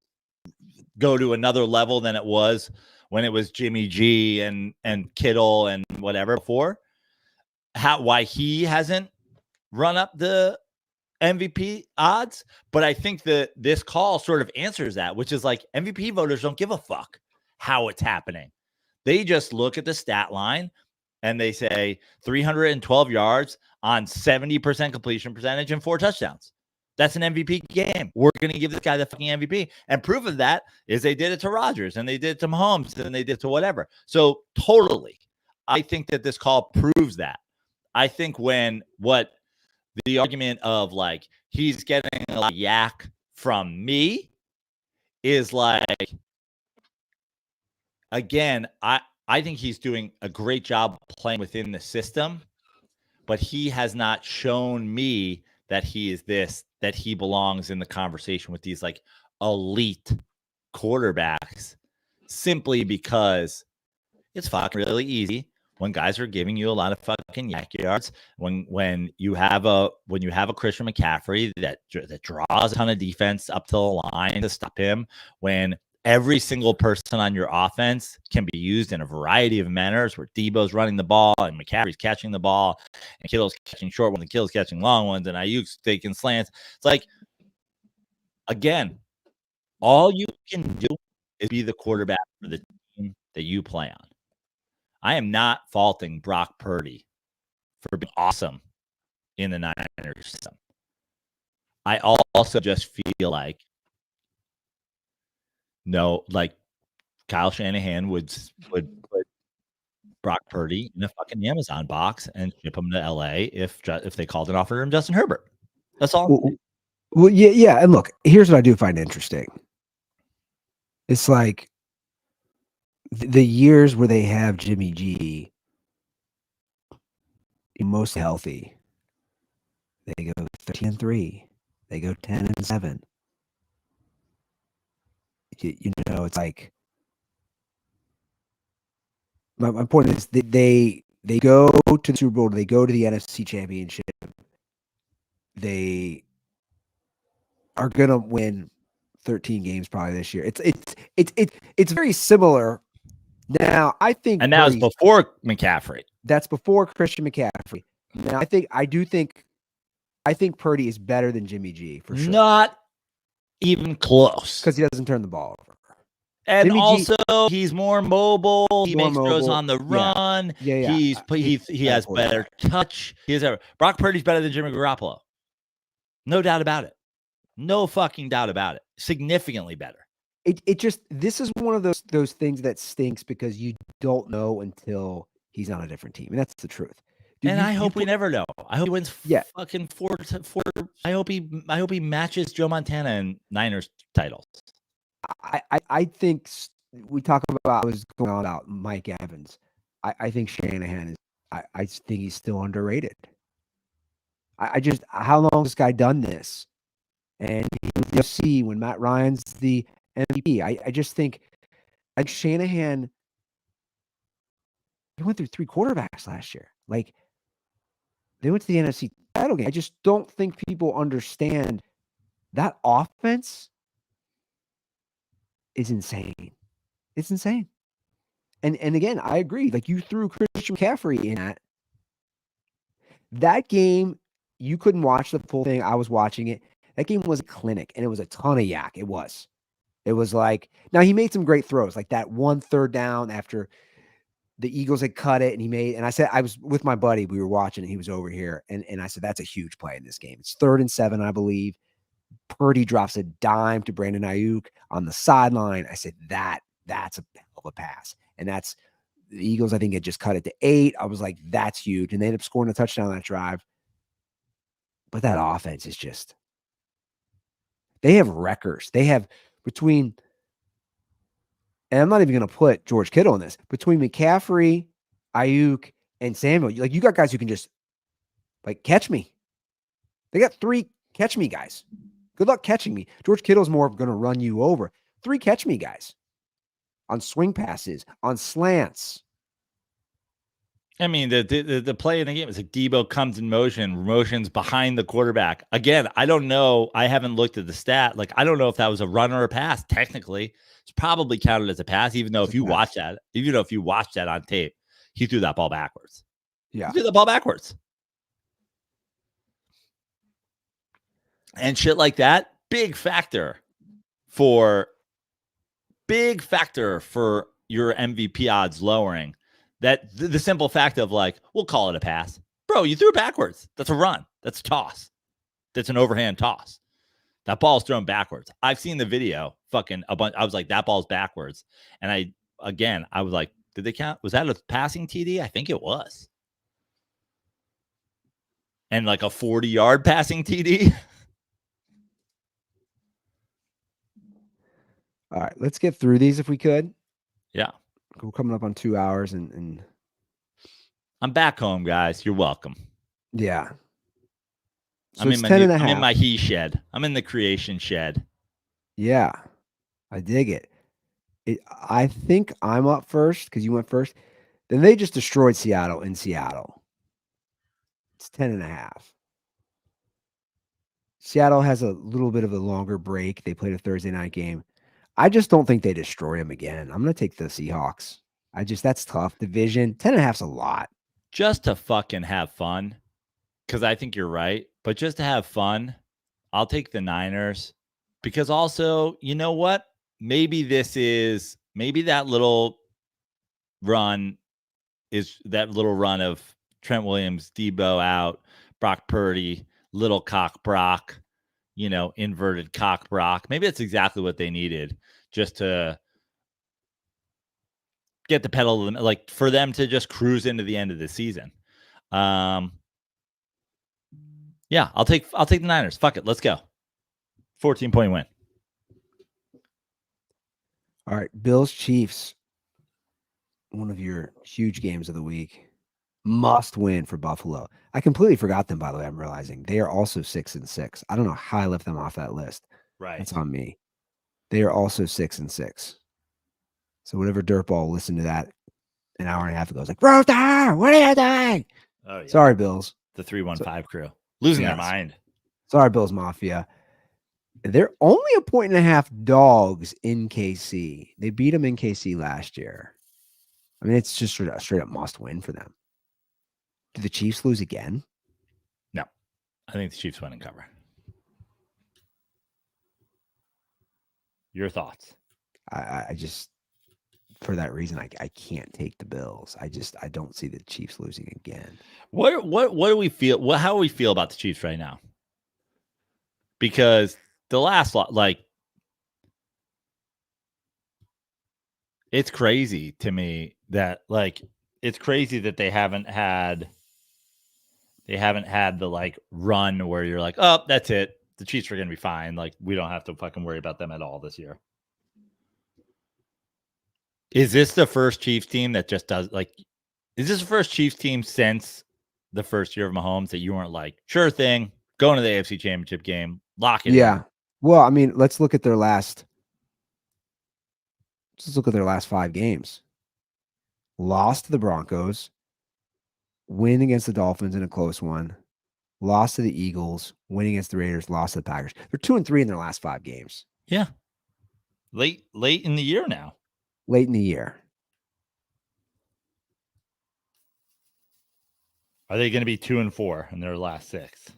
go to another level than it was when it was Jimmy G and Kittle and whatever before. Why he hasn't run up the MVP odds, but I think that this call sort of answers that, which is like MVP voters don't give a fuck how it's happening. They just look at the stat line and they say 312 yards on 70% completion percentage and 4 touchdowns. That's an MVP game. We're going to give this guy the fucking MVP. And proof of that is they did it to Rodgers and they did it to Mahomes and they did it to whatever. So totally, I think that this call proves that. I think what the argument of like he's getting a lot of yak from me is like, again, I think he's doing a great job playing within the system, but he has not shown me that he is that he belongs in the conversation with these like elite quarterbacks, simply because it's fucking really easy when guys are giving you a lot of fucking yak yards, when you have a Christian McCaffrey that draws a ton of defense up to the line to stop him, when every single person on your offense can be used in a variety of manners, where Deebo's running the ball and McCaffrey's catching the ball and Kittle's catching short ones and Kittle's catching long ones and Ayuk's taking slants. It's like, again, all you can do is be the quarterback for the team that you play on. I am not faulting Brock Purdy for being awesome in the Niners system. I also just feel like, Kyle Shanahan would put Brock Purdy in a fucking Amazon box and ship him to LA if they called and offered him Justin Herbert. That's all. Well, yeah. And look, here's what I do find interesting. It's like the years where they have Jimmy G most healthy, they go 13-3, they go 10-7. It's like, my point is that they go to the Super Bowl, they go to the NFC Championship, they are gonna win 13 games probably this year. It's very similar. Now I think, and that was before McCaffrey. That's before Christian McCaffrey. Now I think Purdy is better than Jimmy G for sure. Not even close, because he doesn't turn the ball over. And Jimmy also, he's more mobile. He makes throws on the run. Yeah. He has better touch. Brock Purdy's better than Jimmy Garoppolo. No doubt about it. No fucking doubt about it. Significantly better. This is one of those things that stinks because you don't know until he's on a different team, and that's the truth. And I hope we never know. I hope he wins fucking 4. I hope he matches Joe Montana in Niners titles. I think we talk about what was going on about Mike Evans. I think Shanahan is. I think he's still underrated. How long has this guy done this? And you'll see when Matt Ryan's the MVP. I just think like Shanahan. He went through 3 quarterbacks last year. Like they went to the NFC title game. I just don't think people understand that offense is insane. It's insane. And again, I agree. Like you threw Christian McCaffrey in that game. You couldn't watch the full thing. I was watching it. That game was a clinic, and it was a ton of yak. It was like, now he made some great throws, like that 1 3rd down after the Eagles had cut it, and I said, I was with my buddy, we were watching it, he was over here, and I said, that's a huge play in this game. It's 3rd and 7, I believe. Purdy drops a dime to Brandon Ayuk on the sideline. I said, that's a hell of a pass. And that's the Eagles, I think, had just cut it to 8. I was like, that's huge. And they ended up scoring a touchdown on that drive. But that offense is just, they have records. They have between, and I'm not even going to put George Kittle in this, between McCaffrey, Ayuk, and Samuel. Like, you got guys who can just, like, catch me. They got 3 catch me guys. Good luck catching me. George Kittle's more going to run you over. 3 catch me guys on swing passes, on slants. I mean, the play in the game is like Debo comes in motions behind the quarterback. Again, I don't know. I haven't looked at the stat. Like, I don't know if that was a run or a pass. Technically, it's probably counted as a pass, even though if you watch that on tape, he threw that ball backwards. Yeah. He threw the ball backwards. And shit like that, big factor for your MVP odds lowering. That the simple fact of like, we'll call it a pass. Bro, you threw it backwards. That's a run. That's a toss. That's an overhand toss. That ball's thrown backwards. I've seen the video fucking a bunch. I was like, that ball's backwards. And I was like, did they count? Was that a passing TD? I think it was. And like a 40-yard passing TD. All right, let's get through these if we could. Yeah. We're coming up on 2 hours and I'm back home, guys. You're welcome. Yeah. So I'm it's in 10 and a half. I'm in my he shed. I'm in the creation shed. Yeah. I dig it. I think I'm up first because you went first. Then they just destroyed Seattle in Seattle. It's 10 and a half. Seattle has a little bit of a longer break. They played a Thursday night game. I just don't think they destroy them again. I'm going to take the Seahawks. That's tough. Division 10 and a half's a lot. Just to fucking have fun, because I think you're right. But just to have fun, I'll take the Niners. Because also, you know what? Maybe that little run of Trent Williams, Debo out, Brock Purdy, little cock Brock, inverted cock Brock. Maybe that's exactly what they needed, just to get the pedal, like for them to just cruise into the end of the season. Yeah, I'll take the Niners. Fuck it, let's go. 14-point win. All right, Bills Chiefs. One of your huge games of the week. Must win for Buffalo. I completely forgot them, by the way. I'm realizing they are also 6-6. I don't know how I left them off that list. Right. That's on me. They are also 6-6. So whatever dirtball listened to that an hour and a half ago, was like, Ruther, what are you doing? Oh, yeah. Sorry, Bills. The 315 crew. Losing their mind. Sorry, Bills Mafia. They're only a 1.5-point dogs in KC. They beat them in KC last year. I mean, it's just straight up must win for them. Do the Chiefs lose again? No. I think the Chiefs win and cover. Your thoughts? I just, for that reason, I can't take the Bills. I don't see the Chiefs losing again. What do we feel? How do we feel about the Chiefs right now? Because the last lot, like, it's crazy to me that, like, it's crazy that they haven't had the like run where you're like, oh, that's it. The Chiefs are going to be fine. Like, we don't have to fucking worry about them at all this year. Is this the first Chiefs team that just does, like, is this the first Chiefs team since the first year of Mahomes that you weren't like, sure thing, going to the AFC Championship game, lock it in? Well, I mean, let's look at their last 5 games. Lost to the Broncos, win against the Dolphins in a close one, lost to the Eagles, win against the Raiders, lost to the Packers. They're 2-3 in their last 5 games. Yeah. Late in the year now. Late in the year. Are they going to be 2-4 in their last 6?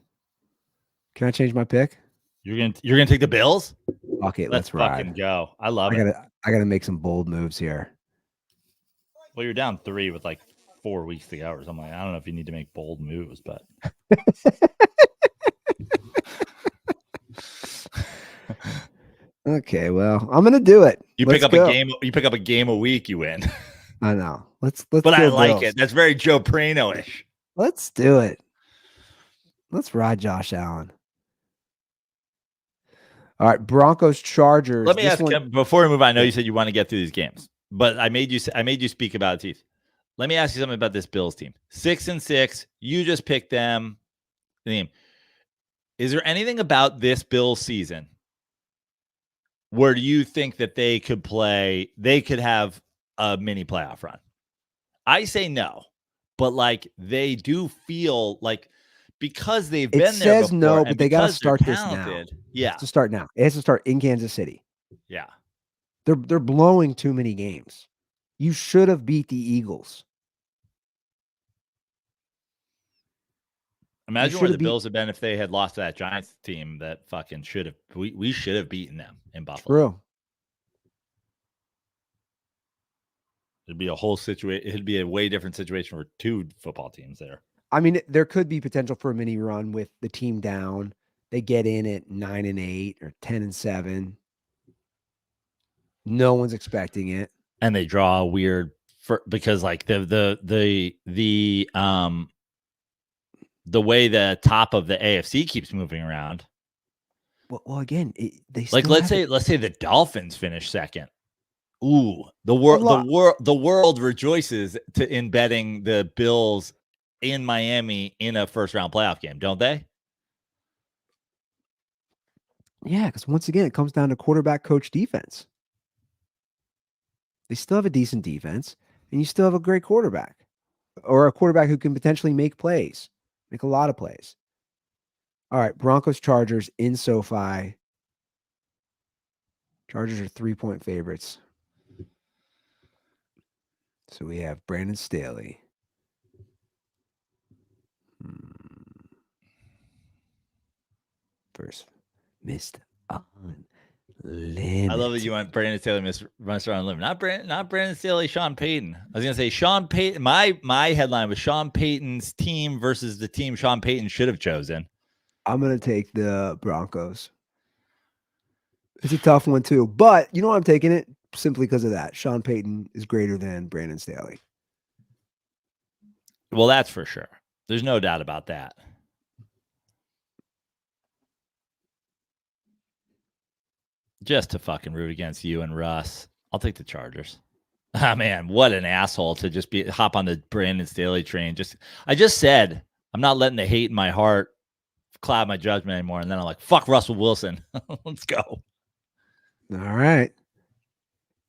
Can I change my pick? You're gonna take the Bills? Okay, let's fucking ride. go. I love it. I gotta make some bold moves here. Well, you're down 3 with like 4 weeks to go or something. I don't know if you need to make bold moves, but Okay, well, I'm gonna do it. You Let's pick up go. a game. You pick up a game a week. You win. I know. Let's But go I like Bills. it. That's very Joe Prano-ish. Let's do it. Let's ride Josh Allen. All right, Broncos Chargers. Let me This ask one, you, before we move on. I know Yeah. you said you want to get through these games, but I made you speak about it, Teeth. Let me ask you something about this Bills team. 6-6. You just picked them. Is there anything about this Bills season where do you think that they could have a mini playoff run? I say no, but like they do feel like because they've it been there says before, no, and but they got to because they're start this now. talented. It Yeah, has to start now. It has to start in Kansas City. yeah. They're blowing too many games. You should have beat the Eagles. Imagine where the Bills have been if they had lost to that Giants team that fucking should have. We should have beaten them in Buffalo. True. It'd be a whole situation. It'd be a way different situation for two football teams there. I mean, there could be potential for a mini run with the team down. They get in at 9-8 or 10-7. No one's expecting it. And they draw a weird because like the way the top of the AFC keeps moving around. Well, again, they like still let's say the Dolphins finish second. Ooh, the world rejoices in betting the Bills in Miami in a first round playoff game, don't they? Yeah, because once again, it comes down to quarterback, coach, defense. They still have a decent defense, and you still have a great quarterback, or a quarterback who can potentially make plays, make a lot of plays. All right, Broncos, Chargers in SoFi. Chargers are 3-point favorites. So we have Brandon Staley. First, missed Unlimited. I love that you want Brandon Staley, Mr. Unlimited. Not Brandon Staley, Sean Payton. I was gonna say Sean Payton. My headline was Sean Payton's team versus the team Sean Payton should have chosen. I'm gonna take the Broncos. It's a tough one too, but you know what, I'm taking it simply because of that. Sean Payton is greater than Brandon Staley. Well, that's for sure. There's no doubt about that. Just to fucking root against you and Russ, I'll take the Chargers. Ah, man, what an asshole to just hop on the Brandon Staley train. I just said I'm not letting the hate in my heart cloud my judgment anymore, and then I'm like, fuck Russell Wilson. Let's go. All right.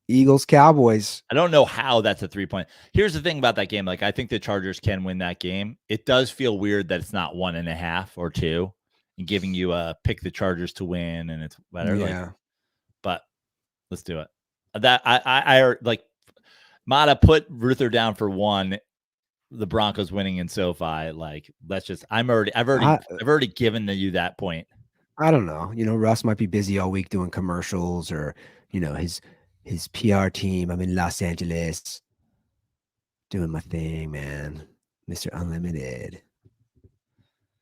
Eagles, Cowboys. I don't know how that's a 3-point. Here's the thing about that game. Like, I think the Chargers can win that game. It does feel weird that it's not 1.5 or 2 and giving you a pick the Chargers to win, and it's better. Yeah. Like, but let's do it. That I like Mata put Ruther down for 1. The Broncos winning in SoFi. Like, let's just. I've already given you that point. I don't know. Russ might be busy all week doing commercials, or his PR team. I'm in Los Angeles doing my thing, man. Mr. Unlimited.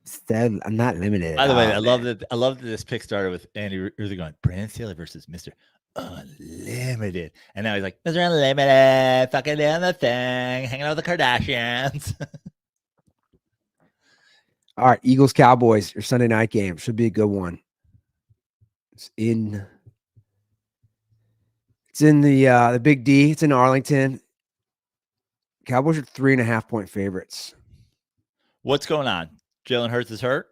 Instead, I'm not limited. By the way, I love that this pick started with Andy Ruther going Brandon Staley versus Mr. Unlimited, and now he's like Mr. Unlimited, fucking doing the thing, hanging out with the Kardashians. All right, Eagles, Cowboys, your Sunday night game should be a good one. It's in the Big D. It's in Arlington. Cowboys are 3.5-point favorites. What's going on? Jalen Hurts is hurt?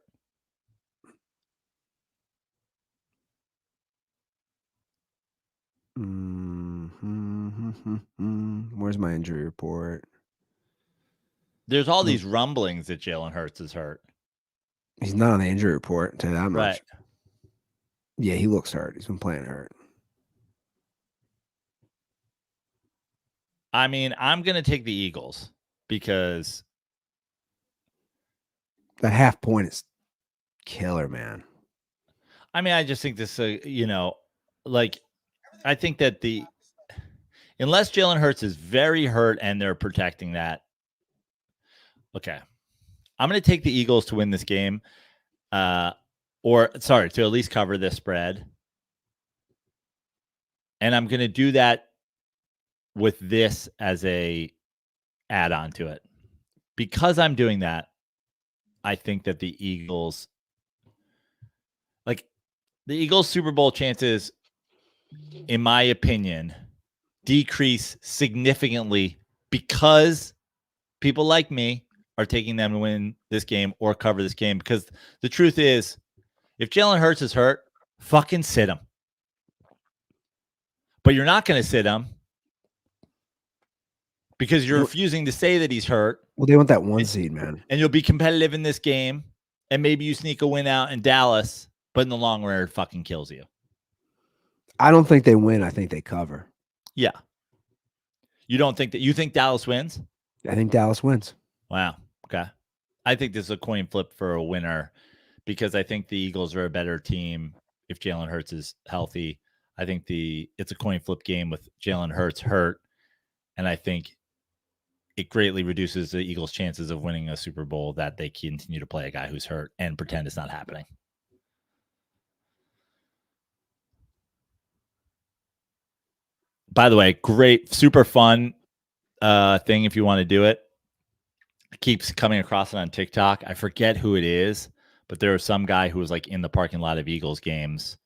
Where's my injury report? There's all these rumblings that Jalen Hurts is hurt. He's not on the injury report, I'll tell you that much. Right. Yeah, he looks hurt. He's been playing hurt. I mean, I'm going to take the Eagles because that 0.5 point is killer, man. I mean, I just think this, like, I think that unless Jalen Hurts is very hurt and they're protecting that. Okay. I'm going to take the Eagles to win this game, to at least cover this spread. And I'm going to do that with this as a add-on to it. Because I'm doing that, I think that the Eagles Super Bowl chances, in my opinion, decrease significantly because people like me are taking them to win this game or cover this game. Because the truth is, if Jalen Hurts is hurt, fucking sit him. But you're not going to sit him because you're refusing to say that he's hurt. Well, they want that 1 seed, man. And you'll be competitive in this game. And maybe you sneak a win out in Dallas, but in the long run, it fucking kills you. I don't think they win. I think they cover. Yeah. You don't think that you think Dallas wins? I think Dallas wins. Wow. Okay. I think this is a coin flip for a winner because I think the Eagles are a better team if Jalen Hurts is healthy. I think it's a coin flip game with Jalen Hurts hurt. And I think it greatly reduces the Eagles' chances of winning a Super Bowl that they continue to play a guy who's hurt and pretend it's not happening. By the way, great, super fun thing if you want to do it. It keeps coming across it on TikTok. I forget who it is, but there was some guy who was like in the parking lot of Eagles games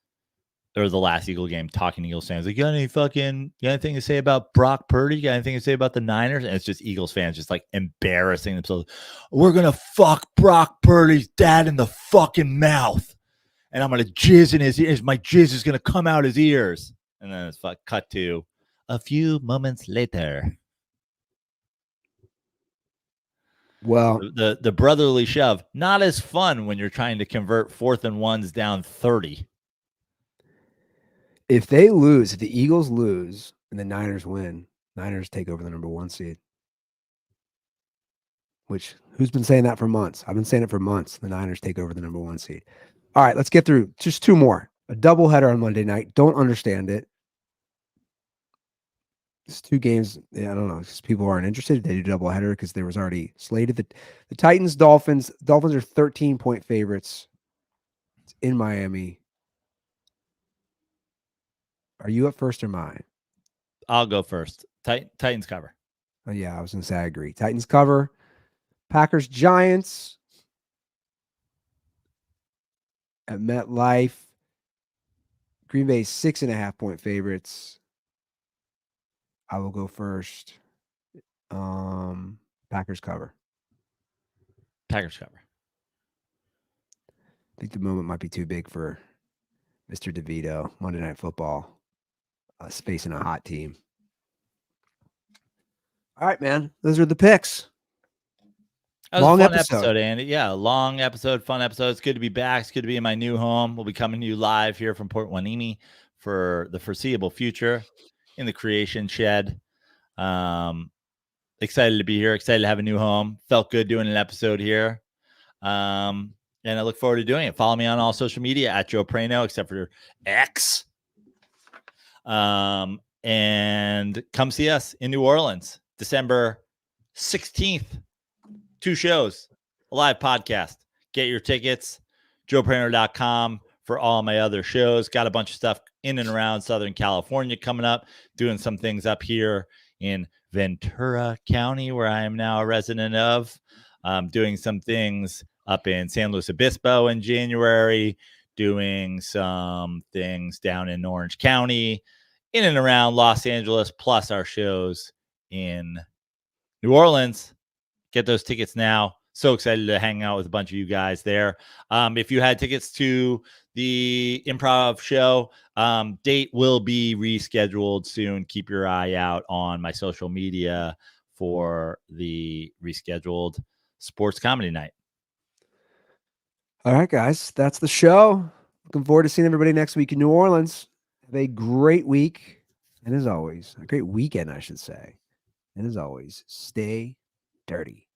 or the last Eagle game talking to Eagles fans. Like, you got anything to say about Brock Purdy? You got anything to say about the Niners? And it's just Eagles fans just like embarrassing themselves. We're going to fuck Brock Purdy's dad in the fucking mouth. And I'm going to jizz in his ears. My jizz is going to come out his ears. And then it's cut to a few moments later. Well, the brotherly shove, not as fun when you're trying to convert 4th and 1s down 30. If they lose, if the Eagles lose and the Niners win, Niners take over the number 1 seed. Which, who's been saying that for months? I've been saying it for months. The Niners take over the number 1 seed. All right, let's get through just 2 more. A doubleheader on Monday night. Don't understand it. It's 2 games. Yeah, I don't know. Because people aren't interested. They do doubleheader because there was already slated. The Titans, Dolphins. Dolphins are 13-point favorites. It's in Miami. Are you up first or mine? I'll go first. Titans cover. Oh, yeah, I was going to say I agree. Titans cover. Packers, Giants at MetLife. Green Bay 6.5-point favorites. I will go first. Packers cover. Packers cover. I think the moment might be too big for Mr. DeVito. Monday Night Football. Facing a hot team. All right, man. Those are the picks. That was long a fun episode, Andy. Yeah, long episode, fun episode. It's good to be back. It's good to be in my new home. We'll be coming to you live here from Port Hueneme for the foreseeable future in the creation shed. Excited to be here. Excited to have a new home. Felt good doing an episode here. And I look forward to doing it. Follow me on all social media at Joe Prano, except for X. And come see us in New Orleans, December 16th. 2 shows, a live podcast. Get your tickets, joeprano.com for all my other shows. Got a bunch of stuff in and around Southern California coming up, doing some things up here in Ventura County, where I am now a resident of. Doing some things up in San Luis Obispo in January, doing some things down in Orange County, in and around Los Angeles, plus our shows in New Orleans. Get those tickets now. So excited to hang out with a bunch of you guys there. If you had tickets to the improv show, date will be rescheduled soon. Keep your eye out on my social media for the rescheduled sports comedy night. All right, guys. That's the show. Looking forward to seeing everybody next week in New Orleans. Have a great week. And as always, a great weekend, I should say. And as always, stay dirty.